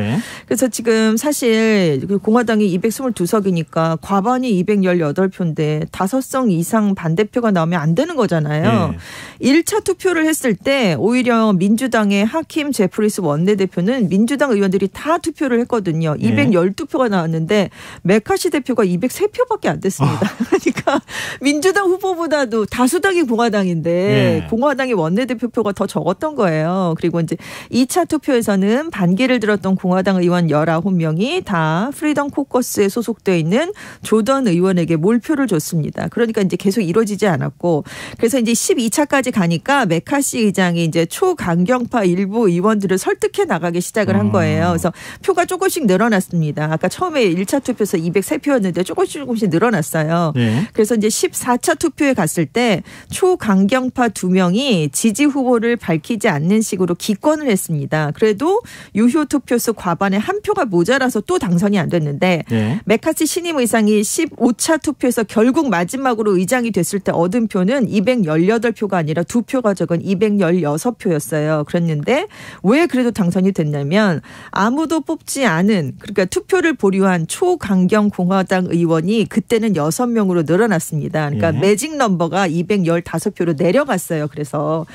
그래서 지금 사실 공화당이 222석이니까 과반이 218표인데 5석 이상 반대표가 나오면 안 되는 거잖아요. 1차 투표를 했을 때 오히려 민주당의 하킴 제프리스 원내대표는 민주당 의원들이 다 투표를 했거든요. 212표가 나왔는데 메카시 대표가 203표밖에 안 됐습니다. 그러니까 민주당 후보보다도 다수당이 공화당인데 공화당의 원내대표표가 더 적었던 거예요. 그리고 이제 2차 투표에서는 반기를 들었던 공화당 의원 19명이 다 프리덤 코커스에 소속되어 있는 조던 의원에게 몰표를 줬습니다. 그러니까 이제 계속 이루어지지 않았고 그래서 이제 12차까지 가니까 메카시 의장이 이제 초강경파 일부 의원들을 설득해 나가기 시작을 한 거예요. 그래서 표가 조금씩 늘어났습니다. 아까 처음에 1차 투표에서 203표였는데 조금씩 늘어났어요. 그래서 이제 14차 투표에 갔을 때 초강경파 2명이 지지 후보를 밝히지 않는 식으로 기권을 했습니다. 그래도 유효 투표수 과반의 한 표가 모자라서 또 당선이 안 됐는데 메카시 신임 의장이 15차 투표에서 결국 마지막으로 의장이 됐을 때 얻은 표는 218표가 아니라 2표가 적은 216표였어요. 그랬는데 왜 그래도 당선이 됐냐면 아무도 뽑지 않은 그러니까 투표를 보류한 초강경 공화당 의원이 그때는 6명으로 늘어났습니다. 그러니까 매직 넘버가 215표로 내려갔어요. 그래서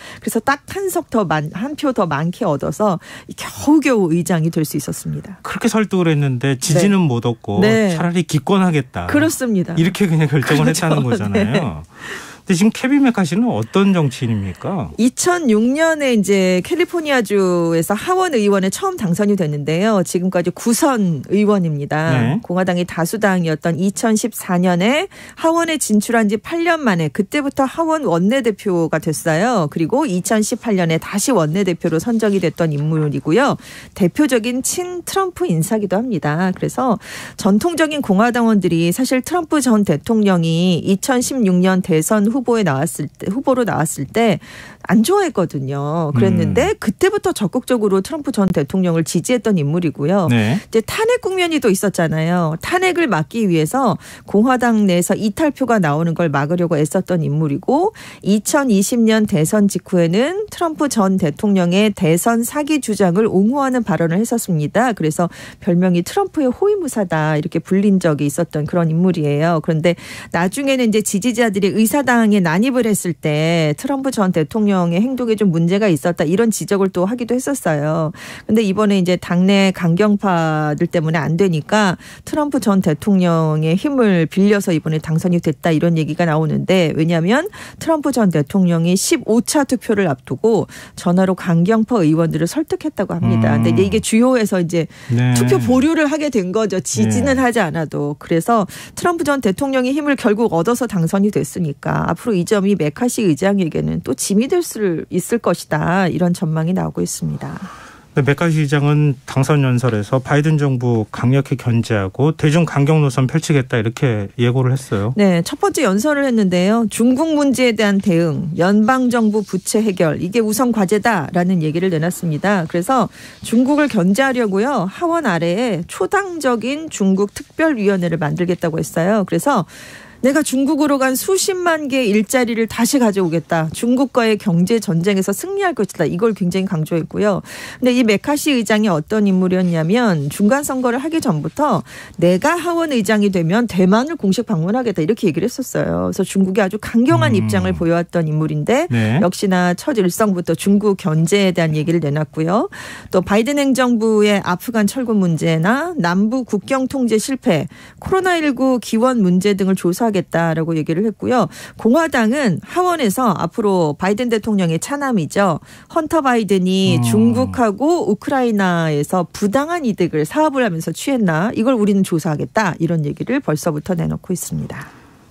딱 한 표 더 많게 얻어서 겨우겨우 의장이 될 수 있었습니다. 그렇게 설득을 했는데 지지는 못 얻고 차라리 기권하겠다. 그렇습니다. 이렇게 그냥 결정을 했다는 거잖아요. 근데 지금 케빈 메카시는 어떤 정치인입니까? 2006년에 이제 캘리포니아주에서 하원 의원에 처음 당선이 됐는데요. 지금까지 9선 의원입니다. 네. 공화당이 다수당이었던 2014년에 하원에 진출한 지 8년 만에 그때부터 하원 원내대표가 됐어요. 그리고 2018년에 다시 원내대표로 선정이 됐던 인물이고요. 대표적인 친 트럼프 인사기도 합니다. 그래서 전통적인 공화당원들이 사실 트럼프 전 대통령이 2016년 대선 후보로 나왔을 때 안 좋아했거든요. 그랬는데 그때부터 적극적으로 트럼프 전 대통령을 지지했던 인물이고요. 네. 이제 탄핵 국면이 또 있었잖아요. 탄핵을 막기 위해서 공화당 내에서 이탈표가 나오는 걸 막으려고 애썼던 인물이고 2020년 대선 직후에는 트럼프 전 대통령의 대선 사기 주장을 옹호하는 발언을 했었습니다. 그래서 별명이 트럼프의 호위무사다 이렇게 불린 적이 있었던 그런 인물이에요. 그런데 나중에는 이제 지지자들이 의사당에 난입을 했을 때 트럼프 전 대통령의 행동에 좀 문제가 있었다 이런 지적을 또 하기도 했었어요. 그런데 이번에 이제 당내 강경파들 때문에 안 되니까 트럼프 전 대통령의 힘을 빌려서 이번에 당선이 됐다 이런 얘기가 나오는데 왜냐하면 트럼프 전 대통령이 15차 투표를 앞두고 전화로 강경파 의원들을 설득했다고 합니다. 근데 이게 주요해서 이제 네. 투표 보류를 하게 된 거죠. 지지는 하지 않아도. 그래서 트럼프 전 대통령의 힘을 결국 얻어서 당선이 됐으니까 앞으로 이 점이 메카시 의장에게는 또 짐이 될 수 있을 것이다. 이런 전망이 나오고 있습니다. 메카시 의장은 당선 연설에서 바이든 정부 강력히 견제하고 대중 강경 노선 펼치겠다 이렇게 예고를 했어요. 네, 첫 번째 연설을 했는데요. 중국 문제에 대한 대응, 연방정부 부채 해결 이게 우선 과제다라는 얘기를 내놨습니다. 그래서 중국을 견제하려고요. 하원 아래에 초당적인 중국 특별위원회를 만들겠다고 했어요. 그래서 내가 중국으로 간 수십만 개의 일자리를 다시 가져오겠다. 중국과의 경제 전쟁에서 승리할 것이다. 이걸 굉장히 강조했고요. 근데 이 메카시 의장이 어떤 인물이었냐면 중간 선거를 하기 전부터 내가 하원 의장이 되면 대만을 공식 방문하겠다. 이렇게 얘기를 했었어요. 그래서 중국이 아주 강경한 입장을 보여왔던 인물인데 네. 역시나 첫 일성부터 중국 견제에 대한 얘기를 내놨고요. 또 바이든 행정부의 아프간 철군 문제나 남부 국경 통제 실패, 코로나19 기원 문제 등을 조사하겠다라고 얘기를 했고요. 공화당은 하원에서 앞으로 바이든 대통령의 차남이죠. 헌터 바이든이 중국하고 우크라이나에서 부당한 이득을 사업을 하면서 취했나 이걸 우리는 조사하겠다 이런 얘기를 벌써부터 내놓고 있습니다.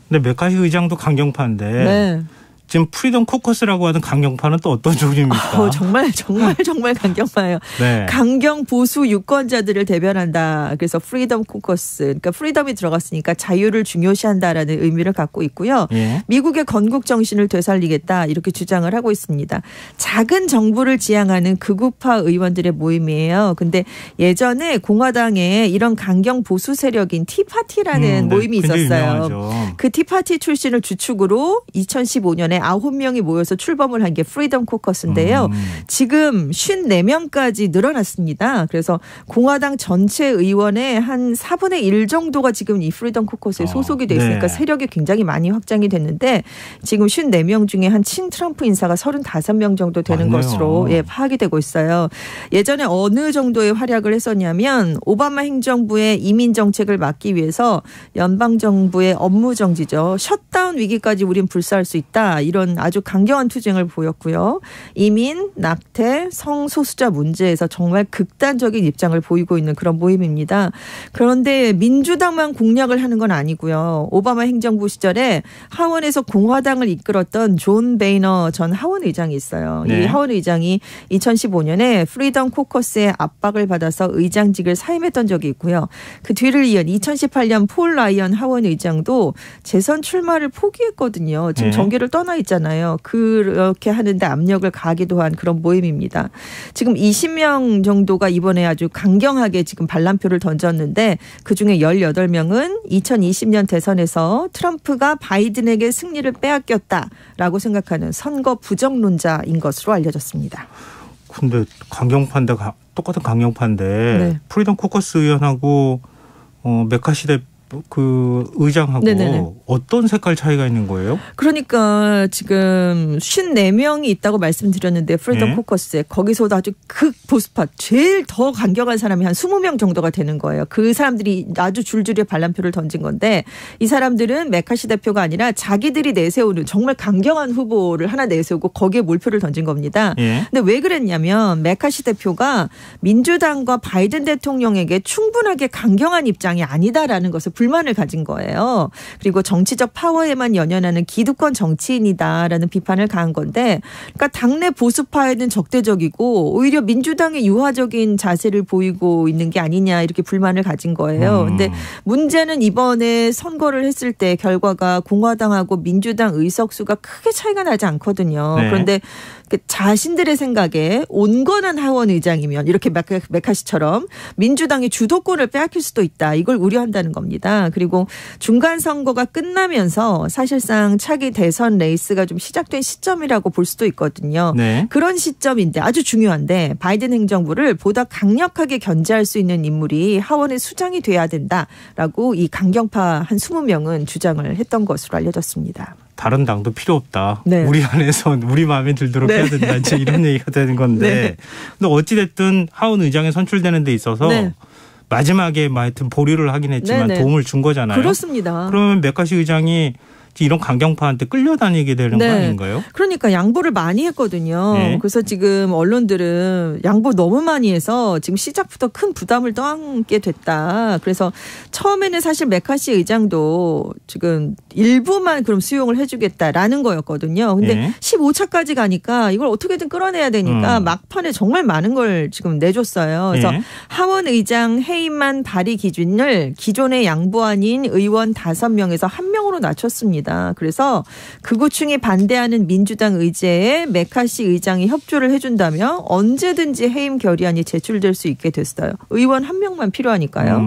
근데 메카시 의장도 강경파인데 네. 지금 프리덤 코커스라고 하는 강경파는 또 어떤 종류입니까? 정말 강경파예요. 네. 강경 보수 유권자들을 대변한다. 그래서 프리덤 코커스. 그러니까 프리덤이 들어갔으니까 자유를 중요시한다라는 의미를 갖고 있고요. 예. 미국의 건국 정신을 되살리겠다 이렇게 주장을 하고 있습니다. 작은 정부를 지향하는 극우파 의원들의 모임이에요. 근데 예전에 공화당에 이런 강경 보수 세력인 티파티라는 모임이 있었어요. 유명하죠. 그 티파티 출신을 주축으로 2015년에 9명이 모여서 출범을 한 게 프리덤 코커스인데요. 지금 54명까지 늘어났습니다. 그래서 공화당 전체 의원의 한 4분의 1 정도가 지금 이 프리덤 코커스에 소속이 돼 있으니까 네. 세력이 굉장히 많이 확장이 됐는데 지금 54명 중에 한 친 트럼프 인사가 35명 정도 되는 맞네요. 것으로 파악이 되고 있어요. 예전에 어느 정도의 활약을 했었냐면 오바마 행정부의 이민 정책을 막기 위해서 연방정부의 업무 정지죠. 셧다운 위기까지 우린 불사할 수 있다. 이런 아주 강경한 투쟁을 보였고요. 이민, 낙태, 성소수자 문제에서 정말 극단적인 입장을 보이고 있는 그런 모임입니다. 그런데 민주당만 공략을 하는 건 아니고요. 오바마 행정부 시절에 하원에서 공화당을 이끌었던 존 베이너 전 하원 의장이 있어요. 네. 이 하원 의장이 2015년에 프리덤 코커스의 압박을 받아서 의장직을 사임했던 적이 있고요. 그 뒤를 이은 2018년 폴 라이언 하원 의장도 재선 출마를 포기했거든요. 지금 네. 정계를 떠나 있잖아요. 그렇게 하는데 압력을 가하기도 한 그런 모임입니다. 지금 20명 정도가 이번에 아주 강경하게 지금 반란표를 던졌는데 그중에 18명은 2020년 대선에서 트럼프가 바이든에게 승리를 빼앗겼다라고 생각하는 선거 부정론자인 것으로 알려졌습니다. 근데 똑같은 강경파인데 네. 프리덤 코커스 의원하고 메카시 그 의장하고 네네네. 어떤 색깔 차이가 있는 거예요? 그러니까 지금 54명이 있다고 말씀드렸는데 프리덤 네. 코커스에 거기서도 아주 극보수파 제일 더 강경한 사람이 한 20명 정도가 되는 거예요. 그 사람들이 아주 줄줄이 반란표를 던진 건데 이 사람들은 메카시 대표가 아니라 자기들이 내세우는 정말 강경한 후보를 하나 내세우고 거기에 몰표를 던진 겁니다. 예. 근데 왜 그랬냐면 메카시 대표가 민주당과 바이든 대통령에게 충분하게 강경한 입장이 아니다라는 것을 불만을 가진 거예요. 그리고 정치적 파워에만 연연하는 기득권 정치인이다라는 비판을 가한 건데 그러니까 당내 보수파에는 적대적이고 오히려 민주당의 유화적인 자세를 보이고 있는 게 아니냐 이렇게 불만을 가진 거예요. 근데 문제는 이번에 선거를 했을 때 결과가 공화당하고 민주당 의석수가 크게 차이가 나지 않거든요. 네. 그런데 자신들의 생각에 온건한 하원 의장이면 이렇게 메카시처럼 민주당이 주도권을 빼앗길 수도 있다. 이걸 우려한다는 겁니다. 그리고 중간 선거가 끝나면서 사실상 차기 대선 레이스가 좀 시작된 시점이라고 볼 수도 있거든요. 네. 그런 시점인데 아주 중요한데 바이든 행정부를 보다 강력하게 견제할 수 있는 인물이 하원의 수장이 돼야 된다라고 이 강경파 한 20명은 주장을 했던 것으로 알려졌습니다. 다른 당도 필요 없다. 네. 우리 안에서 우리 마음에 들도록 네. 해야 된다. 이제 이런 얘기가 되는 건데. 네. 근데 어찌됐든 하원 의장에 선출되는 데 있어서 네. 마지막에 하여튼 보류를 하긴 했지만 네, 네. 도움을 준 거잖아요. 그렇습니다. 그러면 메카시 의장이 이런 강경파한테 끌려다니게 되는 거 아닌가요? 그러니까 양보를 많이 했거든요. 네. 그래서 지금 언론들은 양보 너무 많이 해서 지금 시작부터 큰 부담을 떠안게 됐다. 그래서 처음에는 사실 메카시 의장도 지금 일부만 그럼 수용을 해주겠다라는 거였거든요. 근데 네. 15차까지 가니까 이걸 어떻게든 끌어내야 되니까 막판에 정말 많은 걸 지금 내줬어요. 그래서 네. 하원 의장 해임안 발의 기준을 기존의 양보안인 의원 5명에서 1명으로 낮췄습니다. 그래서 극우층이 반대하는 민주당 의제에 메카시 의장이 협조를 해준다면 언제든지 해임 결의안이 제출될 수 있게 됐어요. 의원 1명만 필요하니까요.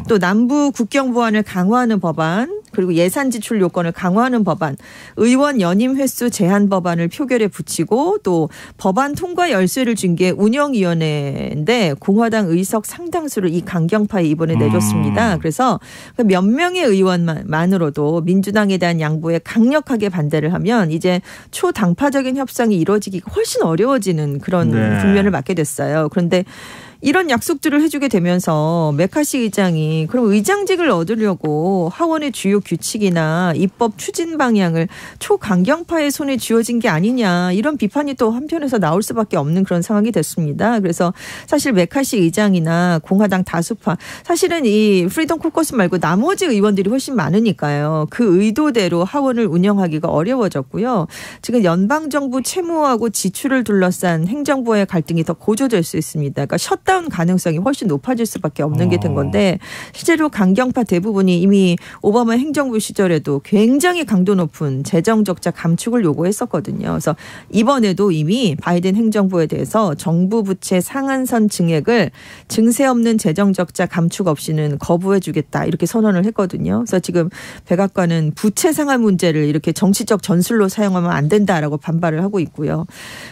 또 남부 국경 보안을 강화하는 법안 그리고 예산 지출 요건을 강화하는 법안, 의원 연임 횟수 제한 법안을 표결에 붙이고 또 법안 통과 열쇠를 준 게 운영위원회인데 공화당 의석 상당수를 이 강경파에 이번에 내줬습니다. 그래서 몇 명의 의원만으로도 민주당에 대한 양보에 강력하게 반대를 하면 이제 초당파적인 협상이 이루어지기가 훨씬 어려워지는 그런 국면을 맞게 됐어요. 그런데 이런 약속들을 해주게 되면서 메카시 의장이 그럼 의장직을 얻으려고 하원의 주요 규칙이나 입법 추진 방향을 초강경파의 손에 쥐어진 게 아니냐 이런 비판이 또 한편에서 나올 수밖에 없는 그런 상황이 됐습니다. 그래서 사실 메카시 의장이나 공화당 다수파 사실은 이 프리덤 코커스 말고 나머지 의원들이 훨씬 많으니까요. 그 의도대로 하원을 운영하기가 어려워졌고요. 지금 연방정부 채무하고 지출을 둘러싼 행정부의 갈등이 더 고조될 수 있습니다. 그러니까 셧다운 가능성이 훨씬 높아질 수밖에 없는 게 된 건데 실제로 강경파 대부분이 이미 오바마 행정부 시절에도 굉장히 강도 높은 재정 적자 감축을 요구했었거든요. 그래서 이번에도 이미 바이든 행정부에 대해서 정부 부채 상한선 증액을 증세 없는 재정 적자 감축 없이는 거부해 주겠다 이렇게 선언을 했거든요. 그래서 지금 백악관은 부채 상한 문제를 이렇게 정치적 전술로 사용하면 안 된다라고 반발을 하고 있고요.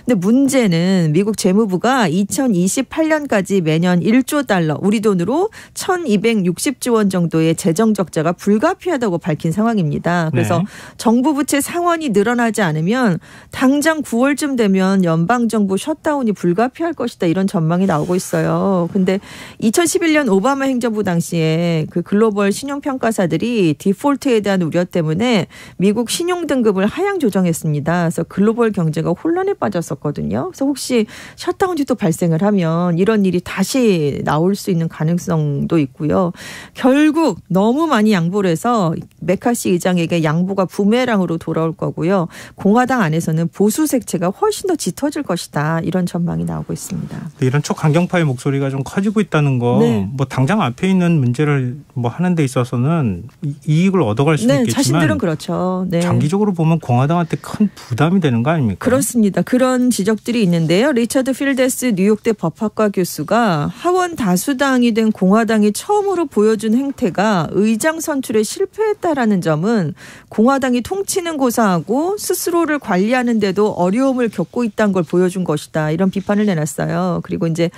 근데 문제는 미국 재무부가 2028년까지 매년 1조 달러 우리 돈으로 1260조 원 정도의 재정 적자가 불가피하다고 밝힌 상황입니다. 그래서 네. 정부 부채 상환이 늘어나지 않으면 당장 9월쯤 되면 연방정부 셧다운이 불가피할 것이다 이런 전망이 나오고 있어요. 근데 2011년 오바마 행정부 당시에 그 글로벌 신용평가사들이 디폴트에 대한 우려 때문에 미국 신용등급을 하향 조정했습니다. 그래서 글로벌 경제가 혼란에 빠졌었거든요. 그래서 혹시 셧다운이 또 발생을 하면 이런 일이 다시 나올 수 있는 가능성도 있고요. 결국 너무 많이 양보를 해서 메카시 의장에게 양보가 부메랑으로 돌아올 거고요. 공화당 안에서는 보수 색채가 훨씬 더 짙어질 것이다. 이런 전망이 나오고 있습니다. 이런 초강경파의 목소리가 좀 커지고 있다는 거, 네. 뭐 당장 앞에 있는 문제를 뭐 하는 데 있어서는 이익을 얻어갈 수는 있겠지만 자신들은 그렇죠. 네. 장기적으로 보면 공화당한테 큰 부담이 되는 거 아닙니까? 그렇습니다. 그런 지적들이 있는데요. 리처드 필데스 뉴욕대 법학과 교수가 하원 다수당이 된 공화당이 처음으로 보여준 행태가 의장 선출에 실패했다라는 점은 공화당이 통치는 고사하고 스스로를 관리하는 데도 어려움을 겪고 있다는 걸 보여준 것이다. 이런 비판을 내놨어요. 그리고 이제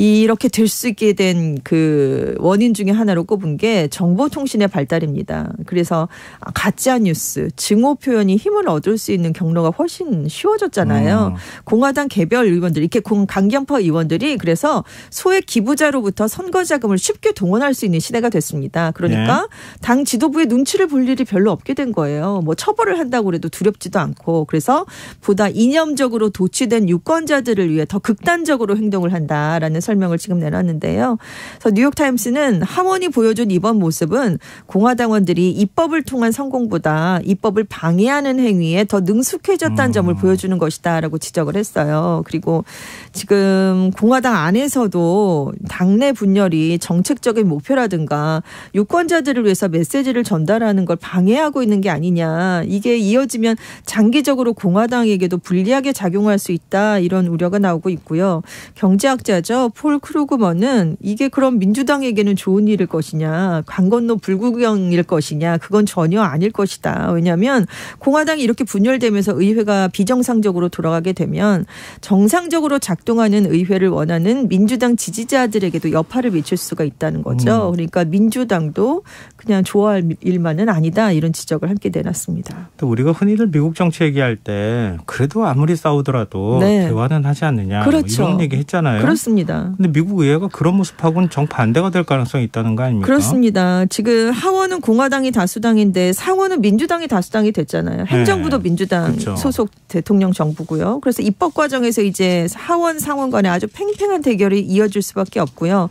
이렇게 될 수 있게 된 그 원인 중에 하나로 꼽은 게 정보통신의 발달입니다. 그래서 가짜 뉴스, 증오 표현이 힘을 얻을 수 있는 경로가 훨씬 쉬워졌잖아요. 공화당 개별 의원들, 이렇게 강경파 의원들이 그래서 소액 기부자로부터 선거 자금을 쉽게 동원할 수 있는 시대가 됐습니다. 그러니까 당 지도부의 눈치를 볼 일이 별로 없게 된 거예요. 뭐 처벌을 한다고 해도 두렵지도 않고 그래서 보다 이념적으로 도취된 유권자들을 위해 더 극단적으로 행동을 한다라는 설명을 지금 내놨는데요. 그래서 뉴욕타임스는 하원이 보여준 이번 모습은 공화당원들이 입법을 통한 성공보다 입법을 방해하는 행위에 더 능숙해졌다는 점을 보여주는 것이다라고 지적을 했어요. 그리고 지금 공화당 안에서도 당내 분열이 정책적인 목표라든가 유권자들을 위해서 메시지를 전달하는 걸 방해하고 있는 게 아니냐. 이게 이어지면 장기적으로 공화당에게도 불리하게 작용할 수 있다. 이런 우려가 나오고 있고요. 경제학자죠. 폴 크루그먼은 이게 그럼 민주당에게는 좋은 일일 것이냐. 강 건너 불구경일 것이냐. 그건 전혀 아닐 것이다. 왜냐하면 공화당이 이렇게 분열되면서 의회가 비정상적으로 돌아가게 되면 정상적으로 작동하는 의회를 원하는 민주당 지지자들에게도 여파를 미칠 수가 있다는 거죠. 그러니까 민주당도 그냥 좋아할 일만은 아니다. 이런 지적을 함께 내놨습니다. 또 우리가 흔히들 미국 정치 얘기할 때 그래도 아무리 싸우더라도 대화는 하지 않느냐. 그렇죠. 이런 얘기 했잖아요. 그렇습니다. 근데 미국 의회가 그런 모습하고는 정반대가 될 가능성이 있다는 거 아닙니까? 그렇습니다. 지금 하원은 공화당이 다수당인데 상원은 민주당이 다수당이 됐잖아요. 행정부도 민주당 그렇죠. 소속 대통령 정부고요. 그래서 입법 과정에서 이제 하원 상원 간에 아주 팽팽한 대결이 이어질 수밖에 없고요.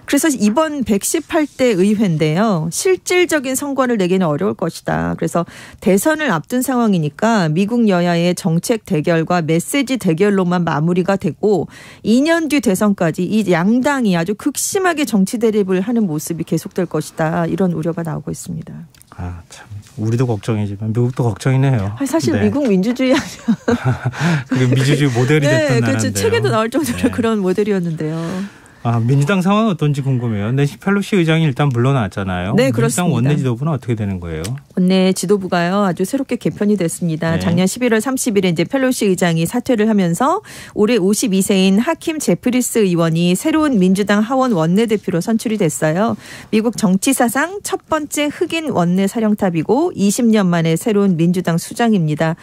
그래서 이번 118대 의회인데요. 실질적인 성과를 내기는 어려울 것이다. 그래서 대선을 앞둔 상황이니까 미국 여야의 정책 대결과 메시지 대결로만 마무리가 되고 2년 뒤 대선까지 이 양당이 아주 극심하게 정치 대립을 하는 모습이 계속될 것이다. 이런 우려가 나오고 있습니다. 아, 참. 우리도 걱정이지만 미국도 걱정이네요. 사실 미국 민주주의 그게 민주주의 모델이 됐던 나라인데요. 그렇죠. 책에도 나올 정도로 그런 모델이었는데요. 민주당 상황은 어떤지 궁금해요. 낸시 펠로시 의장이 일단 물러났잖아요. 네, 민주당 그렇습니다. 원내 지도부는 어떻게 되는 거예요? 원내 지도부가요. 아주 새롭게 개편이 됐습니다. 작년 11월 30일에 이제 펠로시 의장이 사퇴를 하면서 올해 52세인 하킴 제프리스 의원이 새로운 민주당 하원 원내대표로 선출이 됐어요. 미국 정치사상 첫 번째 흑인 원내 사령탑이고 20년 만에 새로운 민주당 수장입니다.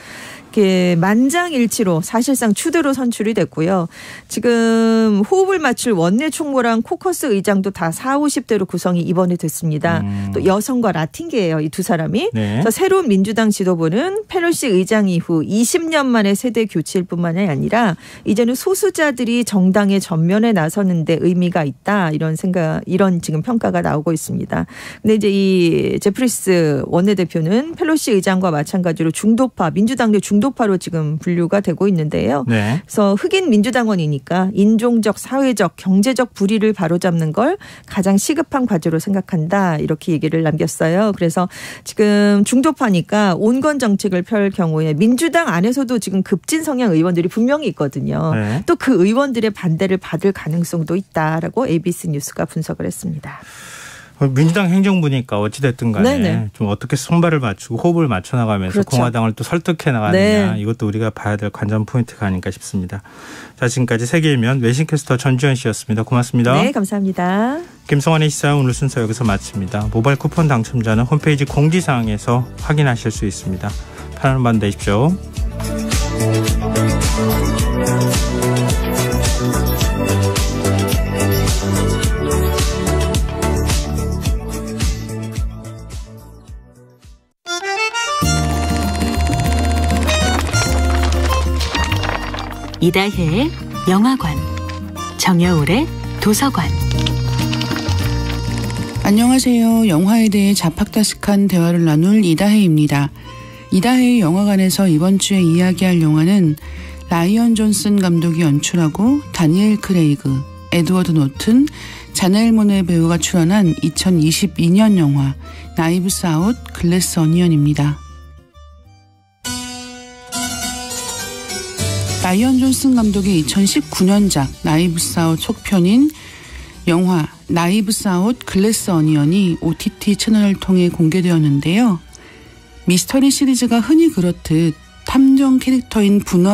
만장일치로 사실상 추대로 선출이 됐고요. 지금 호흡을 맞출 원내 총무랑 코커스 의장도 다 40, 50대로 구성이 이번에 됐습니다. 또 여성과 라틴계예요. 이 두 사람이. 그래서 새로운 민주당 지도부는 펠로시 의장 이후 20년 만에 세대 교체일 뿐만이 아니라 이제는 소수자들이 정당의 전면에 나서는데 의미가 있다. 이런 지금 평가가 나오고 있습니다. 근데 이제 이 제프리스 원내대표는 펠로시 의장과 마찬가지로 중도파, 민주당 내 중도파로 지금 분류가 되고 있는데요. 그래서 흑인 민주당원이니까 인종적, 사회적, 경제적 불의를 바로잡는 걸 가장 시급한 과제로 생각한다. 이렇게 얘기를 남겼어요. 그래서 지금 중도파니까 온건 정책을 펼 경우에 민주당 안에서도 지금 급진 성향 의원들이 분명히 있거든요. 또 그 의원들의 반대를 받을 가능성도 있다라고 ABC 뉴스가 분석을 했습니다. 민주당 행정부니까 어찌됐든 간에 좀 어떻게 손발을 맞추고 호흡을 맞춰 나가면서 공화당을 또 설득해 나가느냐 이것도 우리가 봐야 될 관전 포인트가 아닐까 싶습니다. 자, 지금까지 세계일면 외신캐스터 전주현 씨였습니다. 고맙습니다. 네, 감사합니다. 김성환의 시사 오늘 순서 여기서 마칩니다. 모바일 쿠폰 당첨자는 홈페이지 공지사항에서 확인하실 수 있습니다. 편안한 밤 되십시오. 이다혜의 영화관, 정여울의 도서관. 안녕하세요. 영화에 대해 자팍다식한 대화를 나눌 이다혜입니다. 이다혜의 영화관에서 이번 주에 이야기할 영화는 라이언 존슨 감독이 연출하고 다니엘 크레이그, 에드워드 노튼, 자넬 모네 배우가 출연한 2022년 영화 나이브스 아웃 글래스 어니언입니다. 라이언 존슨 감독의 2019년작 나이브스 아웃 속편인 영화 나이브스 아웃 글래스 어니언이 OTT 채널을 통해 공개되었는데요. 미스터리 시리즈가 흔히 그렇듯 탐정 캐릭터인 분화